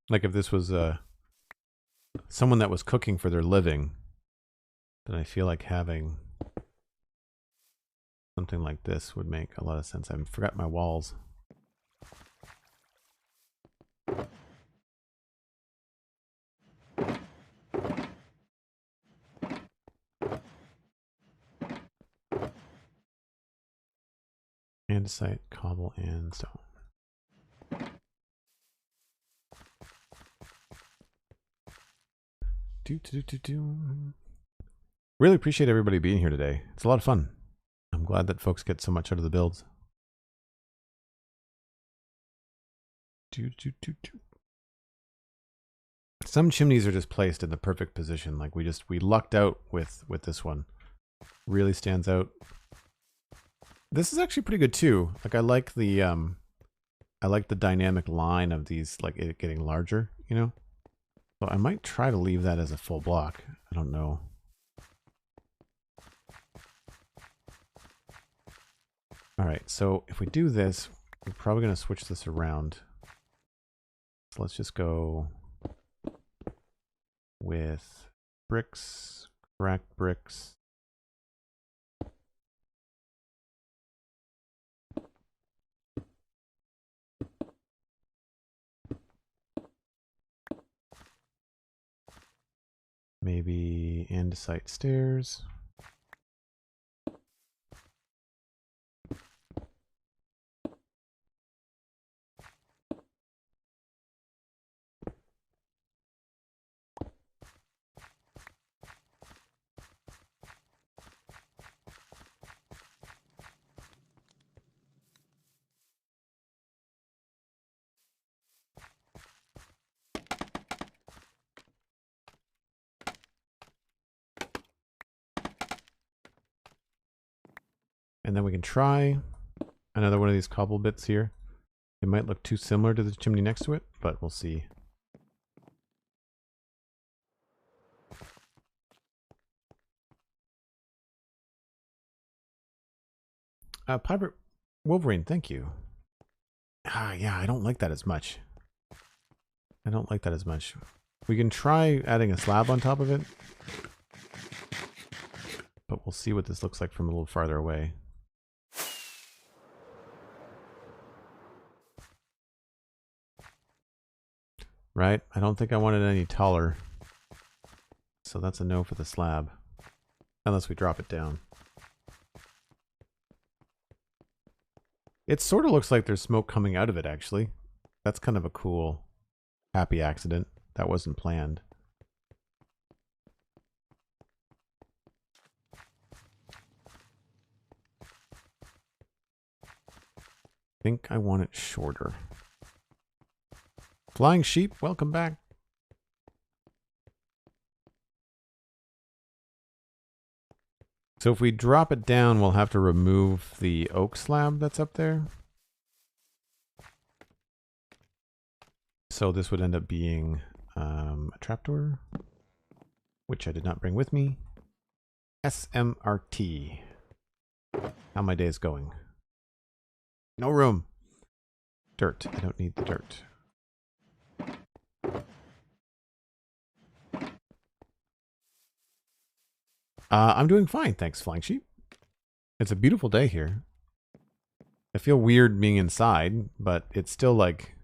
Like if this was someone that was cooking for their living, then I feel like having something like this would make a lot of sense. I forgot my walls. Andesite, cobble, and stone. Really appreciate everybody being here today. It's a lot of fun. I'm glad that folks get so much out of the builds. Some chimneys are just placed in the perfect position. Like we lucked out with this one. Really stands out. This is actually pretty good too. Like I like the dynamic line of these, like it getting larger, you know? So I might try to leave that as a full block. I don't know. All right, so if we do this, we're probably going to switch this around. So let's just go with bricks, cracked bricks. Maybe andesite stairs. And then we can try another one of these cobble bits here. It might look too similar to the chimney next to it, but we'll see. Pirate Wolverine, thank you. Yeah, I don't like that as much. I don't like that as much. We can try adding a slab on top of it, but we'll see what this looks like from a little farther away. Right? I don't think I want it any taller. So that's a no for the slab. Unless we drop it down. It sort of looks like there's smoke coming out of it, actually. That's kind of a cool, happy accident. That wasn't planned. I think I want it shorter. Flying Sheep, welcome back. So if we drop it down, we'll have to remove the oak slab that's up there. So this would end up being a trapdoor, which I did not bring with me. SMRT. How my day is going. No room. Dirt. I don't need the dirt. I'm doing fine, thanks, Flying Sheep. It's a beautiful day here. I feel weird being inside, but it's still like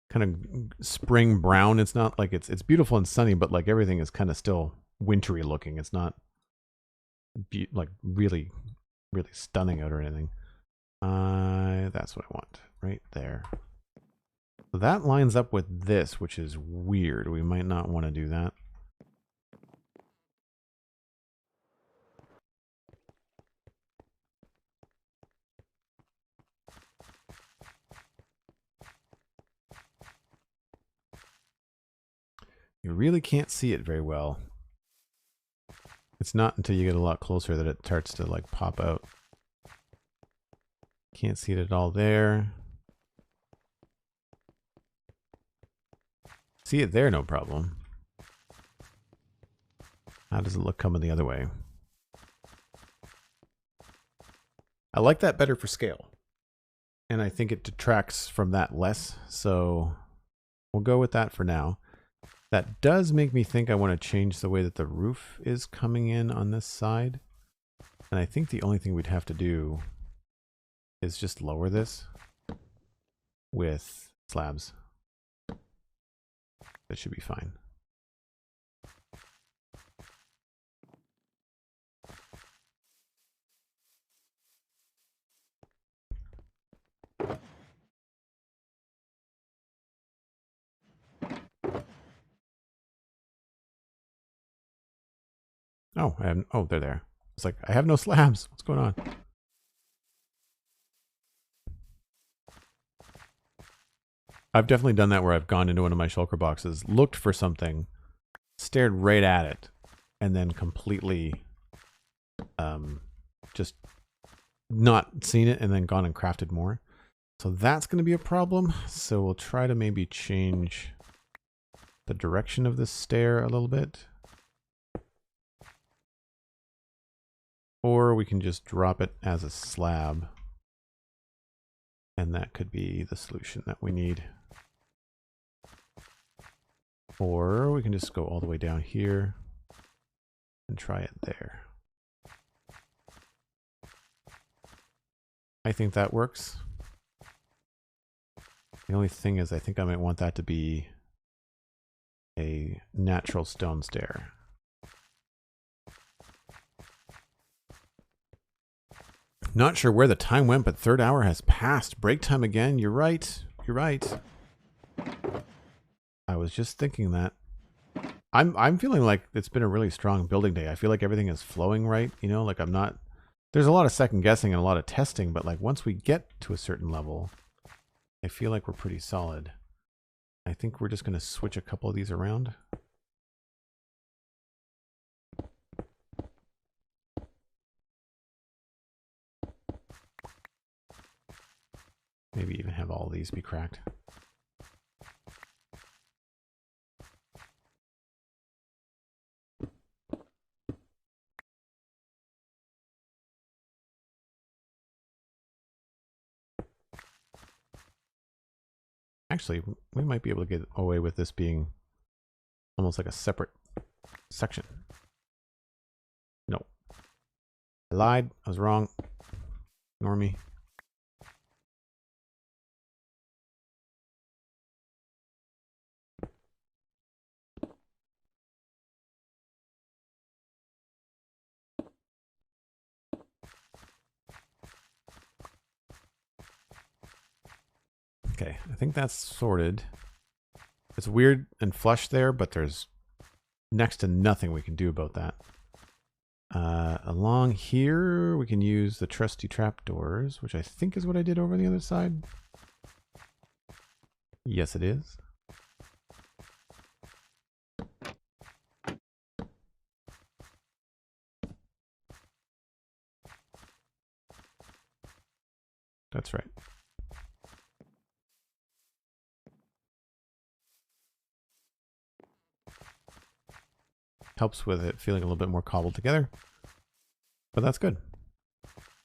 kind of spring brown. It's not like it's beautiful and sunny, but like everything is kind of still wintry looking. It's not like really stunning out or anything. That's what I want right there. So that lines up with this, which is weird. We might not want to do that. You really can't see it very well. It's not until you get a lot closer that it starts to like pop out. Can't see it at all there. See it there, no problem. How does it look coming the other way? I like that better for scale. And I think it detracts from that less. So we'll go with that for now. That does make me think I want to change the way that the roof is coming in on this side. And I think the only thing we'd have to do is just lower this with slabs. That should be fine. Oh, oh, they're there. It's like, I have no slabs. What's going on? I've definitely done that where I've gone into one of my shulker boxes, looked for something, stared right at it, and then completely just not seen it and then gone and crafted more. So that's going to be a problem. So we'll try to maybe change the direction of this stair a little bit. Or we can just drop it as a slab. And that could be the solution that we need. Or we can just go all the way down here and try it there. I think that works. The only thing is I think I might want that to be a natural stone stair. Not sure where the time went, but third hour has passed. Break time again. You're right. You're right. I was just thinking that. I'm feeling like it's been a really strong building day. I feel like everything is flowing right. You know, like I'm not... There's a lot of second guessing and a lot of testing, but like once we get to a certain level, I feel like we're pretty solid. I think we're just going to switch a couple of these around. Maybe even have all these be cracked. Actually, we might be able to get away with this being almost like a separate section. No. I lied. I was wrong. Ignore me. Okay, I think that's sorted. It's weird and flush there, but there's next to nothing we can do about that. Along here, we can use the trusty trapdoors, which I think is what I did over on the other side. Yes, it is. That's right. Helps with it feeling a little bit more cobbled together. But that's good.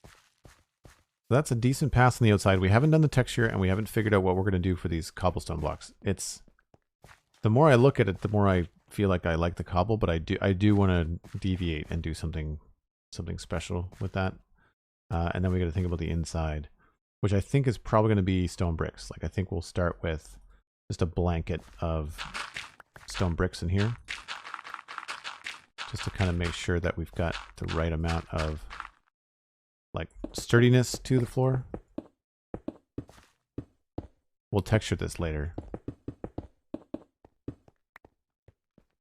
So that's a decent pass on the outside. We haven't done the texture and we haven't figured out what we're going to do for these cobblestone blocks. It's the more I look at it, the more I feel like I like the cobble, but I do want to deviate and do something special with that. And then we got to think about the inside, which I think is probably going to be stone bricks. Like I think we'll start with just a blanket of stone bricks in here, just to kind of make sure that we've got the right amount of like sturdiness to the floor. We'll texture this later.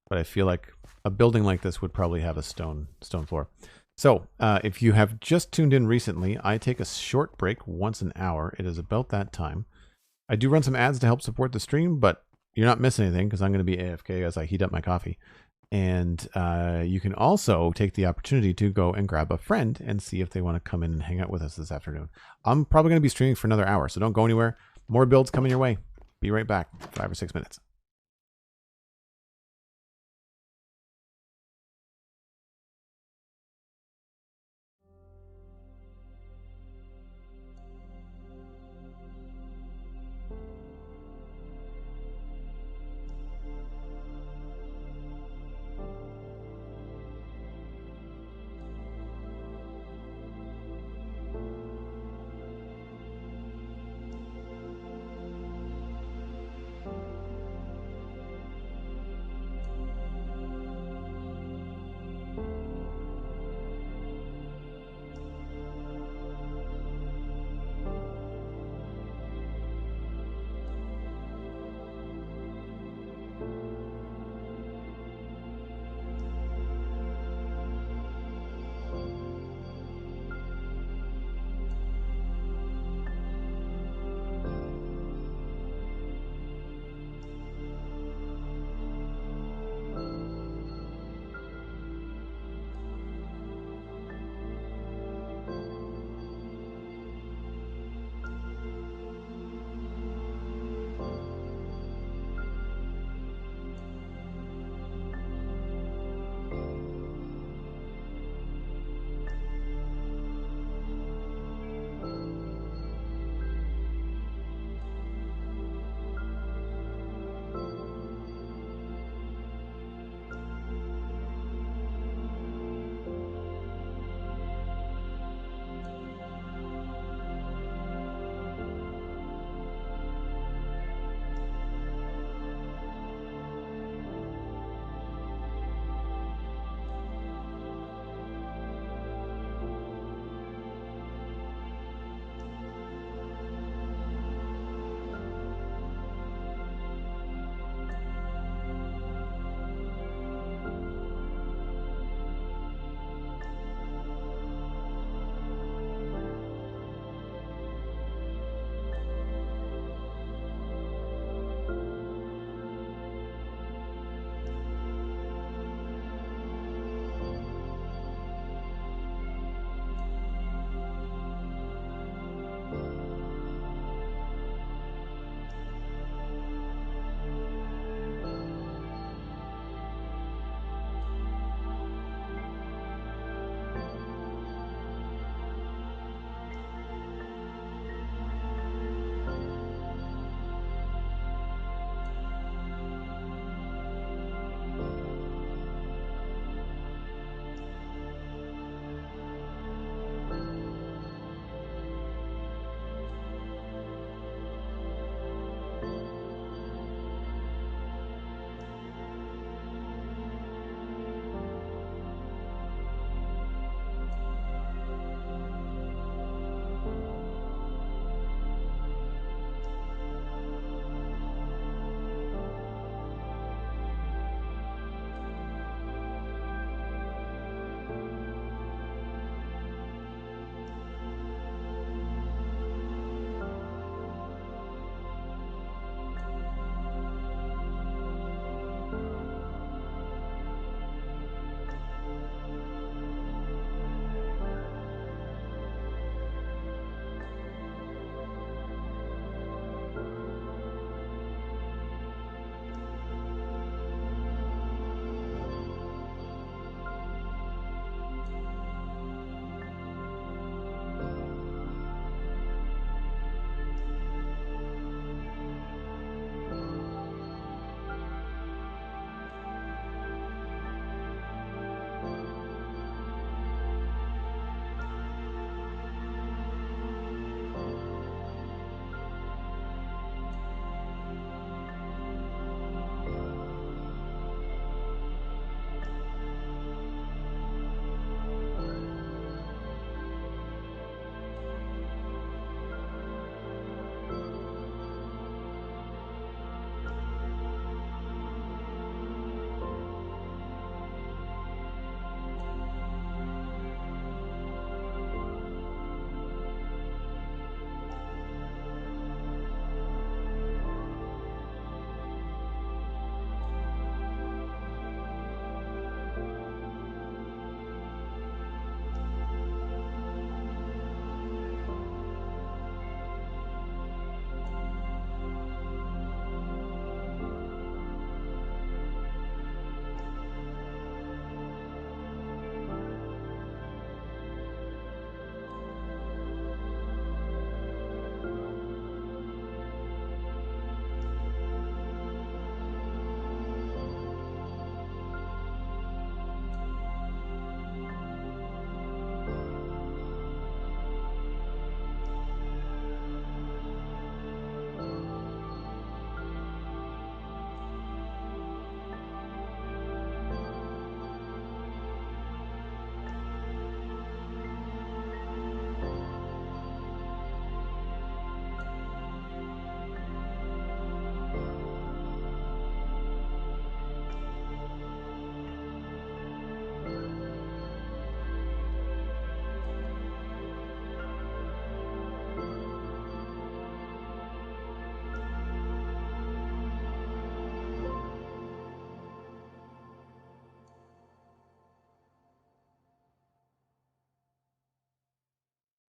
But I feel like a building like this would probably have a stone floor. So if you have just tuned in recently, I take a short break once an hour. It is about that time. I do run some ads to help support the stream, but you're not missing anything because I'm going to be AFK as I heat up my coffee. And you can also take the opportunity to go and grab a friend and see if they want to come in and hang out with us this afternoon. I'm probably going to be streaming for another hour, so don't go anywhere. More builds coming your way. Be right back. 5 or 6 minutes.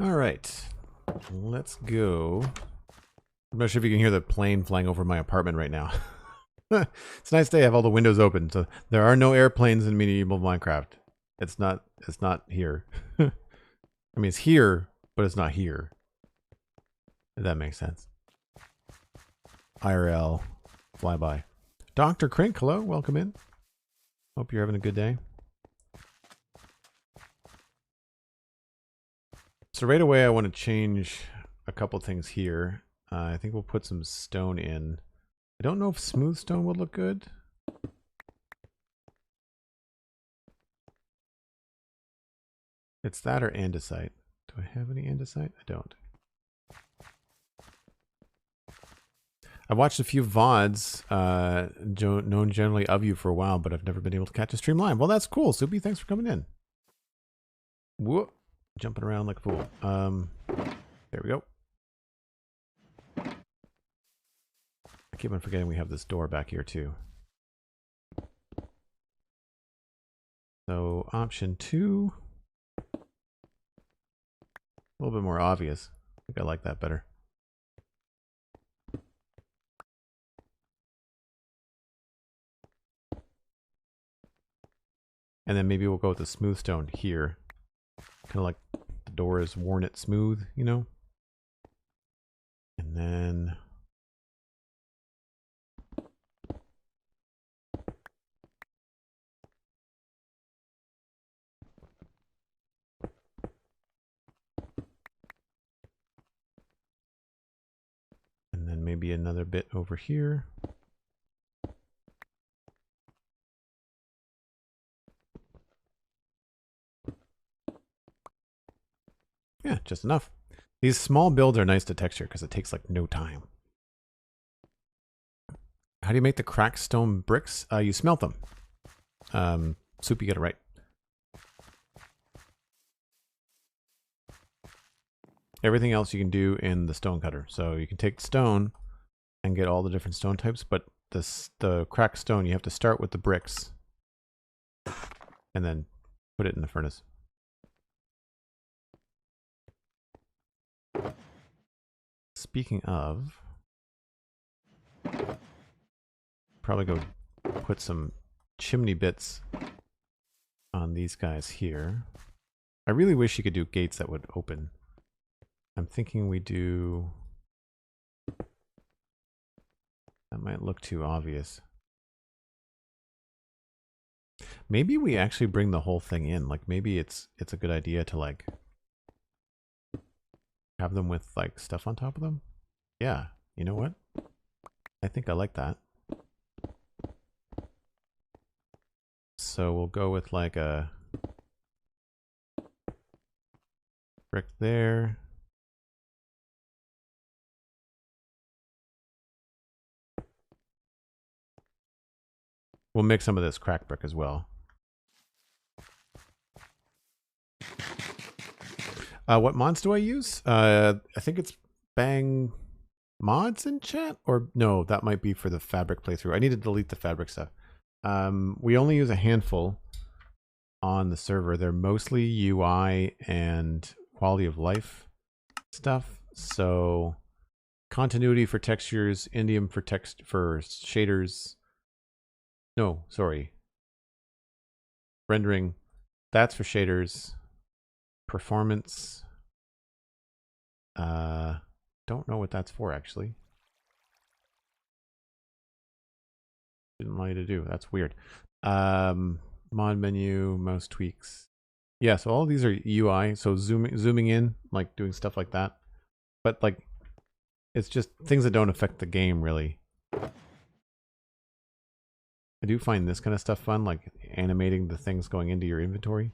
All right, let's go. I'm not sure if you can hear the plane flying over my apartment right now. It's a nice day. I have all the windows open, so there are no airplanes in medieval Minecraft. It's not here. I mean, it's here, but it's not here. If that makes sense. IRL, flyby. Dr. Crink, hello, welcome in. Hope you're having a good day. So right away, I want to change a couple things here. I think we'll put some stone in. I don't know if smooth stone would look good. It's that or andesite. Do I have any andesite? I don't. I've watched a few VODs known generally of you for a while, but I've never been able to catch a stream live. Well, that's cool. Soupy, thanks for coming in. Whoop. Jumping around like a fool. There we go. I keep on forgetting we have this door back here too. So option 2. A little bit more obvious. I think I like that better. And then maybe we'll go with the smooth stone here. Kind of like the door is worn it smooth, you know? And then... and then maybe another bit over here. Yeah, just enough. These small builds are nice to texture because it takes like no time. How do you make the cracked stone bricks? You smelt them. Soup, you get it right. Everything else you can do in the stone cutter. So you can take stone and get all the different stone types, but the cracked stone, you have to start with the bricks and then put it in the furnace. Speaking of, probably go put some chimney bits on these guys here. I really wish you could do gates that would open. I'm thinking we do... That might look too obvious. Maybe we actually bring the whole thing in. Like maybe it's a good idea to like have them with like stuff on top of them. Yeah, you know what? I think I like that. So we'll go with like a brick there. We'll make some of this cracked brick as well. What mods do I use? I think it's Bang Mods in chat? Or no, that might be for the fabric playthrough. I need to delete the fabric stuff. We only use a handful on the server. They're mostly UI and quality of life stuff. So continuity for textures, indium for shaders. No, sorry. Rendering, that's for shaders. Performance. Don't know what that's for actually. Didn't allow you to do. That's weird. Mod menu, mouse tweaks. Yeah, so all of these are UI. So zooming in, like doing stuff like that. But like, it's just things that don't affect the game really. I do find this kind of stuff fun, like animating the things going into your inventory.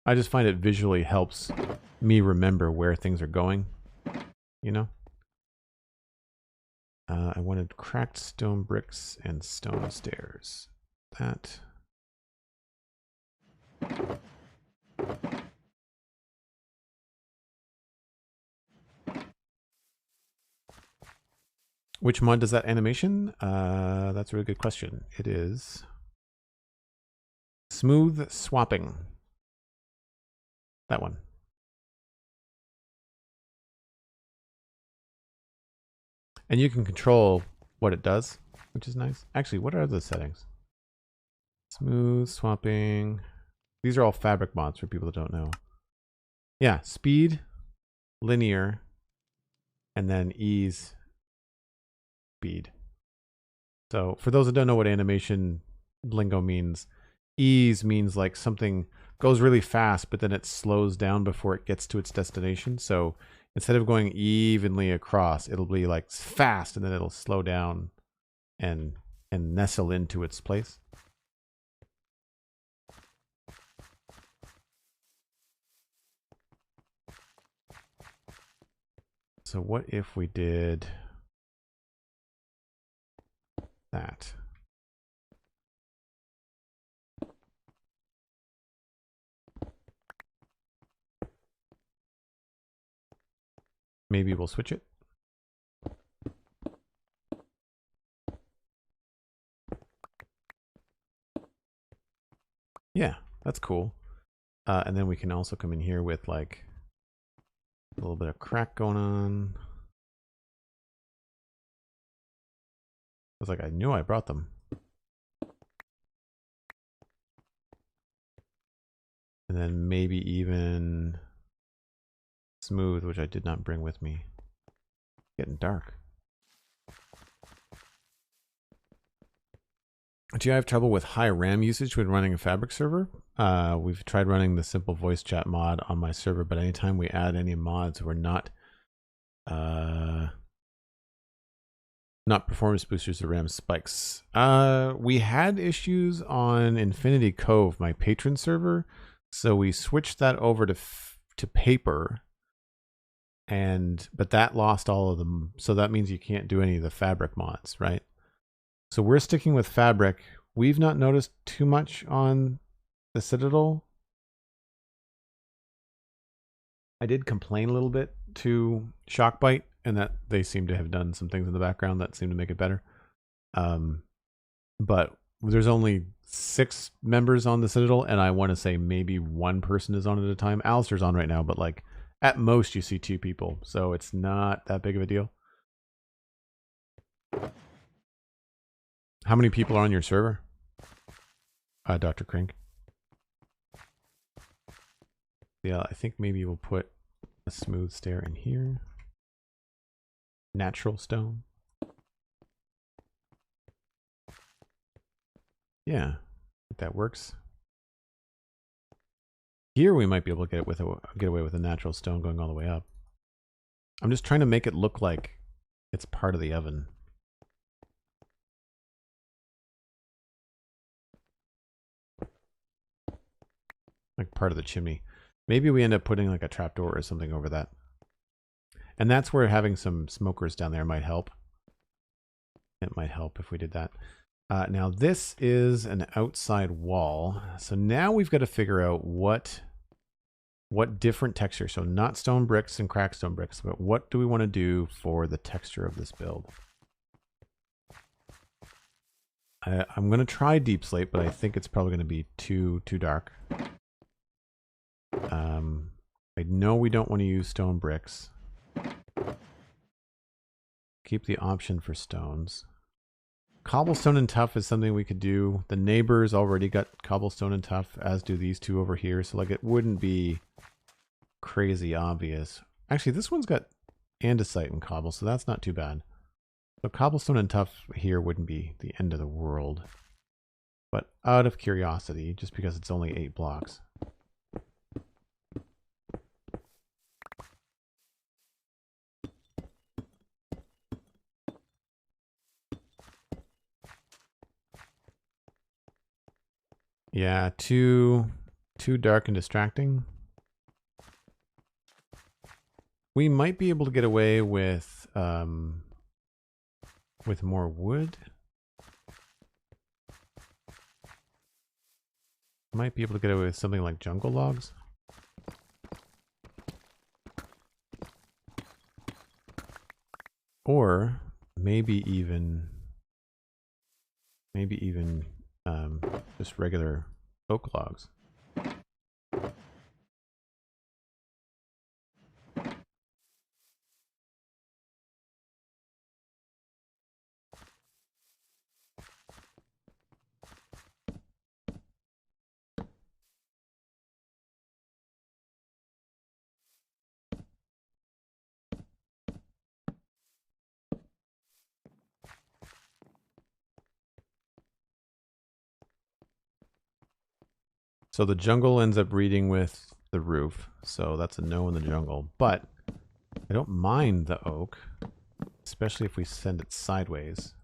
I just find it visually helps me remember where things are going, you know? I wanted cracked stone bricks and stone stairs. That. Which mod does that animation? That's a really good question. It is Smooth swapping. That one. And you can control what it does, which is nice. Actually, what are the settings? Smooth swapping. These are all fabric mods for people that don't know. Yeah, speed, linear, and then ease, speed. So for those that don't know what animation lingo means, ease means like something goes really fast, but then it slows down before it gets to its destination. So instead of going evenly across, it'll be like fast and then it'll slow down and nestle into its place. So what if we did that? Maybe we'll switch it. Yeah, that's cool. And then we can also come in here with like a little bit of crack going on. I was like, I knew I brought them. And then maybe even smooth, which I did not bring with me. Getting dark. Do you have trouble with high RAM usage when running a Fabric server? We've tried running the simple voice chat mod on my server, but anytime we add any mods, we're not performance boosters, the RAM spikes. We had issues on Infinity Cove, my patron server, so we switched that over to paper, but that lost all of them. So that means you can't do any of the Fabric mods, right? So we're sticking with Fabric. We've not noticed too much on the Citadel. I did complain a little bit to Shockbite, and that they seem to have done some things in the background that seem to make it better. But there's only 6 members on the Citadel, and I want to say maybe 1 person is on at a time. Alistair's on right now, but like at most you see 2 people, so it's not that big of a deal. How many people are on your server? Dr. Krink. Yeah, I think maybe we'll put a smooth stair in here. Natural stone. Yeah, I think that works. Here we might be able to get away with a natural stone going all the way up. I'm just trying to make it look like it's part of the oven. Like part of the chimney. Maybe we end up putting like a trapdoor or something over that. And that's where having some smokers down there might help. It might help if we did that. Now this is an outside wall. So now we've got to figure out what different texture. So not stone bricks and cracked stone bricks, but what do we want to do for the texture of this build? I'm going to try deep slate, but I think it's probably going to be too dark. I know we don't want to use stone bricks. Keep the option for stones. Cobblestone and tough is something we could do. The neighbors already got cobblestone and tough, as do these 2 over here. So like it wouldn't be crazy obvious. Actually, this one's got andesite and cobble, so that's not too bad. So cobblestone and tough here wouldn't be the end of the world. But out of curiosity, just because it's only 8 blocks. Yeah, too dark and distracting. We might be able to get away with more wood. Might be able to get away with something like jungle logs. Or maybe even just regular Oak logs. So the jungle ends up breeding with the roof. So that's a no in the jungle. But I don't mind the oak, especially if we send it sideways.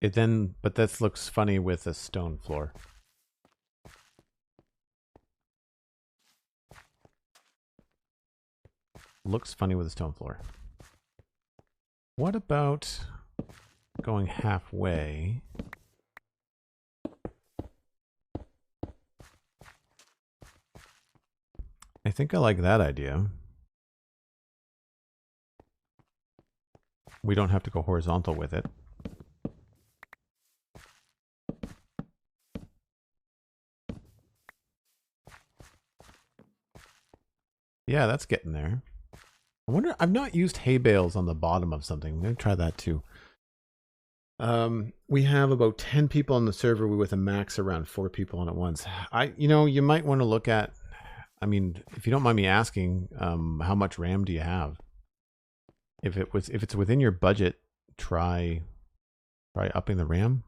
It then, but this looks funny with a stone floor. Looks funny with a stone floor. What about going halfway? I think I like that idea. We don't have to go horizontal with it. Yeah, that's getting there. I wonder, I've not used hay bales on the bottom of something. I'm going to try that too. We have about 10 people on the server with a max around 4 people on at once. You might want to look at, I mean, if you don't mind me asking, how much RAM do you have? If it's within your budget, try upping the RAM.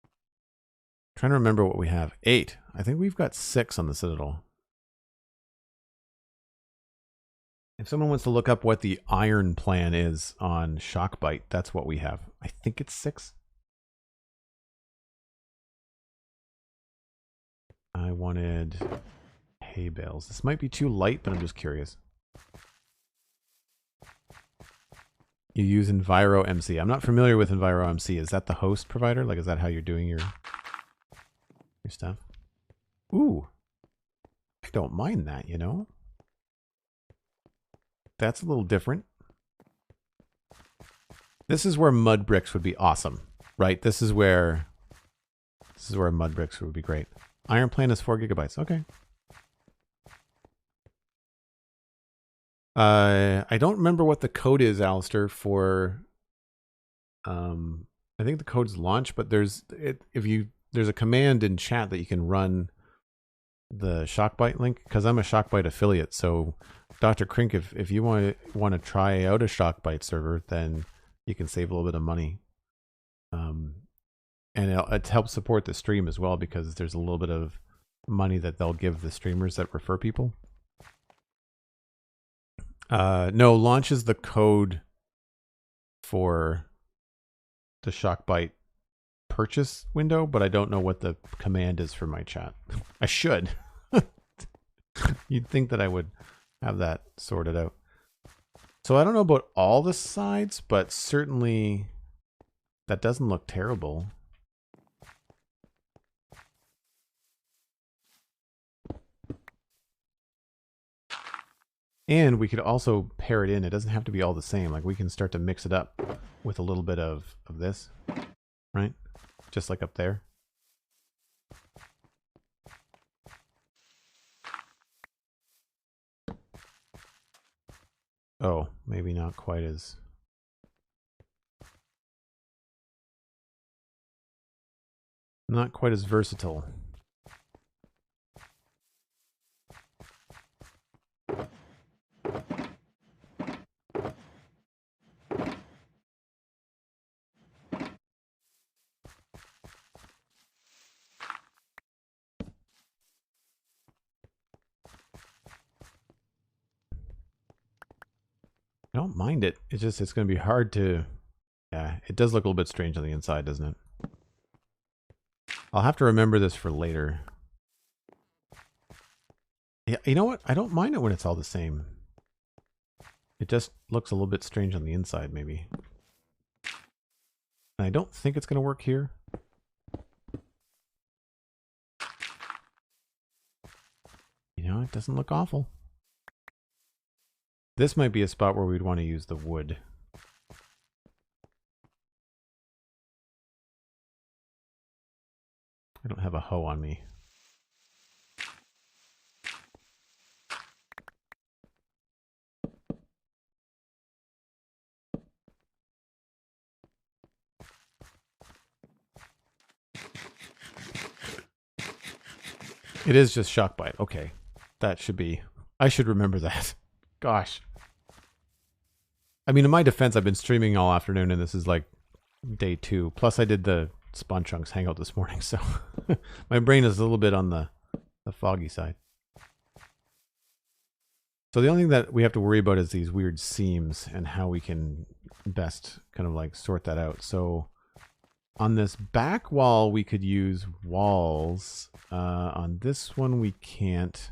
I'm trying to remember what we have. 8. I think we've got 6 on the Citadel. If someone wants to look up what the iron plan is on Shockbite, that's what we have. I think it's 6. I wanted hay bales. This might be too light, but I'm just curious. You use EnviroMC. I'm not familiar with EnviroMC. Is that the host provider? Like, is that how you're doing your stuff? Ooh. I don't mind that, you know? That's a little different. This is where mud bricks would be awesome, right? This is where mud bricks would be great. Iron plan is 4 gigabytes. Okay. I don't remember what the code is, Alistair, for I think the code's launch, but there's a command in chat that you can run the Shockbite link, because I'm a Shockbite affiliate. So Dr. Krink, if you want to try out a Shockbite server, then you can save a little bit of money. And it helps support the stream as well, because there's a little bit of money that they'll give the streamers that refer people. No, launch is the code for the Shockbite purchase window, but I don't know what the command is for my chat. I should. You'd think that I would have that sorted out. So I don't know about all the sides, but certainly that doesn't look terrible. And we could also pair it in. It doesn't have to be all the same. Like, we can start to mix it up with a little bit of this, right? Just like up there. Oh, maybe not quite as... Not quite as versatile. I don't mind it. It's just, it's going to be hard to... Yeah, it does look a little bit strange on the inside, doesn't it? I'll have to remember this for later. Yeah, you know what? I don't mind it when it's all the same. It just looks a little bit strange on the inside, maybe. And I don't think it's going to work here. You know, it doesn't look awful. This might be a spot where we'd want to use the wood. I don't have a hoe on me. It is just shock bite. Okay. That should be... I should remember that. Gosh. I mean, in my defense, I've been streaming all afternoon, and this is like day 2. Plus, I did the Spawn Chunks hangout this morning, so my brain is a little bit on the foggy side. So the only thing that we have to worry about is these weird seams and how we can best kind of like sort that out. So on this back wall, we could use walls. On this one, we can't.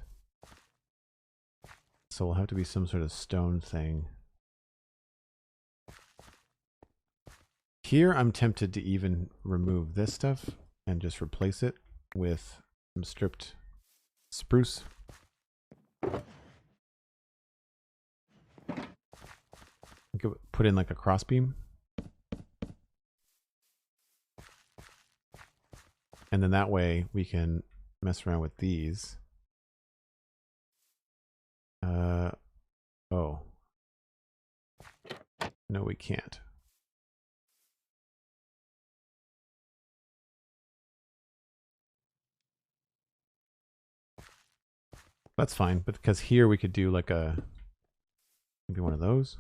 So we'll have to be some sort of stone thing. Here, I'm tempted to even remove this stuff and just replace it with some stripped spruce. Put in like a crossbeam. And then that way we can mess around with these. Oh. No, we can't. That's fine, but because here we could do like a, maybe one of those.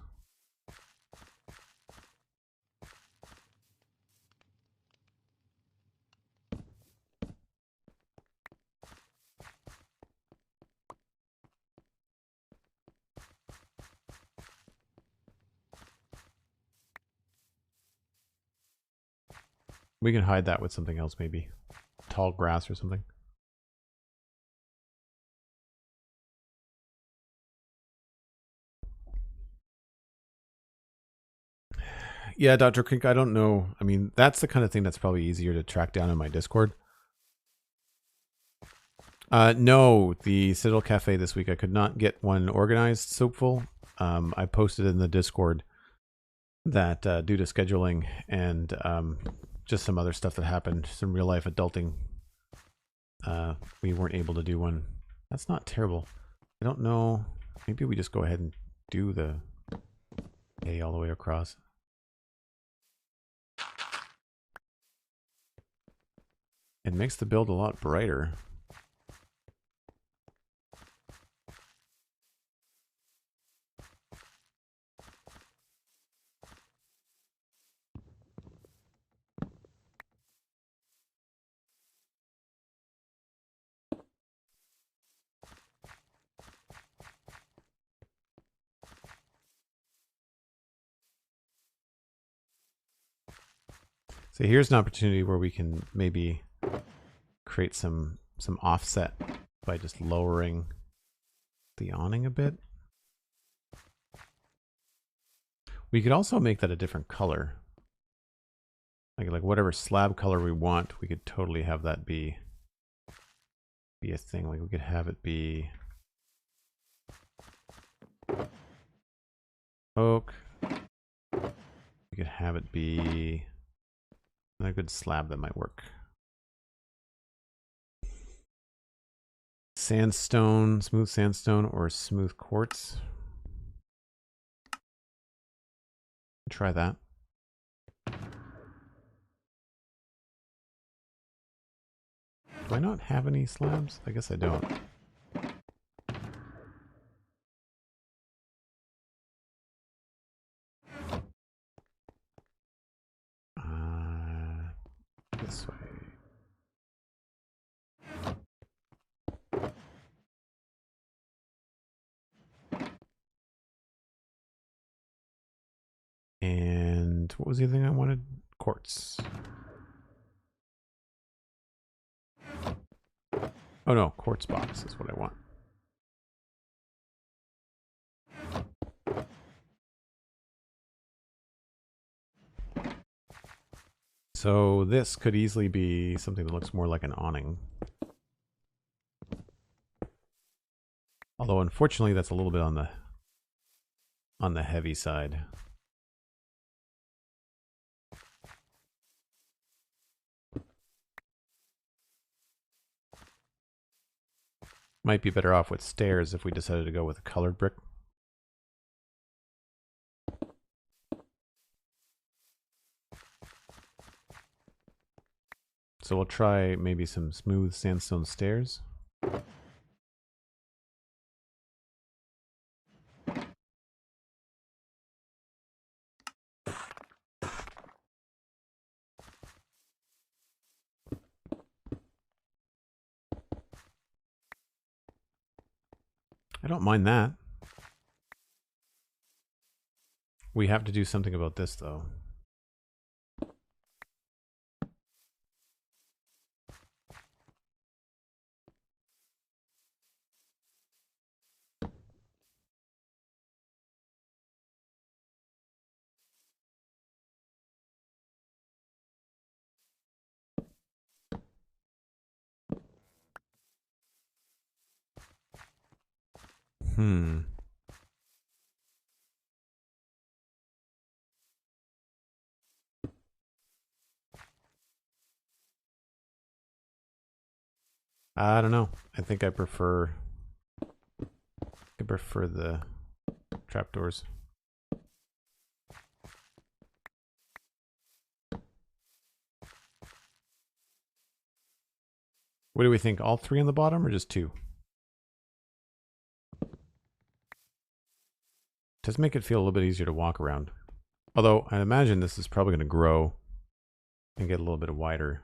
We can hide that with something else, maybe. Tall grass or something. Yeah, Dr. Kink, I don't know. I mean, that's the kind of thing that's probably easier to track down in my Discord. No, the Citadel Cafe this week, I could not get one organized, Soapful. I posted in the Discord that due to scheduling and just some other stuff that happened, some real life adulting, we weren't able to do one. That's not terrible. I don't know. Maybe we just go ahead and do the A all the way across. It makes the build a lot brighter. So here's an opportunity where we can maybe create some offset by just lowering the awning a bit. We could also make that a different color. Like whatever slab color we want, we could totally have that be a thing. Like we could have it be oak. We could have it be a good slab that might work. Sandstone, smooth sandstone, or smooth quartz. Try that. Do I not have any slabs? I guess I don't. This way. And what was the other thing I wanted? Quartz. Oh no, quartz box is what I want. So this could easily be something that looks more like an awning. Although unfortunately that's a little bit on the heavy side. Might be better off with stairs if we decided to go with a colored brick. So we'll try maybe some smooth sandstone stairs. I don't mind that. We have to do something about this though. I don't know. I think I prefer the trapdoors. What do we think? All three on the bottom or just two? Does make it feel a little bit easier to walk around. Although I imagine this is probably going to grow and get a little bit wider.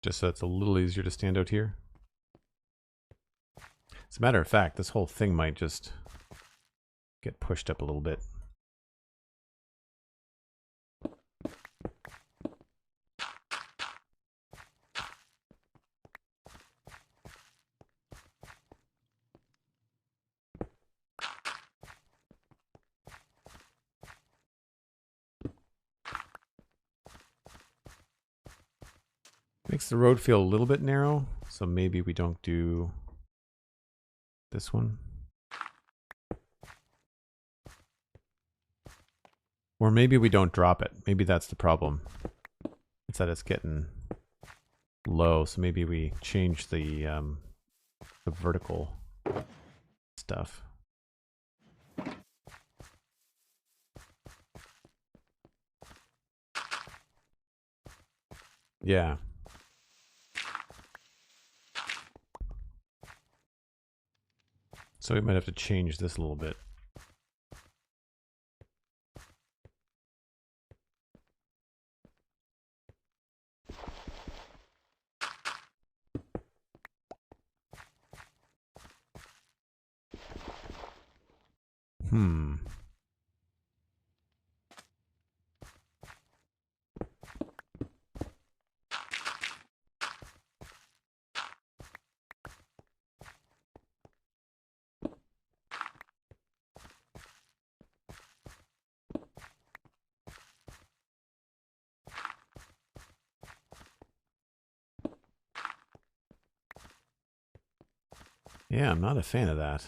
Just so it's a little easier to stand out here. As a matter of fact, this whole thing might just get pushed up a little bit. Makes the road feel a little bit narrow, so maybe we don't do this one. Or maybe we don't drop it. Maybe that's the problem. It's that it's getting low, so maybe we change the vertical stuff. Yeah. So we might have to change this a little bit. Yeah, I'm not a fan of that.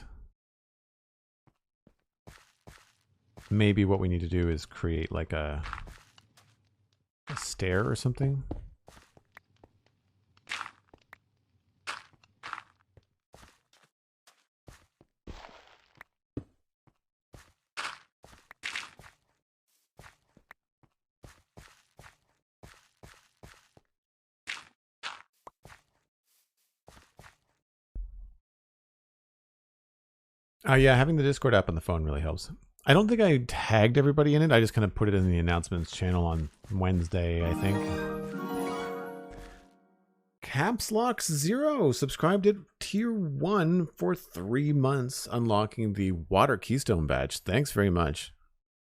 Maybe what we need to do is create like a stair or something. Yeah, having the Discord app on the phone really helps. I don't think I tagged everybody in it. I just kind of put it in the announcements channel on Wednesday, I think. Caps Lock Zero subscribed at tier 1 for 3 months, unlocking the Water Keystone badge. Thanks very much.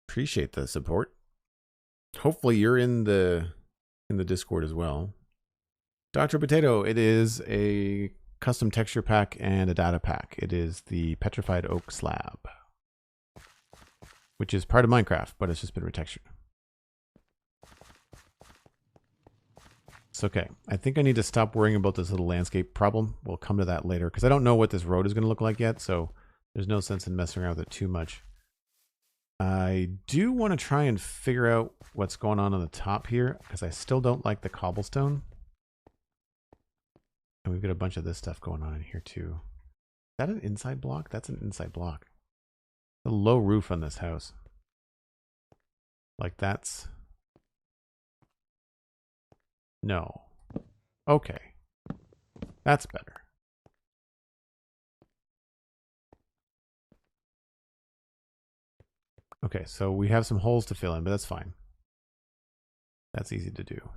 Appreciate the support. Hopefully you're in the Discord as well. Dr. Potato, it is a custom texture pack and a data pack. It is the petrified oak slab, which is part of Minecraft, but it's just been retextured. It's okay. I think I need to stop worrying about this little landscape problem. We'll come to that later because I don't know what this road is going to look like yet, so there's no sense in messing around with it too much. I do want to try and figure out what's going on the top here because I still don't like the cobblestone. And we've got a bunch of this stuff going on in here too. Is that an inside block? That's an inside block. A low roof on this house. Like that's... No. Okay. That's better. Okay, so we have some holes to fill in, but that's fine. That's easy to do.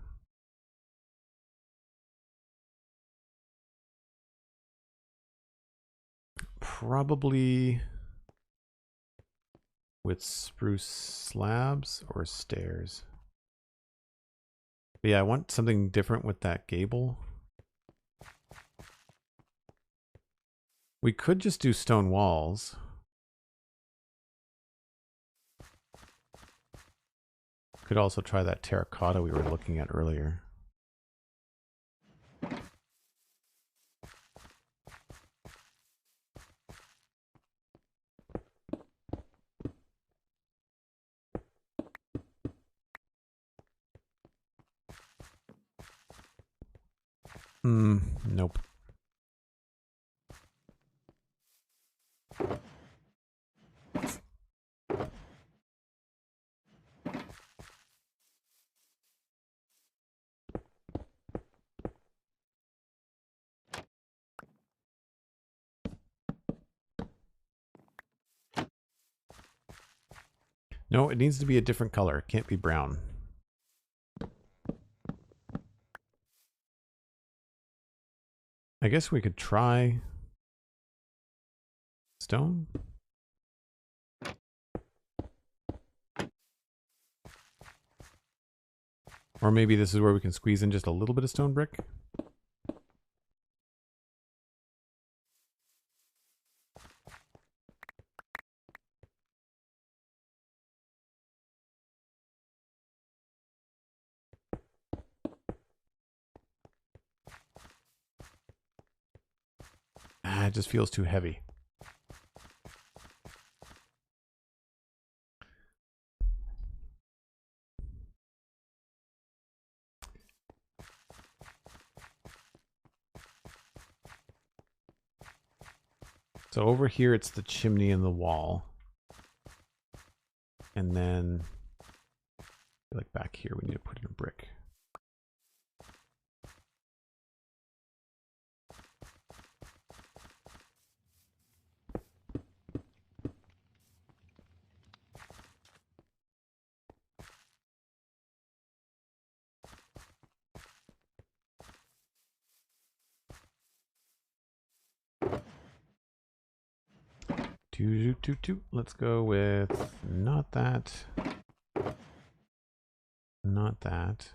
Probably with spruce slabs or stairs. But yeah, I want something different with that gable. We could just do stone walls. Could also try that terracotta we were looking at earlier. Nope. No, it needs to be a different color. It can't be brown. I guess we could try stone. Or maybe this is where we can squeeze in just a little bit of stone brick. It just feels too heavy. So over here, it's the chimney and the wall. And then, like back here, we need to put in a brick. Let's go with not that. Not that.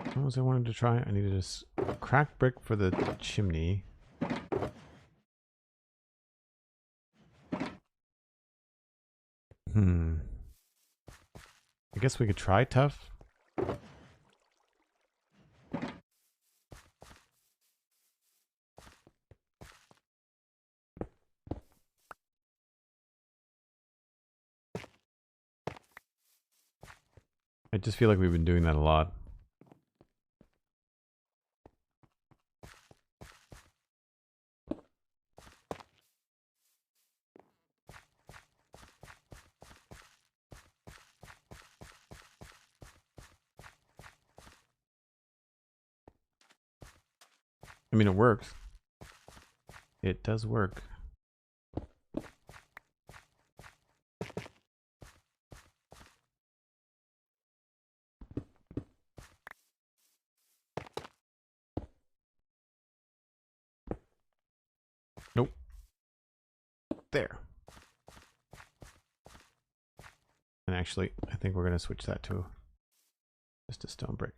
What was I wanted to try? I needed a cracked brick for the chimney. I guess we could try tough. I just feel like we've been doing that a lot. I mean, it works. It does work. Nope. There. And actually, I think we're going to switch that to just a stone brick.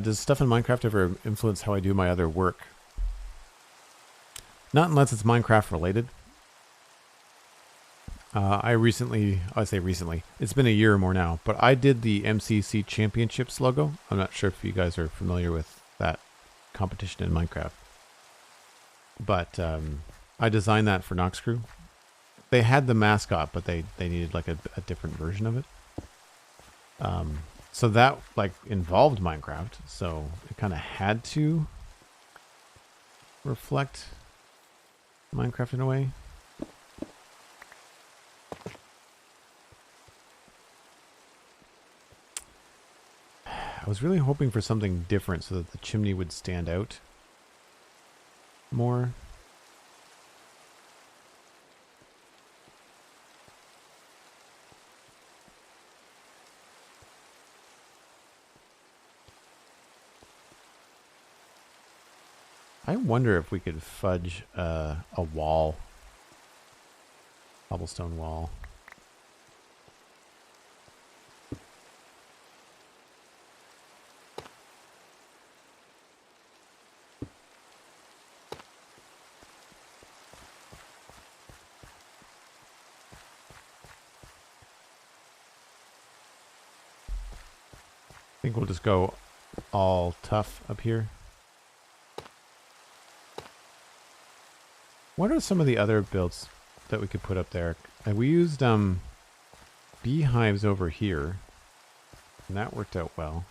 Does stuff in Minecraft ever influence how I do my other work? Not unless it's Minecraft related. I say recently, it's been a year or more now, but I did the MCC Championships logo. I'm not sure if you guys are familiar with that competition in Minecraft. But I designed that for Nox Crew. They had the mascot, but they needed like a different version of it. So that like involved Minecraft, so it kind of had to reflect Minecraft in a way. I was really hoping for something different so that the chimney would stand out more. I wonder if we could fudge a wall. Cobblestone wall. I think we'll just go all tough up here. What are some of the other builds that we could put up there? We used beehives over here, and that worked out well.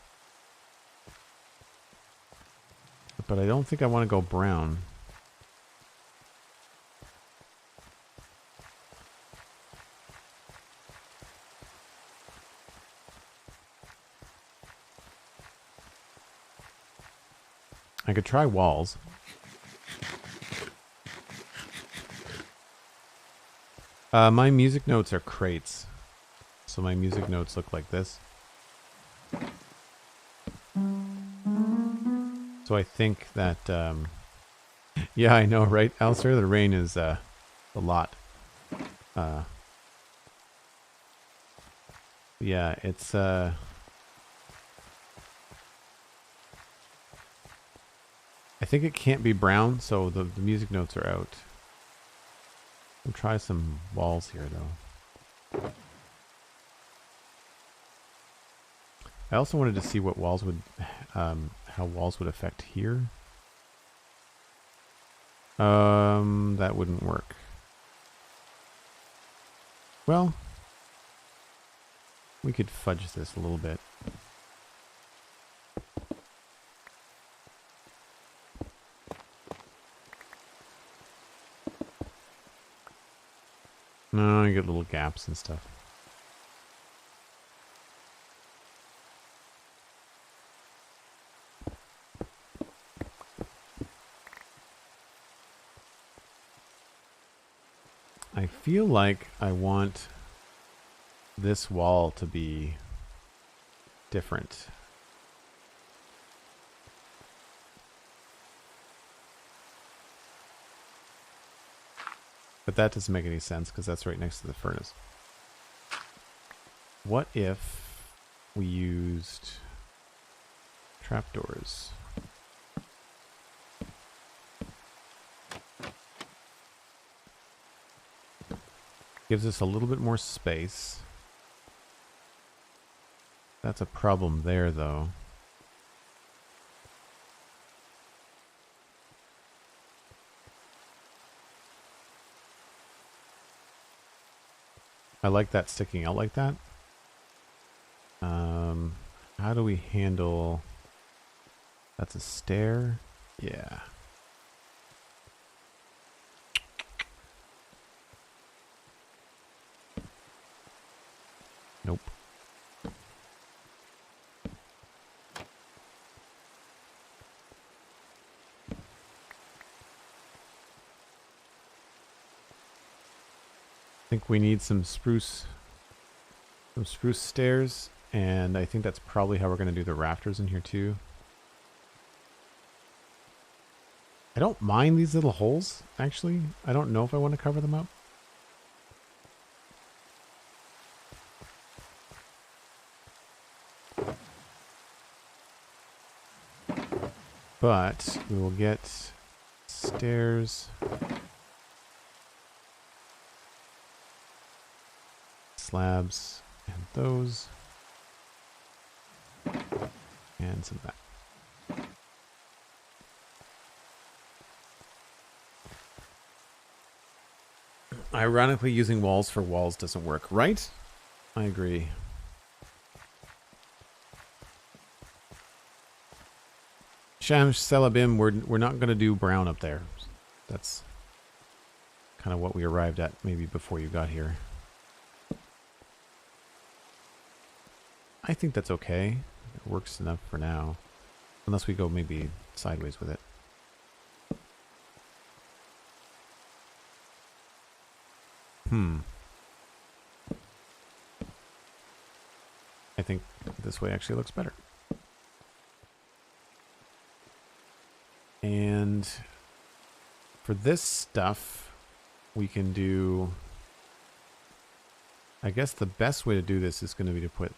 But I don't think I want to go brown. I could try walls. My music notes are crates. So my music notes look like this. So I think that, yeah, I know, right, Alistair? The rain is a lot. Yeah, it's, I think it can't be brown, so the music notes are out. We'll try some walls here, though. I also wanted to see what walls would, how walls would affect here. That wouldn't work. Well, we could fudge this a little bit. No, you get little gaps and stuff. I feel like I want this wall to be different. But that doesn't make any sense because that's right next to the furnace. What if we used trapdoors? Gives us a little bit more space. That's a problem there, though. I like that sticking out like that. How do we handle... That's a stair? Yeah. Nope. I think we need some spruce stairs, and I think that's probably how we're going to do the rafters in here too. I don't mind these little holes, actually. I don't know if I want to cover them up. But we will get stairs, slabs, and those, and some of that. Ironically, using walls for walls doesn't work, right? I agree. Shams Selabim, we're not going to do brown up there. That's kind of what we arrived at maybe before you got here. I think that's okay. It works enough for now. Unless we go maybe sideways with it. I think this way actually looks better. And for this stuff, we can do... I guess the best way to do this is going to be to put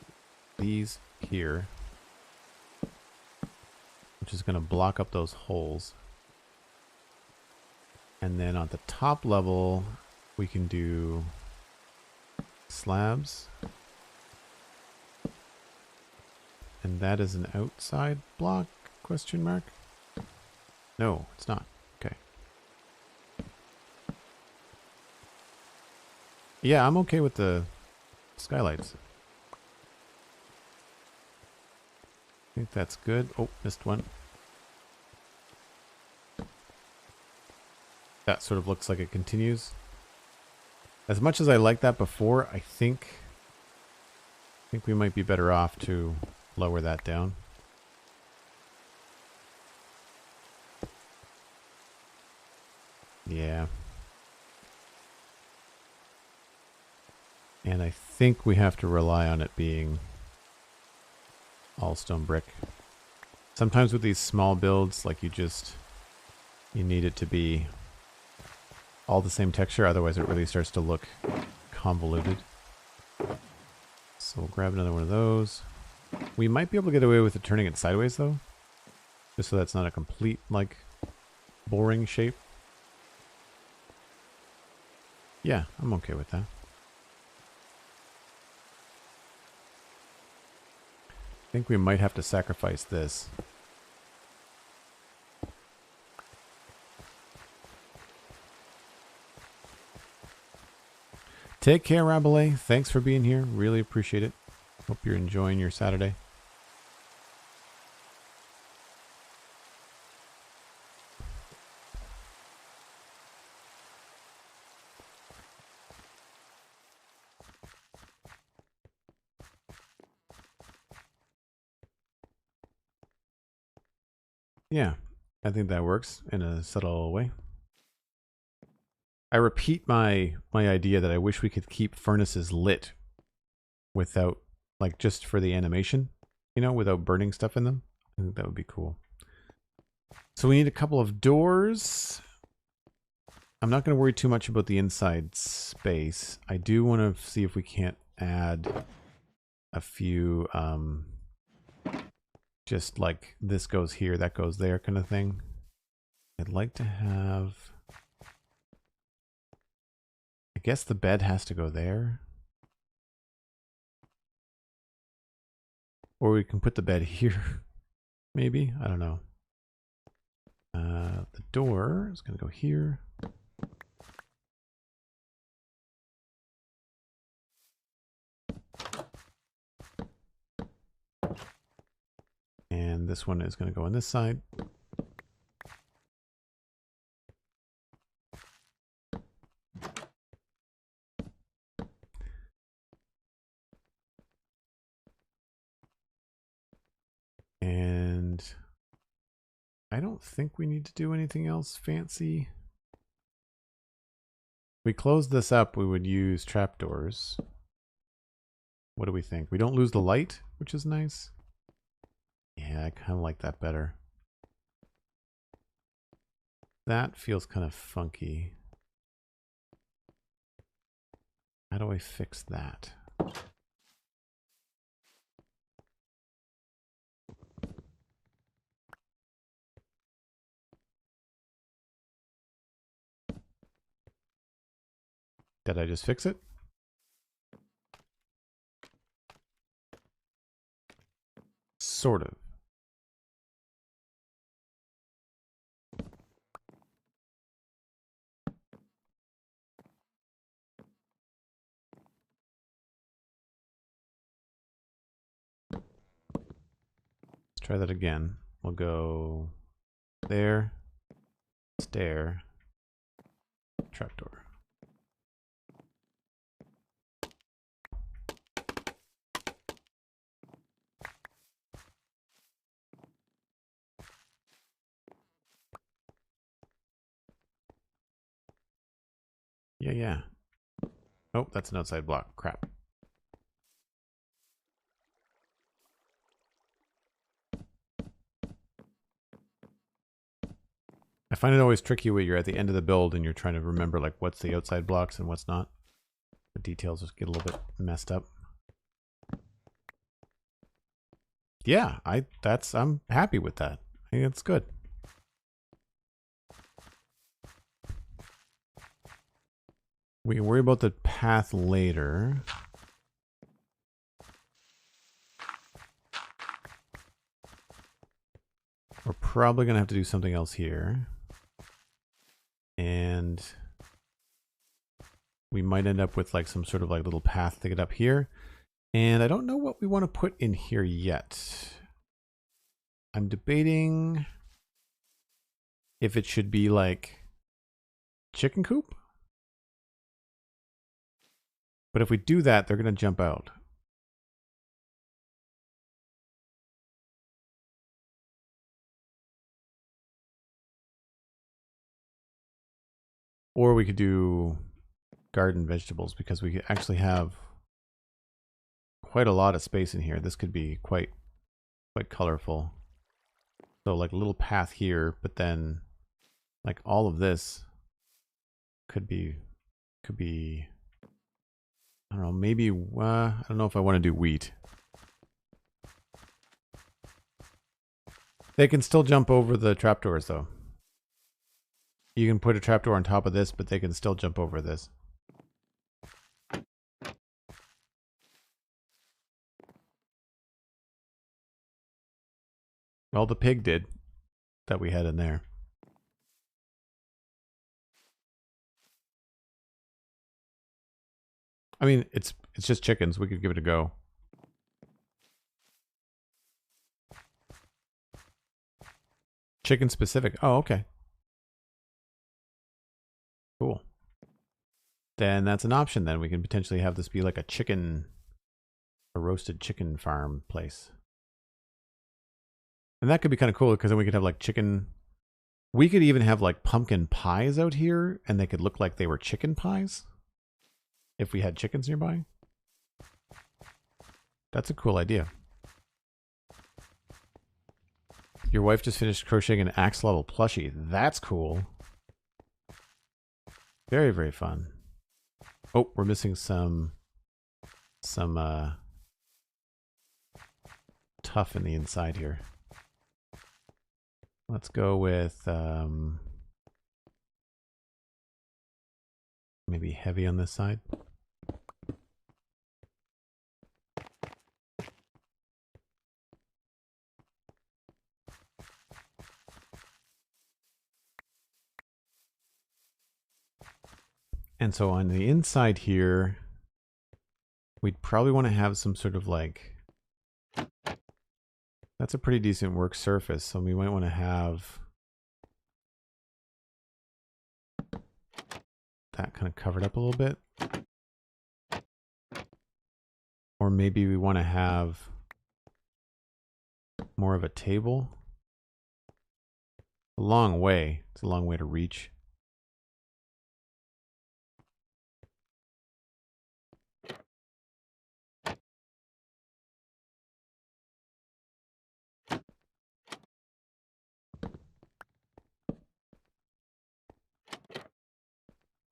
these here, which is going to block up those holes. And then on the top level, we can do slabs. And that is an outside block, question mark? No, it's not. Okay. Yeah, I'm okay with the skylights. I think that's good. Oh, missed one. That sort of looks like it continues. As much as I liked that before, I think we might be better off to lower that down. Yeah. And I think we have to rely on it being all stone brick. Sometimes with these small builds, like you need it to be all the same texture, otherwise it really starts to look convoluted. So we'll grab another one of those. We might be able to get away with it turning it sideways though. Just so that's not a complete, like, boring shape. Yeah, I'm okay with that. I think we might have to sacrifice this. Take care, Rabelais. Thanks for being here. Really appreciate it. Hope you're enjoying your Saturday. Yeah, I think that works in a subtle way. I repeat my idea that I wish we could keep furnaces lit without, like, just for the animation, you know, without burning stuff in them. I think that would be cool. So we need a couple of doors. I'm not going to worry too much about the inside space. I do want to see if we can't add a few, just like this goes here, that goes there kind of thing. I'd like to have... I guess the bed has to go there. Or we can put the bed here. Maybe? I don't know. The door is going to go here. And this one is going to go on this side. I don't think we need to do anything else fancy. If we close this up, we would use trapdoors. What do we think? We don't lose the light, which is nice. Yeah, I kind of like that better. That feels kind of funky. How do I fix that? Did I just fix it? Sort of. Let's try that again. We'll go there, stair, trapdoor. Yeah. Oh, that's an outside block. Crap. I find it always tricky when you're at the end of the build and you're trying to remember like what's the outside blocks and what's not. The details just get a little bit messed up. Yeah, I'm happy with that. I think it's good. We can worry about the path later. We're probably going to have to do something else here. And we might end up with like some sort of like little path to get up here. And I don't know what we want to put in here yet. I'm debating if it should be like chicken coop. But if we do that, they're going to jump out. Or we could do garden vegetables because we actually have quite a lot of space in here. This could be quite colorful. So like a little path here, but then like all of this could be I don't know, maybe I don't know if I want to do wheat. They can still jump over the trapdoors though. You can put a trapdoor on top of this, but they can still jump over this. Well, the pig did that we had in there. I mean, it's just chickens. We could give it a go. Chicken specific. Oh, okay. Cool. Then that's an option then. We can potentially have this be like a roasted chicken farm place. And that could be kind of cool because then we could have like chicken. We could even have like pumpkin pies out here and they could look like they were chicken pies if we had chickens nearby. That's a cool idea. Your wife just finished crocheting an axolotl plushie. That's cool. Very, very fun. Oh, we're missing some tough in the inside here. Let's go with maybe heavy on this side. And so on the inside here, we'd probably want to have some sort of like, that's a pretty decent work surface. So we might want to have that kind of covered up a little bit. Or maybe we want to have more of a table. a long way. It's a long way to reach.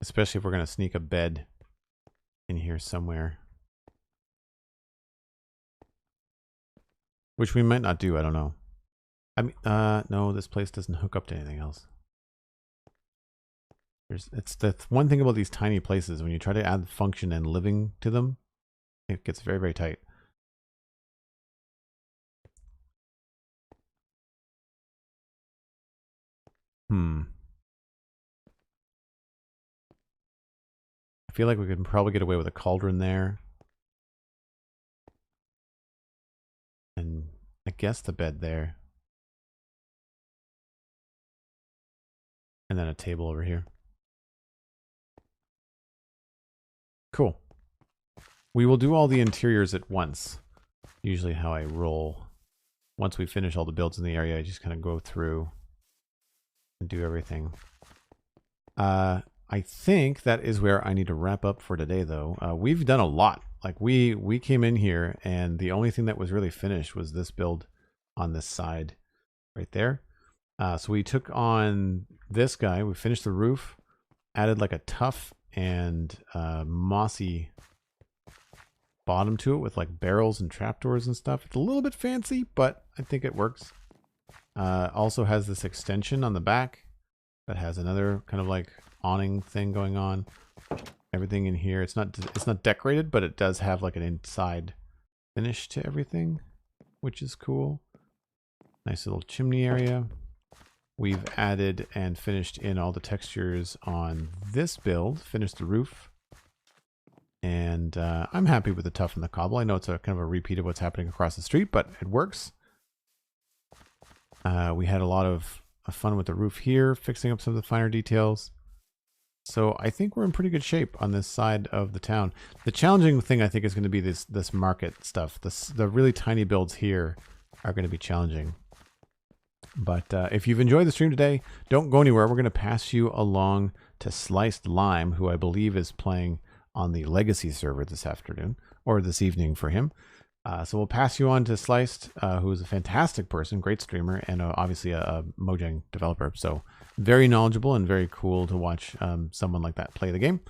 Especially if we're going to sneak a bed in here somewhere. Which we might not do, I don't know. I mean, no, this place doesn't hook up to anything else. It's the one thing about these tiny places, when you try to add function and living to them, it gets very, very tight. I feel like we could probably get away with a cauldron there. And I guess the bed there. And then a table over here. Cool. We will do all the interiors at once. Usually how I roll. Once we finish all the builds in the area, I just kind of go through and do everything. I think that is where I need to wrap up for today, though. We've done a lot. Like we came in here, and the only thing that was really finished was this build on this side right there. So we took on this guy. We finished the roof, added like a tough and mossy bottom to it with like barrels and trapdoors and stuff. It's a little bit fancy, but I think it works. Also has this extension on the back that has another kind of like awning thing going on. Everything in here, it's not decorated, but it does have like an inside finish to everything, which is cool. Nice little chimney area. We've added and finished in all the textures on this build, finished the roof. And I'm happy with the tuff and the cobble. I know it's a kind of a repeat of what's happening across the street, but it works. We had a lot of fun with the roof here, fixing up some of the finer details. So I think we're in pretty good shape on this side of the town. The challenging thing I think is going to be this market stuff. The really tiny builds here are going to be challenging. But if you've enjoyed the stream today, don't go anywhere. We're going to pass you along to Sliced Lime, who I believe is playing on the Legacy server this afternoon, or this evening for him. So we'll pass you on to Sliced, who is a fantastic person, great streamer, and obviously a Mojang developer. So very knowledgeable and very cool to watch someone like that play the game.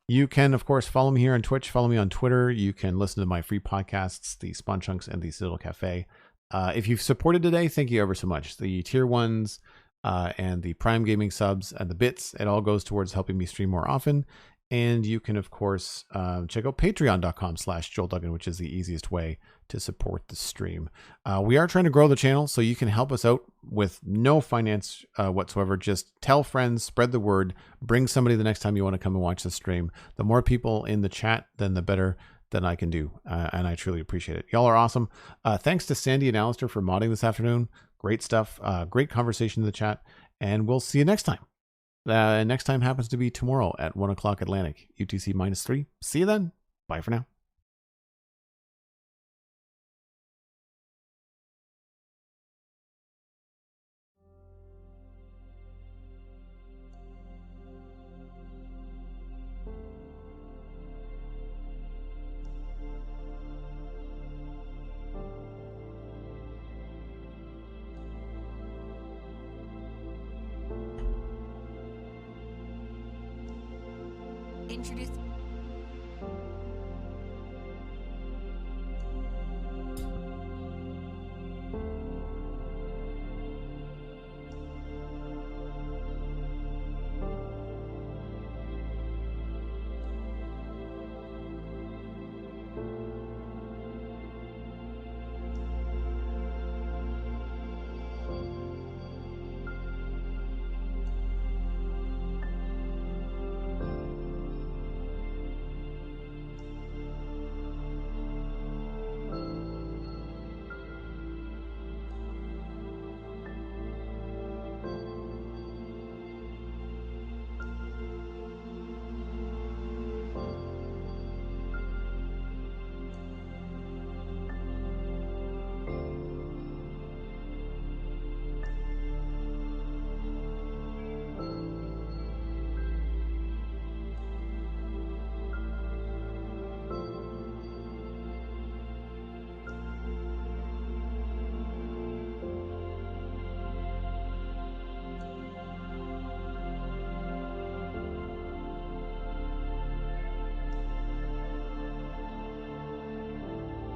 You can, of course, follow me here on Twitch, follow me on Twitter. You can listen to my free podcasts, the Spawn Chunks and the Citadel Cafe. If you've supported today, thank you ever so much. The tier 1s and the Prime Gaming subs and the bits, it all goes towards helping me stream more often. And you can, of course, check out patreon.com/JoelDuggan, which is the easiest way to support the stream. We are trying to grow the channel, so you can help us out with no finance whatsoever. Just tell friends, spread the word, bring somebody the next time you want to come and watch the stream. The more people in the chat, then the better than I can do, and I truly appreciate it. Y'all are awesome. Thanks to Sandy and Alistair for modding this afternoon. Great stuff. Great conversation in the chat, and we'll see you next time. Next time happens to be tomorrow at 1 o'clock Atlantic, UTC -3. See you then. Bye for now. Introduce